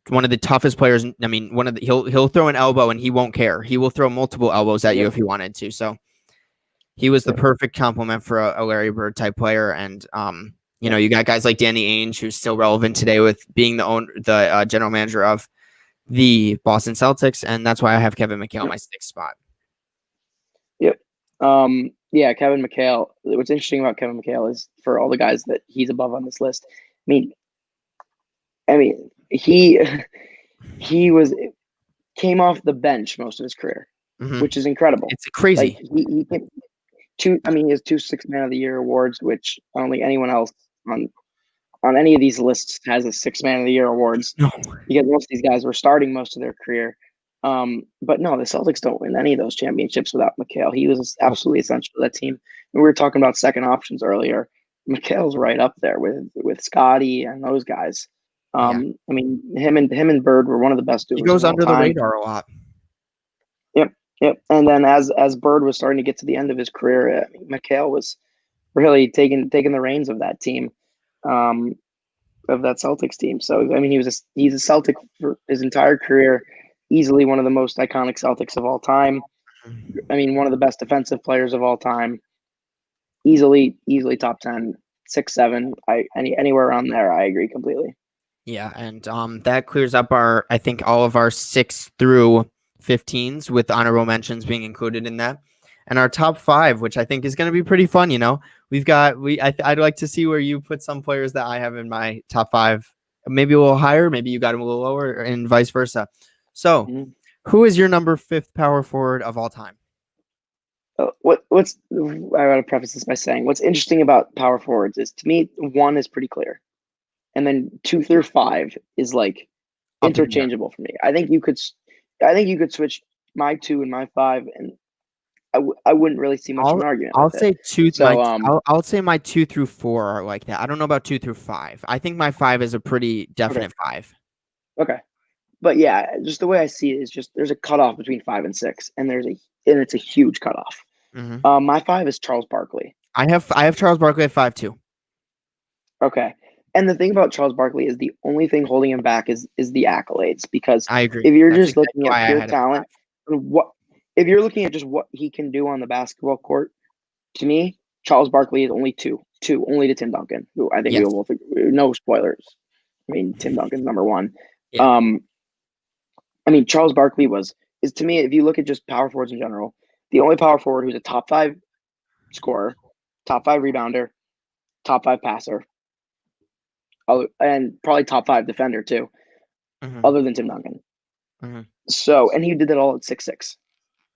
A: One of the toughest players. I mean, he'll throw an elbow and he won't care. He will throw multiple elbows at you if he wanted to. So he was the perfect complement for a Larry Bird type player. And you got guys like Danny Ainge, who's still relevant today with being the general manager of the Boston Celtics, and that's why I have Kevin McHale on my 6th spot.
B: Yep. Yeah, Kevin McHale. What's interesting about Kevin McHale is for all the guys that he's above on this list. I mean, he came off the bench most of his career, which is incredible.
A: It's crazy.
B: Like he has 2 Sixth Man of the Year awards, which I don't think anyone else on any of these lists has a Sixth Man of the Year awards.
A: No.
B: Because most of these guys were starting most of their career. But no, the Celtics don't win any of those championships without McHale. He was absolutely essential to that team. And we were talking about second options earlier. McHale's right up there with Scottie and those guys. I mean, him and Bird were one of the best duos.
A: He goes under the radar a lot.
B: Yep. And then as Bird was starting to get to the end of his career, McHale was really taking the reins of that team, of that Celtics team. So I mean, he's a Celtic for his entire career. Easily one of the most iconic Celtics of all time. I mean, one of the best defensive players of all time. Easily top 10, 6, 7. Anywhere around there, I agree completely.
A: Yeah, and that clears up I think all of our 6 through 15s with honorable mentions being included in that. And our top 5, which I think is going to be pretty fun, I'd like to see where you put some players that I have in my top 5, maybe a little higher, maybe you got them a little lower, and vice versa. So, who is your number 5th power forward of all time?
B: I want to preface this by saying what's interesting about power forwards is, to me, 1 is pretty clear. And then 2 through 5 is like interchangeable for me. I think you could switch my 2 and my 5, and I wouldn't really see much of an argument.
A: I'll say 2. So, I'll say my 2 through 4 are like that. I don't know about 2 through 5. I think my 5 is a pretty definite 5.
B: Okay. But yeah, just the way I see it is just there's a cutoff between 5 and 6, and it's a huge cutoff. My 5 is Charles Barkley.
A: I have Charles Barkley at 5 too.
B: Okay. And the thing about Charles Barkley is the only thing holding him back is the accolades, because
A: I agree.
B: If you're just looking at pure talent, if you're looking at just what he can do on the basketball court, to me, Charles Barkley is only two, only to Tim Duncan, who I think we will both agree. No spoilers. I mean, Tim Duncan's number 1. Yeah. I mean, Charles Barkley is to me, if you look at just power forwards in general, the only power forward who's a top 5 scorer, top 5 rebounder, top 5 passer, and probably top 5 defender too, other than Tim Duncan. So, and he did that all at 6'6",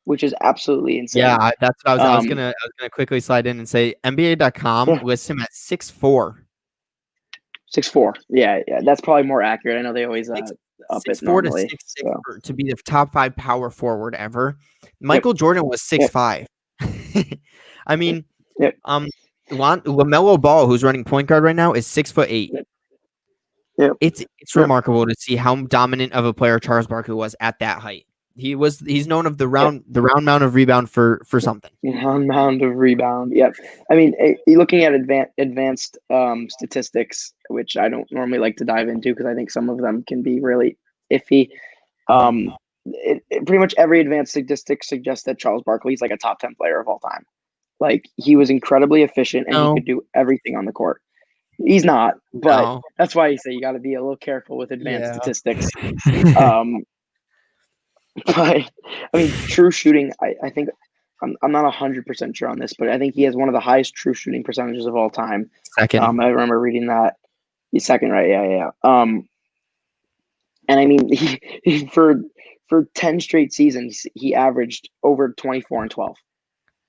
B: which is absolutely insane.
A: Yeah, that's what I was gonna quickly slide in and say NBA.com lists him at 6'4".
B: 6'4". Yeah, that's probably more accurate. I know they always up it normally.
A: 6'4" to be the top 5 power forward ever. Michael Jordan was 6'5". I mean, LaMelo Ball, who's running point guard right now, is 6'8". It's remarkable to see how dominant of a player Charles Barkley was at that height. He's known of the round mound of rebound for something.
B: Round mound of rebound. Yep. I mean, looking at advanced statistics, which I don't normally like to dive into because I think some of them can be really iffy. Pretty much every advanced statistic suggests that Charles Barkley is like a top 10 player of all time. Like, he was incredibly efficient and he could do everything on the court. He's not, but that's why you say you got to be a little careful with advanced statistics. But I mean, true shooting, I think I'm not 100% sure on this, but I think he has one of the highest true shooting percentages of all time.
A: Second.
B: I remember reading that. He's second, right? Yeah. And I mean, he for 10 straight seasons, he averaged over 24 and 12.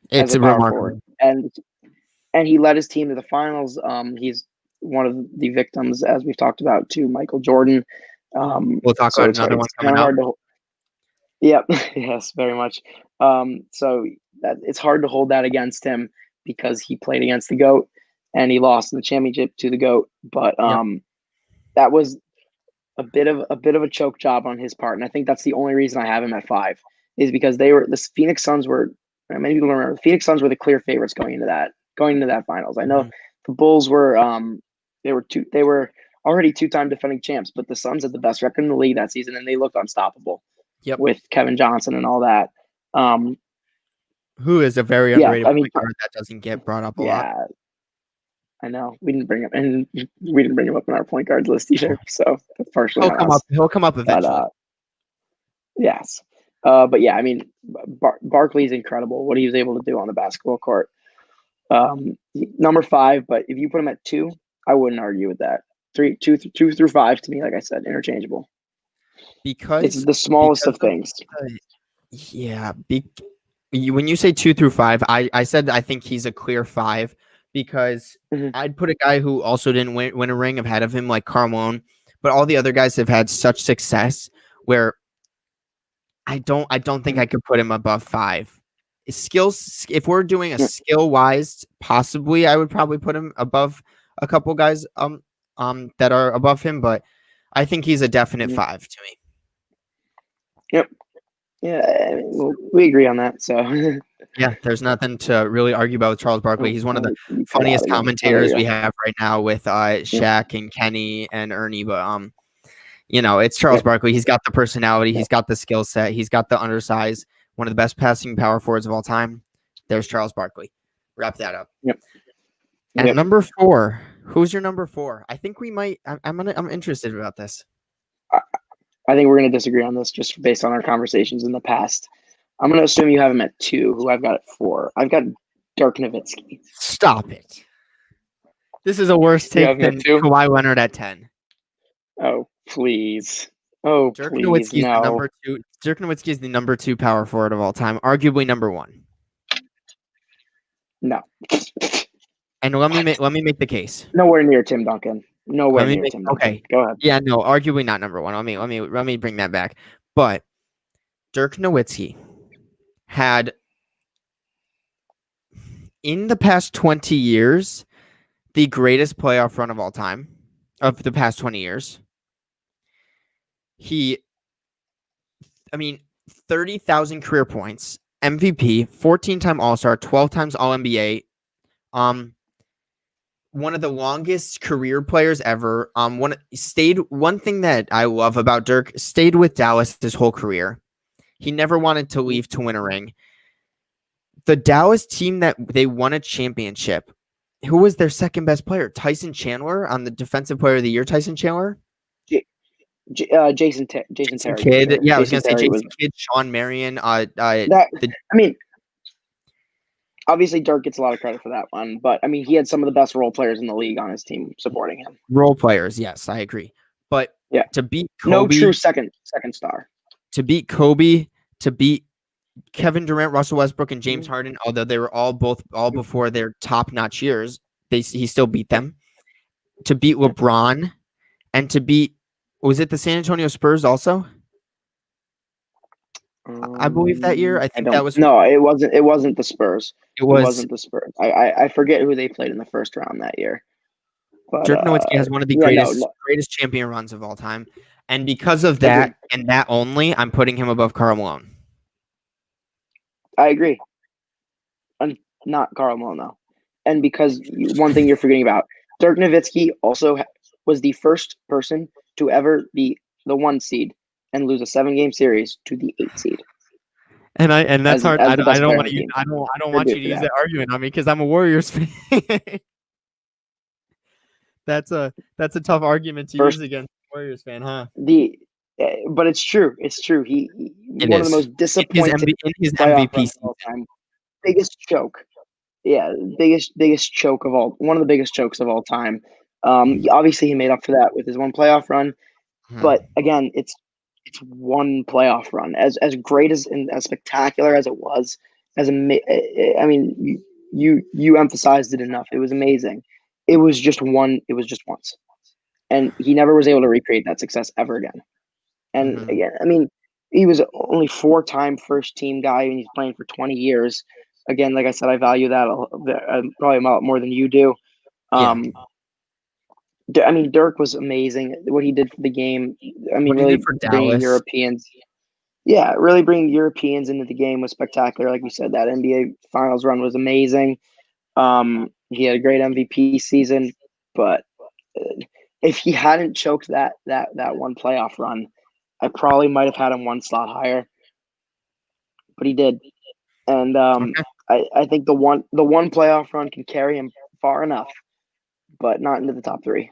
A: It's a power forward.
B: And he led his team to the finals. He's one of the victims, as we've talked about, to Michael Jordan.
A: We'll talk about another one coming up.
B: Yep. Yes, very much. So it's hard to hold that against him because he played against the GOAT and he lost the championship to the GOAT. But that was a bit of a choke job on his part, and I think that's the only reason I have him at 5 is because the Phoenix Suns were. Many people remember the Phoenix Suns were the clear favorites going into that finals. I know the Bulls were they were already 2-time defending champs, but the Suns had the best record in the league that season, and they looked unstoppable.
A: Yep.
B: With Kevin Johnson and all that.
A: Who is a very underrated point guard that doesn't get brought up a lot.
B: I know. We didn't bring him up in our point guards list either. So that's partially
A: he'll come up eventually.
B: But, yes. But yeah, I mean, Barkley's incredible. What he was able to do on the basketball court. Number 5, but if you put him at 2, I wouldn't argue with that. 2 through 5 to me, like I said, interchangeable.
A: Because
B: it's the smallest of things.
A: When you say 2 through 5, I said I think he's a clear 5 because I'd put a guy who also didn't win a ring ahead of him, like Carmelo, but all the other guys have had such success where I don't think I could put him above 5. Skills, if we're doing a skill wise, possibly I would probably put him above a couple guys that are above him, but I think he's a definite 5 to me.
B: Yep. Yeah, we agree on that. So
A: yeah, there's nothing to really argue about with Charles Barkley. He's one of the funniest commentators we have right now with Shaq and Kenny and Ernie. But it's Charles Barkley. He's got the personality. He's got the skill set. He's got the undersize. One of the best passing power forwards of all time. There's Charles Barkley. Wrap that up.
B: Yep.
A: And number 4. Who's your number 4? I think we might. I'm interested about this.
B: I think we're going to disagree on this just based on our conversations in the past. I'm going to assume you have him at 2, who I've got at 4. I've got Dirk Nowitzki.
A: Stop it. This is a worse take than Kawhi Leonard at 10.
B: Oh, please. Oh,
A: Dirk
B: please,
A: Nowitzki is
B: no.
A: the number 2. Dirk Nowitzki is the number 2 power forward of all time, arguably number 1.
B: No.
A: And let me make the case.
B: Nowhere near Tim Duncan. Nowhere near Tim Duncan.
A: Okay,
B: go ahead.
A: Yeah, no, arguably not number 1. Let me bring that back. But Dirk Nowitzki had in the past 20 years the greatest playoff run of all time of the past 20 years. 30,000 career points, MVP, 14-time All-Star, 12 times All-NBA. One of the longest career players ever. One thing that I love about Dirk, stayed with Dallas his whole career. He never wanted to leave to win a ring. The Dallas team that they won a championship, who was their second best player? Tyson Chandler on the Defensive Player of the Year. Tyson Chandler.
B: Jason Terry.
A: Kidd. Yeah, I was going to say Jason Kidd, Sean Marion.
B: Obviously, Dirk gets a lot of credit for that one, but I mean, he had some of the best role players in the league on his team supporting him.
A: Role players, yes, I agree. But to beat Kobe,
B: no true second star.
A: To beat Kobe, to beat Kevin Durant, Russell Westbrook, and James Harden, although they were all before their top-notch years, he still beat them. To beat LeBron, and to beat, was it the San Antonio Spurs also? I believe that year. I think that was
B: no. It wasn't. It wasn't the Spurs.
A: It wasn't
B: the Spurs. I forget who they played in the first round that year. But
A: Dirk Nowitzki has one of the greatest champion runs of all time. And because of that and that only, I'm putting him above Karl Malone.
B: I agree. Not Karl Malone, though. And because one thing you're forgetting about, Dirk Nowitzki also was the first person to ever be the 1 seed and lose a 7-game series to the 8 seed.
A: And that's hard. I don't want you. I don't want you to use that argument on me because I'm a Warriors fan. That's a tough argument to use against a Warriors fan, huh?
B: But it's true. It's true. He one of the most disappointing
A: in his
B: playoff
A: MVP
B: runs of all time. Biggest choke. Yeah, biggest choke of all. One of the biggest chokes of all time. Obviously he made up for that with his one playoff run, but again, it's one playoff run. As great as and as spectacular as it was, I mean, you emphasized it enough. It was amazing. It was just one. It was just once, and he never was able to recreate that success ever again. And again, I mean, he was only 4-time first team guy, and he's playing for 20 years. Again, like I said, I value that probably a lot more than you do. I mean, Dirk was amazing. What he did for the game. I mean, really bringing Europeans. Yeah, really bringing Europeans into the game was spectacular. Like you said, that NBA Finals run was amazing. He had a great MVP season, but if he hadn't choked that one playoff run, I probably might have had him one slot higher. But he did, and I think the one playoff run can carry him far enough, but not into the top 3.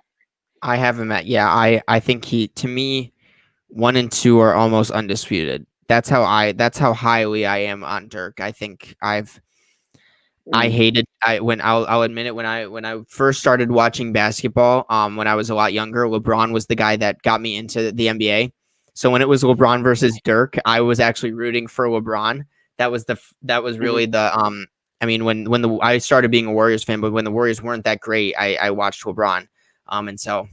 A: I have him at I think to me 1 and 2 are almost undisputed. That's how highly I am on Dirk. I think I'll admit it, when I first started watching basketball, when I was a lot younger, LeBron was the guy that got me into the NBA. So when it was LeBron versus Dirk, I was actually rooting for LeBron. That was really the I mean, when I started being a Warriors fan, but when the Warriors weren't that great, I watched LeBron. And so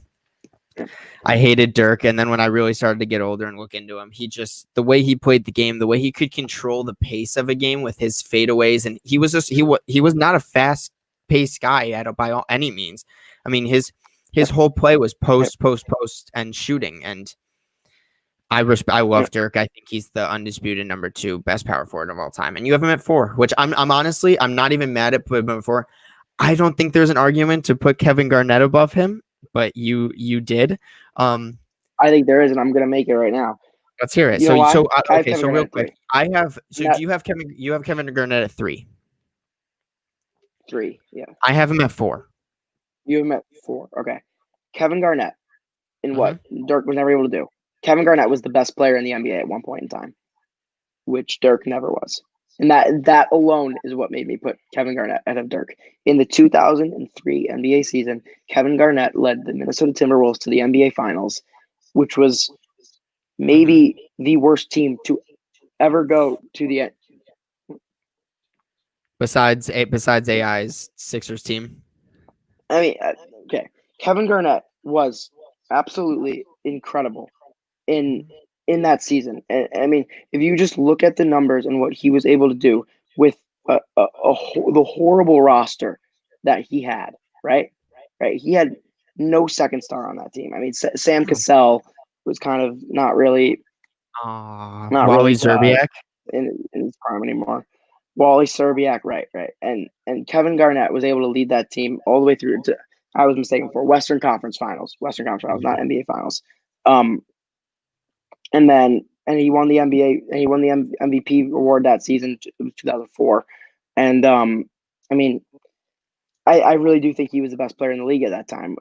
A: I hated Dirk. And then when I really started to get older and look into him, the way he played the game, the way he could control the pace of a game with his fadeaways, and he was not a fast paced guy by any means. I mean, his whole play was post and shooting, and I love Dirk. I think he's the undisputed number 2 best power forward of all time. And you have him at 4, which I'm honestly, I'm not even mad at putting him at 4. I don't think there's an argument to put Kevin Garnett above him, but you did.
B: I think there is, and I'm going to make it right now.
A: Let's hear it. So real quick, do you have Kevin Garnett at 3?
B: 3, yeah.
A: I have him at 4.
B: You have him at 4. Okay. Kevin Garnett, in what Dirk was never able to do. Kevin Garnett was the best player in the NBA at one point in time, which Dirk never was. And that alone is what made me put Kevin Garnett ahead of Dirk. In the 2003 NBA season, Kevin Garnett led the Minnesota Timberwolves to the NBA Finals, which was maybe the worst team to ever go to the end.
A: Besides AI's Sixers team.
B: I mean, okay. Kevin Garnett was absolutely incredible in that season. I mean, if you just look at the numbers and what he was able to do with the horrible roster that he had, right? He had no second star on that team. I mean, Sam Cassell was kind of not really
A: Zerbiak
B: in his prime anymore. Wally Serbiak, right. And Kevin Garnett was able to lead that team all the way through to, I was mistaken, for Western Conference Finals, not NBA Finals. And he won the NBA, and he won the MVP award that season, 2004. And I mean, I really do think he was the best player in the league at that time.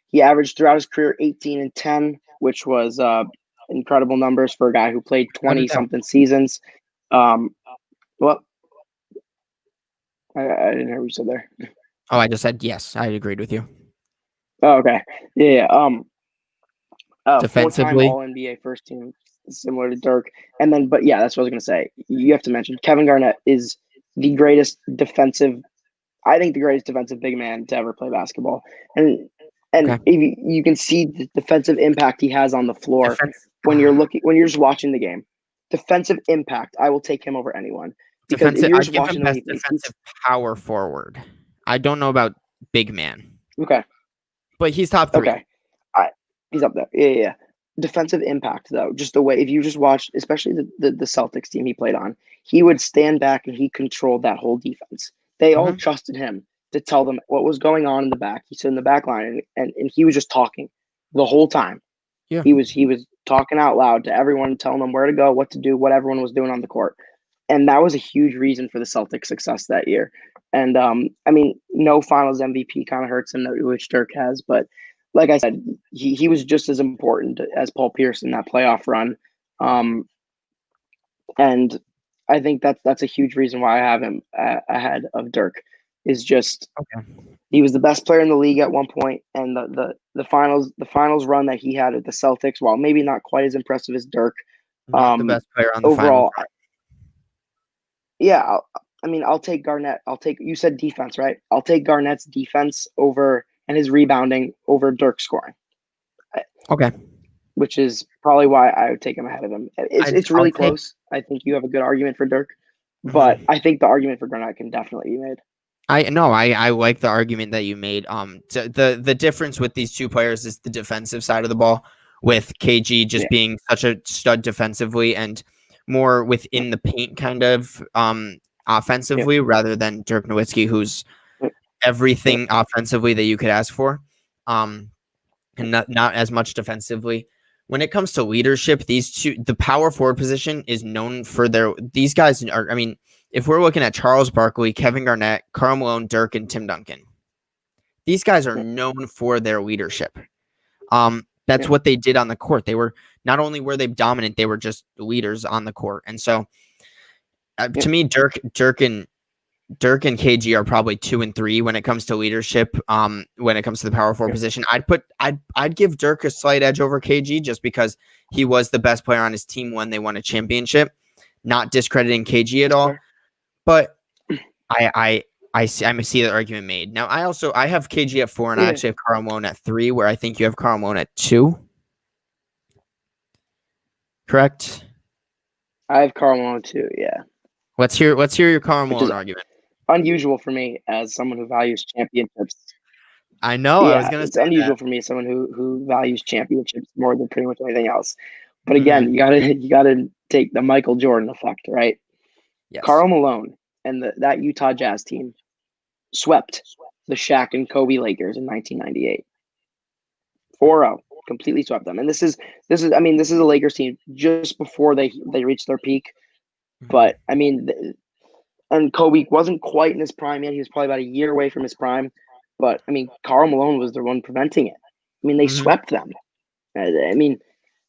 B: He averaged throughout his career 18 and 10, which was incredible numbers for a guy who played 20 something seasons. Well, I didn't hear what you said there.
A: Oh, I just said yes. I agreed with you.
B: Oh, okay. Yeah.
A: Defensively,
B: 4-time All-NBA first team, similar to Dirk. And then, but yeah, that's what I was going to say. You have to mention Kevin Garnett is the greatest defensive big man to ever play basketball. And you can see the defensive impact he has on the floor when you're just watching the game. Defensive impact, I will take him over anyone. Because if you're just watching
A: him best defensive power forward. I don't know about big man.
B: Okay.
A: But he's top 3.
B: Okay. He's up there. Yeah. Defensive impact, though, just the way, if you just watch, especially the Celtics team he played on, he would stand back and he controlled that whole defense. They all trusted him to tell them what was going on in the back. He stood in the back line and he was just talking the whole time.
A: Yeah.
B: He was talking out loud to everyone, telling them where to go, what to do, what everyone was doing on the court. And that was a huge reason for the Celtics' success that year. And I mean, no Finals MVP kind of hurts him, which Dirk has, but like I said, he was just as important as Paul Pierce in that playoff run. And I think that's a huge reason why I have him ahead of Dirk. Is just he was the best player in the league at one point, and the finals run that he had at the Celtics, while maybe not quite as impressive as Dirk,
A: not the best player on the
B: overall.
A: finals.
B: Yeah, I'll take Garnett. You said defense, right? I'll take Garnett's defense over and his rebounding over Dirk's scoring.
A: Okay.
B: Which is probably why I would take him ahead of him. It's really close. I think you have a good argument for Dirk, but I think the argument for Garnett can definitely be made.
A: I like the argument that you made. The difference with these two players is the defensive side of the ball, with KG just being such a stud defensively and more within the paint kind of offensively, rather than Dirk Nowitzki, who's everything offensively that you could ask for, and not as much defensively. When it comes to leadership, the power forward position is known for these guys are, I mean, if we're looking at Charles Barkley, Kevin Garnett, Karl Malone, Dirk, and Tim Duncan, these guys are known for their leadership. That's what they did on the court. They were, not only were they dominant, they were just leaders on the court. And so to me, Dirk and KG are probably 2 and 3 when it comes to leadership. When it comes to the power forward position, I'd give Dirk a slight edge over KG just because he was the best player on his team when they won a championship. Not discrediting KG at all, but I see the argument made. Now I have KG at 4, and I actually have Karl Malone at 3, where I think you have Karl Malone at 2. Correct?
B: I have Karl Malone 2. Yeah.
A: Let's hear your Karl Malone argument.
B: Unusual for me as someone who values championships.
A: I know. I was gonna say
B: it's unusual for me as someone who values championships more than pretty much anything else. But again, you gotta take the Michael Jordan effect, right?
A: Yes.
B: Karl Malone and that Utah Jazz team swept the Shaq and Kobe Lakers in 1998. 4-0, completely swept them. And this is a Lakers team just before they reached their peak. But I mean, and Kobe wasn't quite in his prime yet. He was probably about a year away from his prime. But I mean, Karl Malone was the one preventing it. I mean, they swept them. I mean,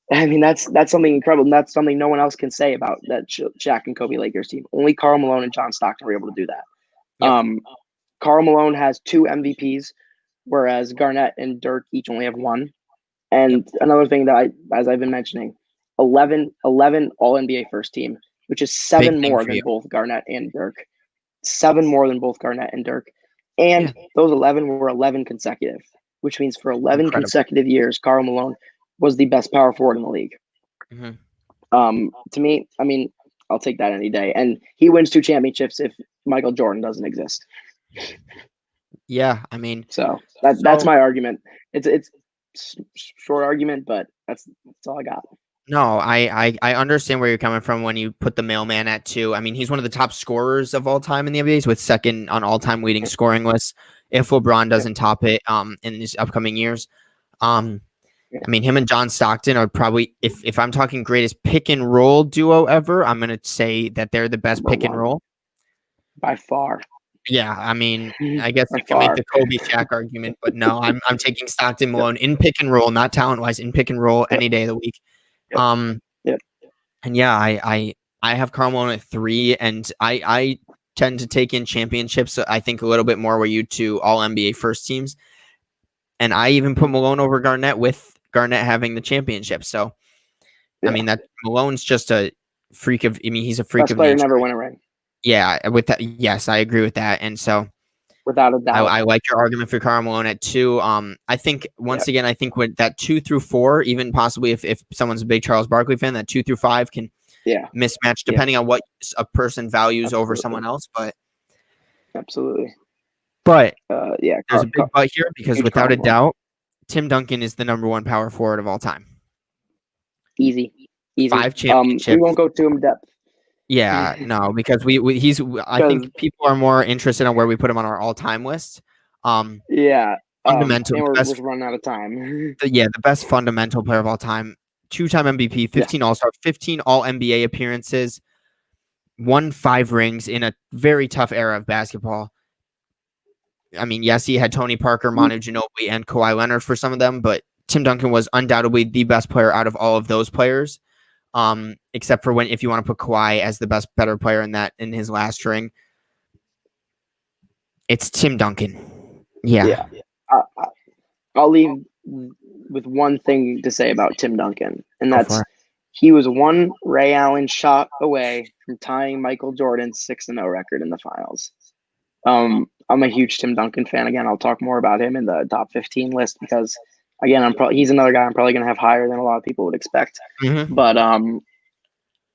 B: that's something incredible. And that's something no one else can say about that Shaq and Kobe Lakers team. Only Karl Malone and John Stockton were able to do that. Yep. Karl Malone has 2 MVPs, whereas Garnett and Dirk each only have 1. And another thing that as I've been mentioning, 11 All-NBA first team, which is 7 more than both Garnett and Dirk. 7 more than both Garnett and Dirk. And those 11 were 11 consecutive, which means for 11 consecutive years, Karl Malone was the best power forward in the league. To me, I mean, I'll take that any day. And he wins 2 championships if Michael Jordan doesn't exist.
A: Yeah, I mean,
B: so that's my argument. It's short argument, but that's all I got.
A: No, I understand where you're coming from when you put the mailman at 2. I mean, he's one of the top scorers of all time in the NBA, with second on all-time leading scoring lists if LeBron doesn't top it in these upcoming years. I mean, him and John Stockton are probably, if I'm talking greatest pick and roll duo ever, I'm going to say that they're the best pick and roll.
B: By far.
A: Yeah, I mean, I guess you can make the Kobe Shaq argument, but no, I'm taking Stockton Malone in pick and roll, not talent-wise, in pick and roll any day of the week. And yeah, I have Karl Malone at 3, and I tend to take in championships. I think a little bit more where you 2 all NBA first teams, and I even put Malone over Garnett, with Garnett having the championship. So, I mean, that Malone's just a freak of. I mean, he's a freak of nature.
B: Never win a ring.
A: Yeah, with that, yes, I agree with that, and so.
B: Without a doubt.
A: I like your argument for Karl Malone at 2. I think again, I think with that 2 through 4, even possibly if someone's a big Charles Barkley fan, that 2 through 5 can mismatch depending on what a person values over someone else. But
B: absolutely.
A: But there's a big but here, because without a doubt, Tim Duncan is the number one power forward of all time.
B: Easy.
A: 5 championships.
B: We won't go too in depth.
A: Yeah, no, because I think people are more interested on where we put him on our all-time list.
B: Yeah.
A: Fundamental.
B: And we're running out of time.
A: The best fundamental player of all time. 2-time MVP, 15 All-Star, 15 All-NBA appearances, won 5 rings in a very tough era of basketball. I mean, yes, he had Tony Parker, Manu Ginobili, and Kawhi Leonard for some of them, but Tim Duncan was undoubtedly the best player out of all of those players. Except for if you want to put Kawhi as the better player in his last ring, it's Tim Duncan. Yeah.
B: I'll leave with one thing to say about Tim Duncan, and that's he was one Ray Allen shot away from tying Michael Jordan's 6-0 record in the finals. I'm a huge Tim Duncan fan. Again, I'll talk more about him in the top 15 list because, again, he's another guy I'm probably going to have higher than a lot of people would expect.
A: Mm-hmm.
B: But I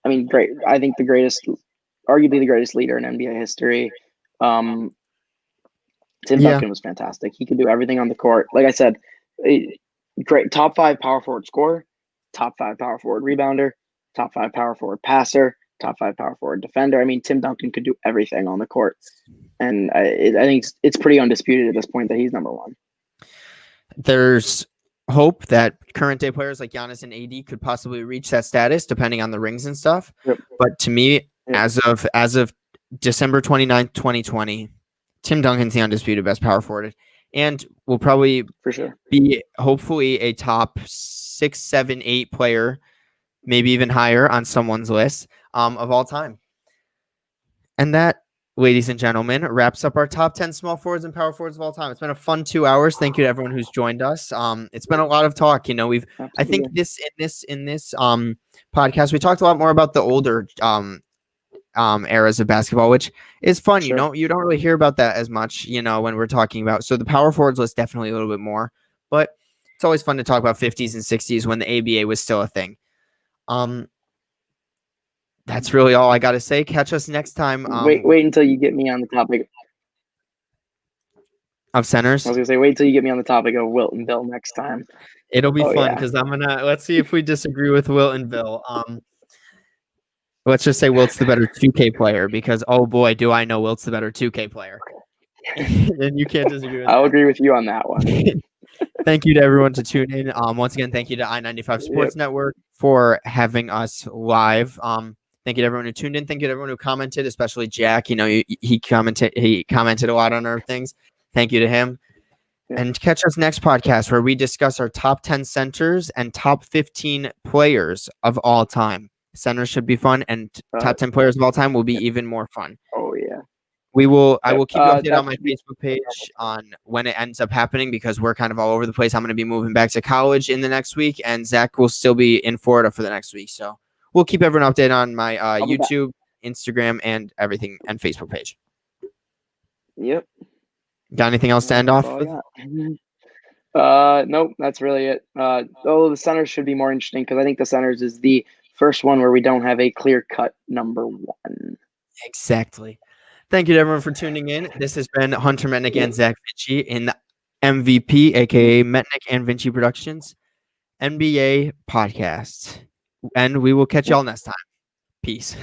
B: mean, great. I think arguably the greatest leader in NBA history. Tim Duncan was fantastic. He could do everything on the court. Like I said, great top 5 power forward scorer, top 5 power forward rebounder, top 5 power forward passer, top 5 power forward defender. I mean, Tim Duncan could do everything on the court. And I think it's pretty undisputed at this point that he's number one.
A: There's hope that current day players like Giannis and AD could possibly reach that status depending on the rings and stuff.
B: Yep.
A: But to me, as of December 29th, 2020, Tim Duncan's the undisputed best power forward and will probably
B: for sure
A: be hopefully a top 6, 7, 8 player, maybe even higher on someone's list of all time. And that, ladies and gentlemen, wraps up our top 10 small forwards and power forwards of all time. It's been a fun 2 hours. Thank you to everyone who's joined us. It's been a lot of talk. You know, I think in this podcast, we talked a lot more about the older eras of basketball, which is fun.
B: Sure.
A: You don't really hear about that as much, when we're talking about. So the power forwards list definitely a little bit more, but it's always fun to talk about 50s and 60s when the ABA was still a thing. That's really all I got to say. Catch us next time.
B: Wait until you get me on the topic
A: of centers.
B: I was gonna say, wait till you get me on the topic of Wilt and Bill next time.
A: It'll be fun because let's see if we disagree with Wilt and Bill. Let's just say Wilt's the better 2K player because, oh boy, do I know Wilt's the better 2K player. And you can't disagree with
B: I'll agree with you on that one.
A: Thank you to everyone to tune in. Once again, thank you to I-95 Sports Network for having us live. Thank you to everyone who tuned in. Thank you to everyone who commented, especially Jack. He commented a lot on our things. Thank you to him. Yeah. And catch us next podcast where we discuss our top 10 centers and top 15 players of all time. Centers should be fun, and top 10 players of all time will be even more fun.
B: Oh yeah.
A: I will keep you updated on my Facebook page on when it ends up happening because we're kind of all over the place. I'm going to be moving back to college in the next week, and Zach will still be in Florida for the next week. So we'll keep everyone updated on my YouTube, Instagram, and everything, and Facebook page.
B: Yep.
A: Got anything else to end off with?
B: Nope, that's really it. The centers should be more interesting because I think the centers is the first one where we don't have a clear-cut number one.
A: Exactly. Thank you to everyone for tuning in. This has been Hunter Metnick and Zach Vinci in the M.V.P, a.k.a. Metnick and Vinci Productions NBA podcast. And we will catch y'all next time. Peace.